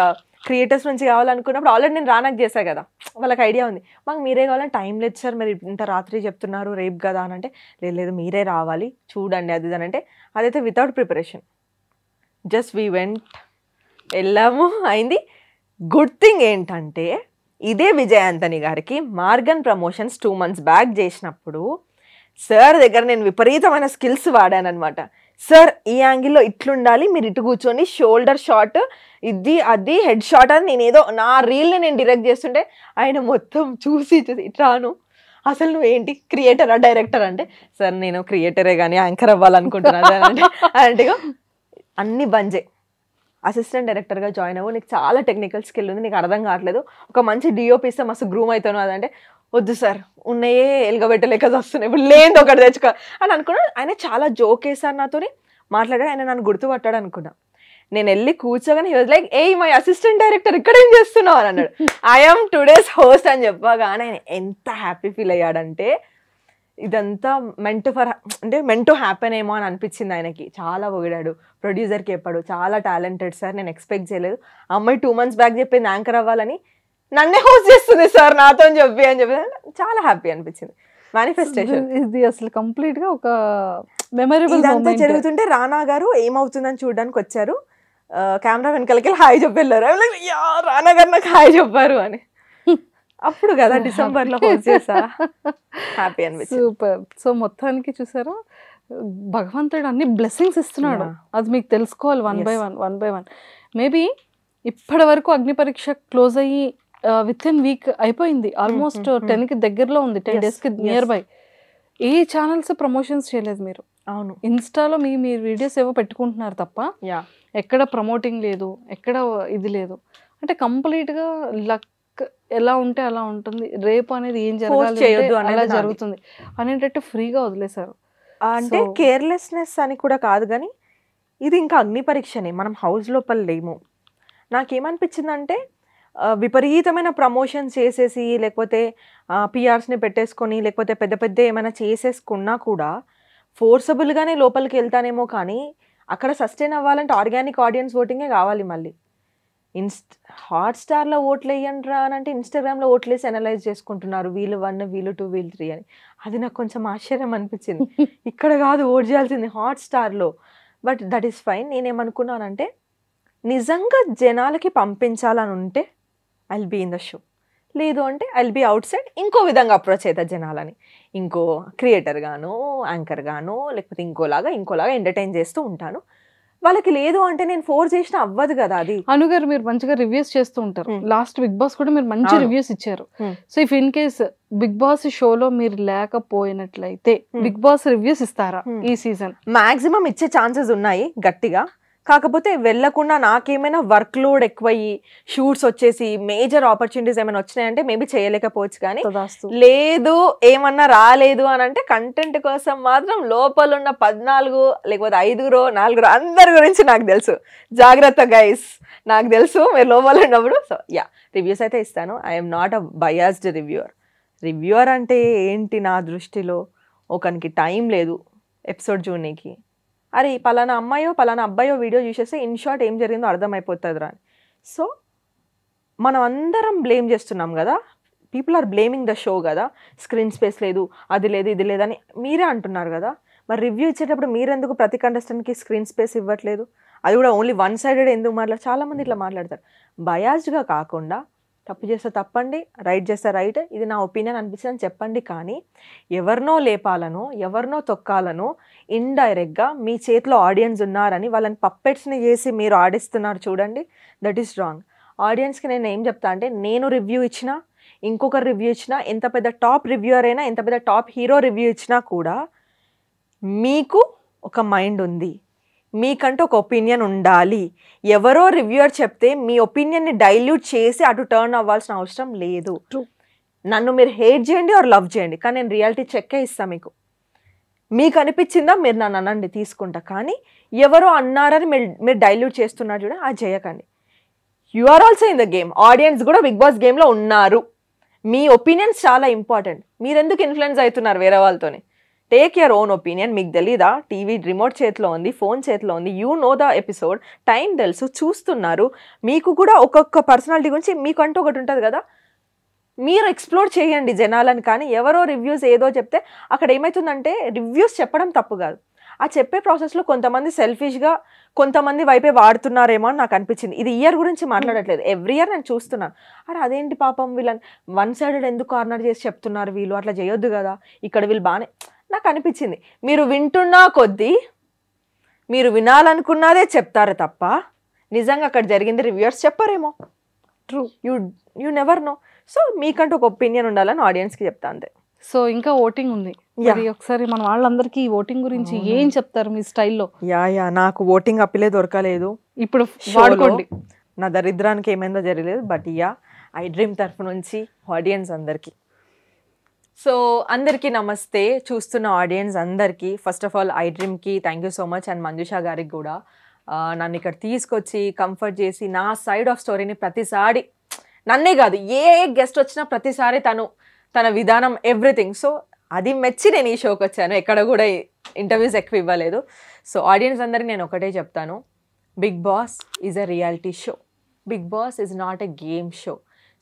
క్రియేటర్స్ నుంచి కావాలనుకున్నప్పుడు ఆల్రెడీ నేను రానాకు చేశాను కదా, వాళ్ళకి ఐడియా ఉంది, మాకు మీరే కావాలని టైం లేదు సార్, మీరు ఇంత రాత్రి చెప్తున్నారు రేపు కదా అని అంటే లేదు మీరే రావాలి చూడండి అది అని అంటే, అదైతే without preparation just we went, వెళ్ళాము, అయింది. గుడ్ థింగ్ ఏంటంటే ఇదే విజయ్ ఆంటోనీ గారికి మార్గన్ ప్రమోషన్స్ 2 months బ్యాక్ చేసినప్పుడు సార్ దగ్గర నేను విపరీతమైన స్కిల్స్ వాడాను అనమాట. సార్ ఈ యాంగిల్లో ఇట్లుండాలి, మీరు ఇటు కూర్చొని షోల్డర్ షాట్ ఇది అది హెడ్ షాట్ అని నేను ఏదో నా రీల్ని నేను డైరెక్ట్ చేస్తుంటే ఆయన మొత్తం చూసి ఇట్లాను అసలు నువ్వేంటి క్రియేటరా డైరెక్టర్ అంటే, సార్ నేను క్రియేటరే కానీ యాంకర్ అవ్వాలనుకుంటున్నాను అంటే అన్ని బంజే, అసిస్టెంట్ డైరెక్టర్గా జాయిన్ అవ్వు, నీకు చాలా టెక్నికల్ స్కిల్ ఉంది, నీకు అర్థం కావట్లేదు, ఒక మంచి డిఓపి ఇస్తే మస్తు గ్రూమ్ అవుతాను అదంటే వద్దు సార్ ఉన్నాయే ఎలుగబెట్టలేక వస్తున్నాయి, ఇప్పుడు లేదు ఒకటి తెచ్చుకో అని అనుకున్నాను. ఆయన చాలా జోక్ వేసారు నాతో మాట్లాడాడు, ఆయన నన్ను గుర్తుపట్టాడు అనుకున్నా. నేను వెళ్ళి కూర్చోగానే he was like a my assistant director ఇక్కడ ఏం చేస్తున్నావు అని అన్నాడు. ఐఎమ్ టుడేస్ హోస్ట్ అని చెప్పగానే ఆయన ఎంత హ్యాపీ ఫీల్ అయ్యాడంటే ఇదంతా మెంట్ టు హ్యాపెన్ ఏమో అని అనిపించింది ఆయనకి. చాలా పొగిడాడు, ప్రొడ్యూసర్కి చెప్పాడు చాలా టాలెంటెడ్ సార్, నేను ఎక్స్పెక్ట్ చేయలేదు. అమ్మాయి 2 months బ్యాక్ చెప్పింది యాంకర్ అవ్వాలని, నన్నే హోస్ట్ చేస్తుంది సార్ నాతో అని చెప్పి చాలా హ్యాపీ అనిపించింది. మేనిఫెస్టేషన్ ఇది అసలు కంప్లీట్ గా ఒక మెమరబుల్ ఇదంతా జరుగుతుంటే రానా గారు ఏమవుతుందని చూడడానికి వచ్చారు. కెమెరా వెనకాలకి హాయ్ చెప్పి వెళ్ళారు. రానా గారు నాకు హాయ్ చెప్పారు అని. అప్పుడు కదా డిసెంబర్ లో హోస్ట్ చేసా, హ్యాపీ అనిపించింది. సూపర్. సో మొత్తానికి చూసారా, భగవంతుడు అన్ని బ్లెస్సింగ్స్ ఇస్తున్నాడు. అది మీకు తెలుసుకోవాలి వన్ బై వన్. మేబీ ఇప్పటి వరకు అగ్ని పరీక్ష క్లోజ్ అయ్యి విత్ ఇన్ వీక్ అయిపోయింది. ఆల్మోస్ట్ 10కి దగ్గరలో ఉంది, 10 days కి near by. A channels promotions చేయలేదు మీరు. అవును, ఇన్స్టాలో మీ వీడియోస్ ఏవో పెట్టుకుంటున్నారు తప్ప ఎక్కడ ప్రమోటింగ్ లేదు, ఎక్కడ ఇది లేదు. అంటే కంప్లీట్ గా లక్ ఎలా ఉంటే అలా ఉంటుంది, రేపు అనేది ఏం జరగాలి అలా జరుగుతుంది అనేటట్టు ఫ్రీగా వదిలేశారు. అంటే కేర్లెస్నెస్ అని కూడా కాదు, కానీ ఇది ఇంకా అగ్ని పరీక్షనే, మనం హౌస్ లోపల లేము. నాకేమనిపించిందంటే విపరీతమైన ప్రమోషన్స్ చేసేసి లేకపోతే పిఆర్స్ని పెట్టేసుకొని లేకపోతే పెద్ద పెద్ద ఏమైనా చేసేసుకున్నా కూడా ఫోర్సబుల్గానే లోపలికి వెళ్తానేమో, కానీ అక్కడ సస్టైన్ అవ్వాలంటే ఆర్గానిక్ ఆడియన్స్ ఓటింగే కావాలి. మళ్ళీ హాట్స్టార్లో ఓట్లు వేయండి రా అని అంటే ఇన్స్టాగ్రామ్లో ఓట్లు వేసి అనలైజ్ చేసుకుంటున్నారు, వీళ్ళు 1 వీళ్ళు 2 వీళ్ళు 3 అని. అది నాకు కొంచెం ఆశ్చర్యం అనిపించింది. ఇక్కడ కాదు ఓట్ చేయాల్సింది, హాట్స్టార్లో. But that is fine. నేనేమనుకున్నానంటే నిజంగా జనాలకి పంపించాలని ఉంటే I will be in the show, లేదు అంటే I will be outside ఇంకో విధంగా అప్రోచ్ అవుతుంది జనాలని, ఇంకో క్రియేటర్ గాను యాంకర్ గాను లేకపోతే ఇంకోలాగా ఎంటర్టైన్ చేస్తూ ఉంటాను. వాళ్ళకి లేదు అంటే నేను ఫోర్స్ చేసినా అవ్వదు కదా. అది అనుగారు మీరు మంచిగా రివ్యూస్ చేస్తూ ఉంటారు. లాస్ట్ బిగ్ బాస్ కూడా మీరు మంచి రివ్యూస్ ఇచ్చారు. So if in case Bigg Boss షోలో మీరు లేకపోయినట్లయితే బిగ్ బాస్ రివ్యూస్ ఇస్తారా ఈ సీజన్? మాక్సిమం ఇచ్చే ఛాన్సెస్ ఉన్నాయి గట్టిగా. కాకపోతే వెళ్ళకుండా నాకేమైనా వర్క్ లోడ్ ఎక్కువయ్యి షూట్స్ వచ్చేసి మేజర్ ఆపర్చునిటీస్ ఏమైనా వచ్చినాయంటే మేబీ చేయలేకపోవచ్చు. కానీ లేదు ఏమన్నా రాలేదు అని అంటే కంటెంట్ కోసం మాత్రం లోపల ఉన్న 14 లేకపోతే 5 అందరి గురించి నాకు తెలుసు. జాగ్రత్త గైస్, నాకు తెలుసు మీరు లోపల ఉన్నప్పుడు. సో రివ్యూస్ అయితే ఇస్తాను. I'm not a biased reviewer అంటే ఏంటి నా దృష్టిలో, ఒకనికి టైం లేదు ఎపిసోడ్ చూడడానికి. అరే పలానా అమ్మాయో పలానా అబ్బాయో వీడియో చూసేస్తే ఇన్ షార్ట్ ఏం జరిగిందో అర్థమైపోతుంది రా. సో మనం అందరం బ్లేమ్ చేస్తున్నాం కదా, people are blaming the show కదా. స్క్రీన్ స్పేస్ లేదు, అది లేదు, ఇది లేదని మీరే అంటున్నారు కదా. మరి రివ్యూ ఇచ్చేటప్పుడు మీరెందుకు ప్రతి కంటెస్టెంట్కి స్క్రీన్ స్పేస్ ఇవ్వట్లేదు? అది కూడా ఓన్లీ 1 sided ఎందుకు చాలామంది ఇట్లా మాట్లాడతారు. బయాస్డ్గా కాకుండా తప్పు చేస్తే తప్పండి, రైట్ చేస్తే రైట్, ఇది నా ఒపీనియన్ అనిపిస్తుందని చెప్పండి. కానీ ఎవరినో లేపాలనో ఎవరినో తొక్కాలనో ఇండైరెక్ట్గా మీ చేతిలో ఆడియన్స్ ఉన్నారని వాళ్ళని పప్పెట్స్ని చేసి మీరు ఆడిస్తున్నారు చూడండి, దట్ ఈస్ రాంగ్. ఆడియన్స్కి నేను ఏం చెప్తా అంటే, నేను రివ్యూ ఇచ్చినా ఇంకొకరు రివ్యూ ఇచ్చినా, ఎంత పెద్ద టాప్ రివ్యూయర్ అయినా ఎంత పెద్ద టాప్ హీరో రివ్యూ ఇచ్చినా కూడా మీకు ఒక మైండ్ ఉంది, మీకంటూ ఒక ఒపీనియన్ ఉండాలి. ఎవరో రివ్యూయర్ చెప్తే మీ ఒపీనియన్ని డైల్యూట్ చేసి అటు టర్న్ అవ్వాల్సిన అవసరం లేదు. నన్ను మీరు హేట్ చేయండి ఆర్ లవ్ చేయండి, కానీ నేను రియాలిటీ చెక్కే ఇస్తాను మీకు. మీకు అనిపించిందా మీరు నన్ను అనండి, తీసుకుంటా. కానీ ఎవరో అన్నారని మీరు డైల్యూట్ చేస్తున్నారు చూడ, అది చేయకండి. You are also in the game. Audience కూడా బిగ్ బాస్ గేమ్లో ఉన్నారు. మీ ఒపీనియన్స్ చాలా ఇంపార్టెంట్. మీరు ఎందుకు ఇన్ఫ్లుయెన్స్ అవుతున్నారు వేరే వాళ్ళతోని? Take your own opinion. మీకు తెలీదా, టీవీ రిమోట్ చేతిలో ఉంది, ఫోన్ చేతిలో ఉంది, you know the episode, time తెలుసు, చూస్తున్నారు. మీకు కూడా ఒక్కొక్క పర్సనాలిటీ గురించి మీకంటూ ఒకటి ఉంటుంది కదా, మీరు ఎక్స్ప్లోర్ చేయండి జనాలని. కానీ ఎవరో రివ్యూస్ ఏదో చెప్తే అక్కడ ఏమవుతుందంటే, రివ్యూస్ చెప్పడం తప్పు కాదు, ఆ చెప్పే ప్రాసెస్లో కొంతమంది సెల్ఫిష్గా కొంతమంది వైపే వాడుతున్నారేమో అని నాకు అనిపించింది. ఇది ఇయర్ గురించి మాట్లాడట్లేదు, ఎవ్రీ ఇయర్ నేను చూస్తున్నాను. అరే అదేంటి పాపం వీళ్ళని 1 sided ఎందుకు కార్నర్ చేసి చెప్తున్నారు వీళ్ళు, అట్లా చేయొద్దు కదా, ఇక్కడ వీళ్ళు బాగానే నాకు అనిపించింది. మీరు వింటున్నా కొద్దీ మీరు వినాలనుకున్నదే చెప్తారు తప్ప నిజంగా అక్కడ జరిగింది రివ్యూయర్స్ చెప్పారేమో. True, you never know. So మీకంటూ ఒక ఒపీనియన్ ఉండాలని ఆడియన్స్కి చెప్తా అంతే. సో ఇంకా ఓటింగ్ ఉంది, ఒకసారి మన వాళ్ళందరికీ ఈ ఓటింగ్ గురించి ఏం చెప్తారు మీ స్టైల్లో? నాకు ఓటింగ్ అప్పిలే దొరకలేదు, ఇప్పుడు వాడుకోండి. నా దరిద్రానికి ఏమైందో జరగలేదు. బట్ ఐ డ్రీమ్ తరఫు నుంచి ఆడియన్స్ అందరికీ, సో అందరికీ నమస్తే. చూస్తున్న ఆడియన్స్ అందరికీ ఫస్ట్ ఆఫ్ ఆల్ ఐ డ్రీమ్కి thank you so much. And Manjusha గారికి కూడా నన్ను ఇక్కడ తీసుకొచ్చి కంఫర్ట్ చేసి నా సైడ్ ఆఫ్ స్టోరీని ప్రతిసారి, నన్నే కాదు ఏ గెస్ట్ వచ్చినా ప్రతిసారి తన విధానం ఎవ్రీథింగ్. సో అది మెచ్చి నేను ఈ షోకి వచ్చాను. ఎక్కడ కూడా ఇంటర్వ్యూస్ ఎక్కువ ఇవ్వలేదు. సో ఆడియన్స్ అందరికి నేను ఒకటే చెప్తాను, Bigg Boss is a reality show. Bigg Boss is not a game show.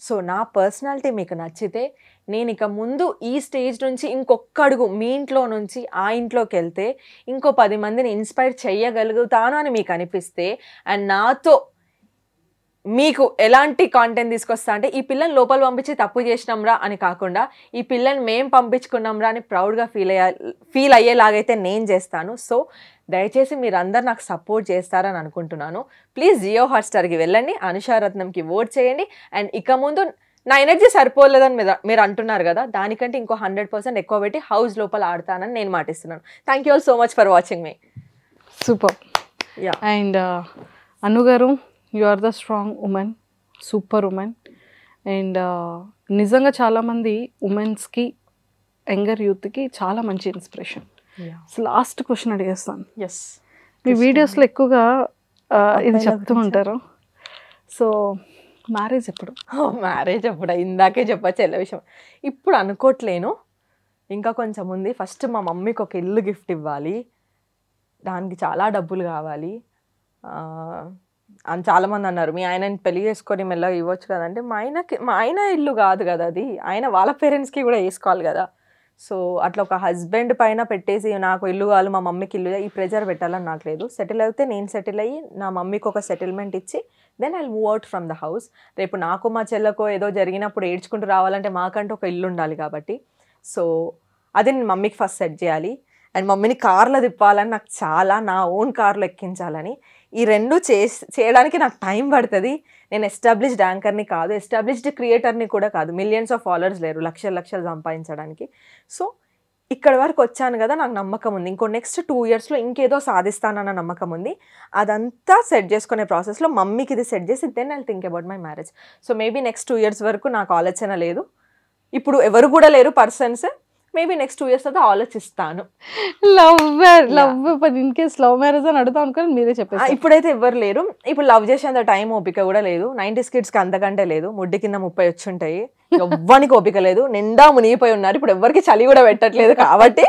So నా పర్సనాలిటీ మీకు నచ్చితే నేను ఇక ముందు ఈ స్టేజ్ నుంచి ఇంకొక అడుగు మీ ఇంట్లో నుంచి ఆ ఇంట్లోకి వెళ్తే ఇంకో 10 మందిని ఇన్స్పైర్ చేయగలుగుతాను అని మీకు అనిపిస్తే, అండ్ నాతో మీకు ఎలాంటి కాంటెంట్ తీసుకొస్తా అంటే ఈ పిల్లని లోపల పంపించి తప్పు చేసినాంరా అని కాకుండా ఈ పిల్లని మేము పంపించుకున్నాంరా అని ప్రౌడ్గా ఫీల్ అయ్యేలాగైతే నేను చేస్తాను. సో దయచేసి మీరందరూ నాకు సపోర్ట్ చేస్తారని అనుకుంటున్నాను. ప్లీజ్ జియో హాట్స్టార్కి వెళ్ళండి, అనుషారత్నంకి ఓట్ చేయండి. అండ్ ఇక ముందు నా ఎనర్జీ సరిపోలేదని మీరు అంటున్నారు కదా, దానికంటే ఇంకో 100% ఎక్కువ పెట్టి హౌస్ లోపల ఆడతానని నేను మాటిస్తున్నాను. Thank you all so much for watching me. Super. Ya. And Anu గారు, you are the strong women, super women. And నిజంగా చాలామంది ఉమెన్స్కి, యంగర్ యూత్కి చాలా మంచి ఇన్స్పిరేషన్. లాస్ట్ క్వశ్చన్ అడిగేస్తాను. ఎస్, మీ వీడియోస్లో ఎక్కువగా ఇది చెప్తూ ఉంటారు. సో మ్యారేజ్ ఎప్పుడు? మ్యారేజ్ ఎప్పుడు ఇందాకే చెప్పచ్చు ఎలా విషయం. ఇప్పుడు అనుకోవట్లేను, ఇంకా కొంచెం ఉంది. ఫస్ట్ మా మమ్మీకి ఒక ఇల్లు గిఫ్ట్ ఇవ్వాలి, దానికి చాలా డబ్బులు కావాలి అని చాలామంది అన్నారు. మీ ఆయనని పెళ్లి చేసుకొని మెల్లగా ఇవ్వచ్చు కదంటే, మా ఆయన ఇల్లు కాదు కదా అది, ఆయన వాళ్ళ పేరెంట్స్కి కూడా వేసుకోవాలి కదా. సో అట్లా ఒక హస్బెండ్ పైన పెట్టేసి నాకు ఇల్లు కావాలి, మా మమ్మీకి ఇల్లు, ఈ ప్రెజర్ పెట్టాలని నాకు లేదు. సెటిల్ అయితే నేను సెటిల్ అయ్యి నా మమ్మీకి ఒక సెటిల్మెంట్ ఇచ్చి then I move out from the house. రేపు నాకు మా చెల్లెకో ఏదో జరిగినప్పుడు ఏడ్చుకుంటూ రావాలంటే మాకంటూ ఒక ఇల్లు ఉండాలి కాబట్టి, సో అది నేను మమ్మీకి ఫస్ట్ సెట్ చేయాలి. అండ్ మమ్మీని కార్లో తిప్పాలని నాకు చాలా, నా ఓన్ కార్లో ఎక్కించాలని. ఈ రెండు చేయడానికి నాకు టైం పడుతుంది. నేను ఎస్టాబ్లిష్డ్ యాంకర్ని కాదు, ఎస్టాబ్లిష్డ్ క్రియేటర్ని కూడా కాదు, మిలియన్స్ ఆఫ్ ఫాలోవర్స్ లేరు లక్షలు సంపాదించడానికి. సో ఇక్కడ వరకు వచ్చాను కదా, నాకు నమ్మకం ఉంది ఇంకో నెక్స్ట్ 2 yearsలో ఇంకేదో సాధిస్తానన్న నమ్మకం ఉంది. అదంతా సెట్ చేసుకునే ప్రాసెస్లో మమ్మీకి ఇది సెట్ చేసి then I think about my marriage. So maybe next 2 years వరకు నాకు ఆలోచన లేదు. ఇప్పుడు ఎవరు కూడా లేరు పర్సన్స్, మేబీ నెక్స్ట్ 2 years తర్వాత ఆలోచిస్తాను. Love in case love marriage అని అడుగుతాం అనుకోని మీరే చెప్పారు. ఇప్పుడైతే ఎవరు లేరు. ఇప్పుడు లవ్ చేసేంత టైం ఓపిక కూడా లేదు. 90s కిడ్స్కి అంతకంటే లేదు. ముడ్డి కింద 30 వచ్చి ఉంటాయి, ఎవ్వరికి ఓపిక లేదు, నిండా మునిగిపోయి ఉన్నారు. ఇప్పుడు ఎవరికి చలి కూడా పెట్టట్లేదు కాబట్టి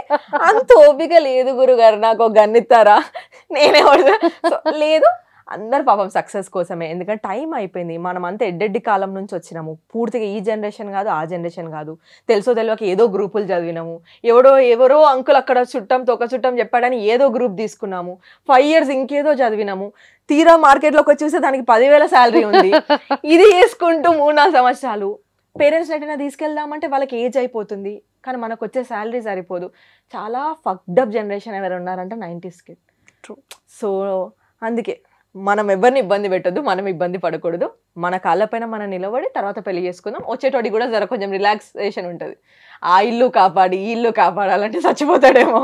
అంత ఓపిక లేదు. గురుగారు నాకు ఒక గన్నిస్తారా, నేనే లేదు. అందరు పాపం సక్సెస్ కోసమే, ఎందుకంటే టైం అయిపోయింది. మనం అంతా ఎడ్డెడ్డి కాలం నుంచి వచ్చినాము. పూర్తిగా ఈ జనరేషన్ కాదు, ఆ జనరేషన్ కాదు, తెలుసో తెలియక ఏదో గ్రూపులు చదివినాము. ఎవరో అంకుల్ అక్కడ తొక్క చుట్టం చెప్పాడని ఏదో గ్రూప్ తీసుకున్నాము. 5 years ఇంకేదో చదివినాము. తీరా మార్కెట్లోకి వచ్చి చూస్తే దానికి 10,000 శాలరీ ఉంది. ఇది వేసుకుంటూ 3-4 సంవత్సరాలు పేరెంట్స్ ఎటైనా తీసుకెళ్దామంటే వాళ్ళకి ఏజ్ అయిపోతుంది, కానీ మనకు వచ్చే శాలరీ సరిపోదు. చాలా ఫక్డప్ జనరేషన్ ఎవరు ఉన్నారంటే 90s కిడ్. సో అందుకే మనం ఎవరిని ఇబ్బంది పెట్టద్దు, మనం ఇబ్బంది పడకూడదు. మన కాళ్ళపైన మనం నిలబడి తర్వాత పెళ్లి చేసుకుందాం. వచ్చేటోడి కూడా జర కొంచెం రిలాక్సేషన్ ఉంటుంది. ఆ ఇల్లు కాపాడి ఈ ఇల్లు కాపాడాలంటే చచ్చిపోతాడేమో.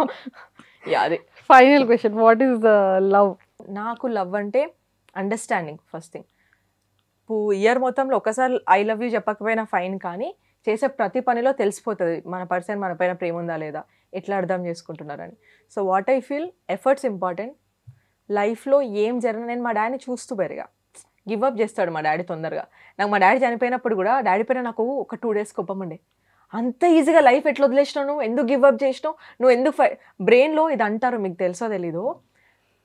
అది final question, what is the love? నాకు లవ్ అంటే అండర్స్టాండింగ్ ఫస్ట్ థింగ్. ఇయర్ మొత్తంలో ఒకసారి ఐ లవ్ యూ చెప్పకపోయినా ఫైన్, కానీ చేసే ప్రతి పనిలో తెలిసిపోతుంది మన పర్సన్ మన పైన ప్రేమ ఉందా లేదా, ఎట్లా అర్థం చేసుకుంటున్నారని. So what I feel, efforts important. లైఫ్లో ఏం జరిగినా నేను మా డాడీని చూస్తూ పెరిగా. గివ్ అప్ చేస్తాడు మా డాడీ తొందరగా. నాకు మా డాడీ చనిపోయినప్పుడు కూడా డాడీ పైన నాకు ఒక 2 days కోపం ఉండే. అంత ఈజీగా లైఫ్ ఎట్లా వదిలేసినావు, నువ్వు ఎందుకు గివ్ అప్ చేసినావు, నువ్వు ఎందుకు బ్రెయిన్లో ఇది అంటారు, మీకు తెలుసో తెలీదు,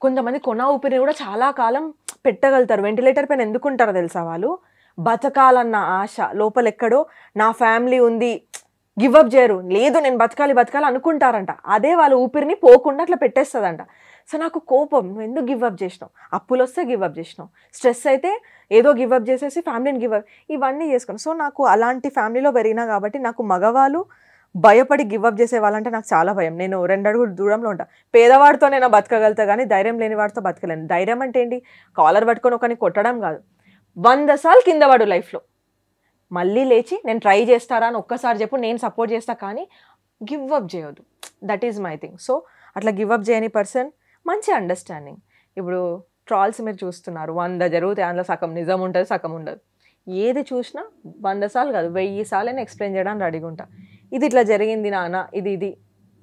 కొంతమంది కొన ఊపిరిని కూడా చాలా కాలం పెట్టగలుగుతారు. వెంటిలేటర్ పైన ఎందుకుంటారో తెలుసా, వాళ్ళు బతకాలన్న ఆశ లోపల ఎక్కడో, నా ఫ్యామిలీ ఉంది, గివ్ అప్ చేయరు, లేదు నేను బతకాలి అనుకుంటారంట. అదే వాళ్ళ ఊపిరిని పోకుండా అట్లా పెట్టేస్తుందంట. సో నాకు కోపం, నువ్వు ఎందుకు గివ్ అప్ చేసినావు, అప్పులు వస్తే గివ్ అప్ చేసినావు, స్ట్రెస్ అయితే ఏదో గివ్ అప్ చేసేసి ఫ్యామిలీని గివ్ అప్, ఇవన్నీ చేసుకున్నాను. సో నాకు అలాంటి ఫ్యామిలీలో పెరిగినా కాబట్టి నాకు మగవాళ్ళు భయపడి గివ్ అప్ చేసే వాళ్ళంటే నాకు చాలా భయం. నేను 2 అడుగులు దూరంలో ఉంటా. పేదవాడితో నేను బతకగలుగుతా కానీ ధైర్యం లేని వాడితో బతకలేను. ధైర్యం అంటే ఏంటి, కాలర్ పట్టుకొని ఒకరిని కొట్టడం కాదు, 100 సార్లు కింద పడు లైఫ్లో మళ్ళీ లేచి నేను ట్రై చేస్తారా అని ఒక్కసారి చెప్పు, నేను సపోర్ట్ చేస్తా, కానీ గివ్ అప్ చేయొద్దు. That is my thing. So అట్లా గివ్ అప్ చేయని పర్సన్, మంచి అండర్స్టాండింగ్. ఇప్పుడు ట్రాల్స్ మీరు చూస్తున్నారు, 100 జరుగుతాయి, అందులో సగం నిజం ఉంటుంది, సగం ఉండదు. ఏది చూసినా 100 సార్లు కాదు 1000 సార్లు ఎక్స్ప్లెయిన్ చేయడానికి రెడీగా ఉంటా. ఇది ఇట్లా జరిగింది నాన్న, ఇది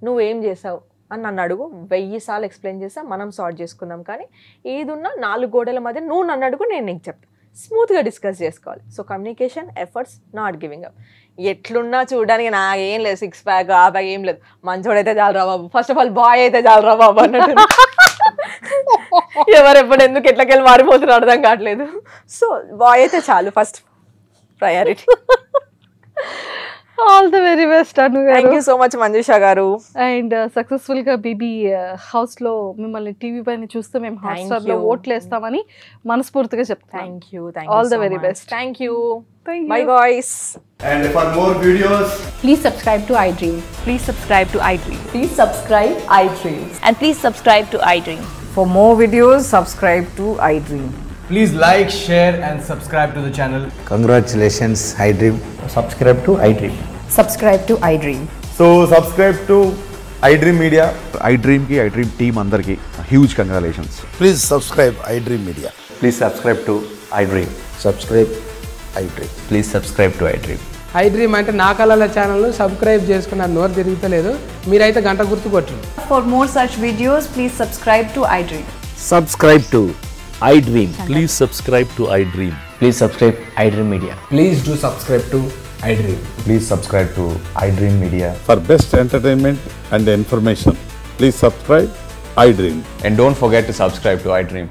నువ్వేం చేసావు అని నన్ను అడుగు, 1000 సార్లు ఎక్స్ప్లెయిన్ చేస్తా, మనం సార్ట్ చేసుకుందాం. కానీ ఏది ఉన్నా 4 గోడల మధ్య నువ్వు నన్ను అడుగు, నేను నీకు చెప్తాను. స్మూత్గా డిస్కస్ చేసుకోవాలి. So communication, efforts, not giving up. ఎట్లున్నా చూడడానికి నాకేం లేదు, 6 ప్యాక్ ఆ ప్యాక్ ఏం లేదు, మంచోడైతే చాలు రా బాబు, ఫస్ట్ ఆఫ్ ఆల్ బాయ్ అయితే చాలు రా బాబు అన్నట్టు. ఎవరెప్పుడు ఎందుకు ఎట్లకెళ్ళి మారిపోతున్నారు అర్థం కావట్లేదు. సో బాయ్ అయితే చాలు, first priority. All the very best Anu గారు. Thank you so much Manjusha గారు. అండ్ సక్సెస్ఫుల్ గా బీబీ హౌస్ లో మిమ్మల్ని టీవీ పైన చూస్తే మేము హాట్స్టార్ లో ఓట్లు వేస్తామని మనస్ఫూర్తిగా చెప్తాం. Thank you. All the very best. Thank you. By guys. And for more videos, Please subscribe to iDream. Please subscribe to iDream. Please subscribe iDream. And please subscribe to iDream. For more videos, subscribe to iDream. please like, share and subscribe to the channel. Congratulations, iDream. Subscribe to iDream. Subscribe to iDream. So subscribe to iDream Media. iDream team andarki huge congratulations. Please subscribe iDream Media. Please subscribe to iDream. Subscribe iDream. Please subscribe to iDream. iDream అంటే నా కళల channel subscribe చేసుకున్న నోరు తిరుగుతలేదు, మీరైతే గంట గుర్తు కొట్టండి. For more such videos, please subscribe to iDream. Subscribe to iDream. Please subscribe to iDream. Please subscribe iDream Media. Please do subscribe to iDream. Please subscribe to iDream Media. For best entertainment and information, please subscribe iDream. And don't forget to subscribe to iDream.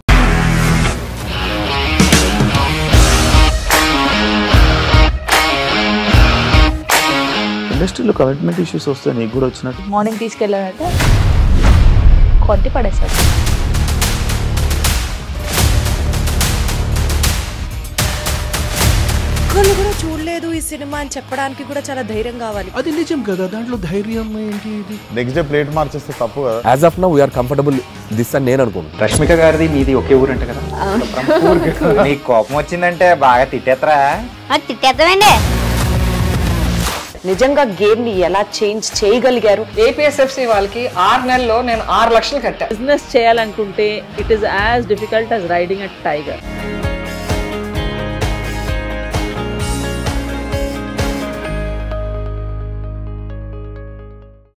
ఇండస్ట్రీలో commitment issues వస్తే నీకు కూడా వచ్చినట్టు morning తీసుకెళ్ళాడంటే కొట్టి పడేశాడు. ఒక్కళ్ళు కూడా చూడలేదు ఈ సినిమా అని చెప్పడానికి కూడా చాలా ధైర్యం కావాలి. అది నిజం కదా, దాంట్లో ధైర్యం ఏంటి? ఇది నెక్స్ట్ డే ప్లేట్ మార్చేస్తే తప్పు కదా. As of now we're comfortable this అని నేను అనుకుంటున్నాను. రష్మిక గారిది మీది ఒకే ఊరు అంట కదా. నీకు కోపం వచ్చిందంటే బాగా తిట్టేత్తరా? తిట్టేద్దామండి. నిజంగా గేమ్ ని ఎలా చేంజ్ చేయగలిగారు? APSFC వాళ్ళకి 6 నెలల్లో నేను 6 లక్షలు కట్టా. బిజినెస్ చేయాలనుకుంటే it is as difficult as riding a tiger.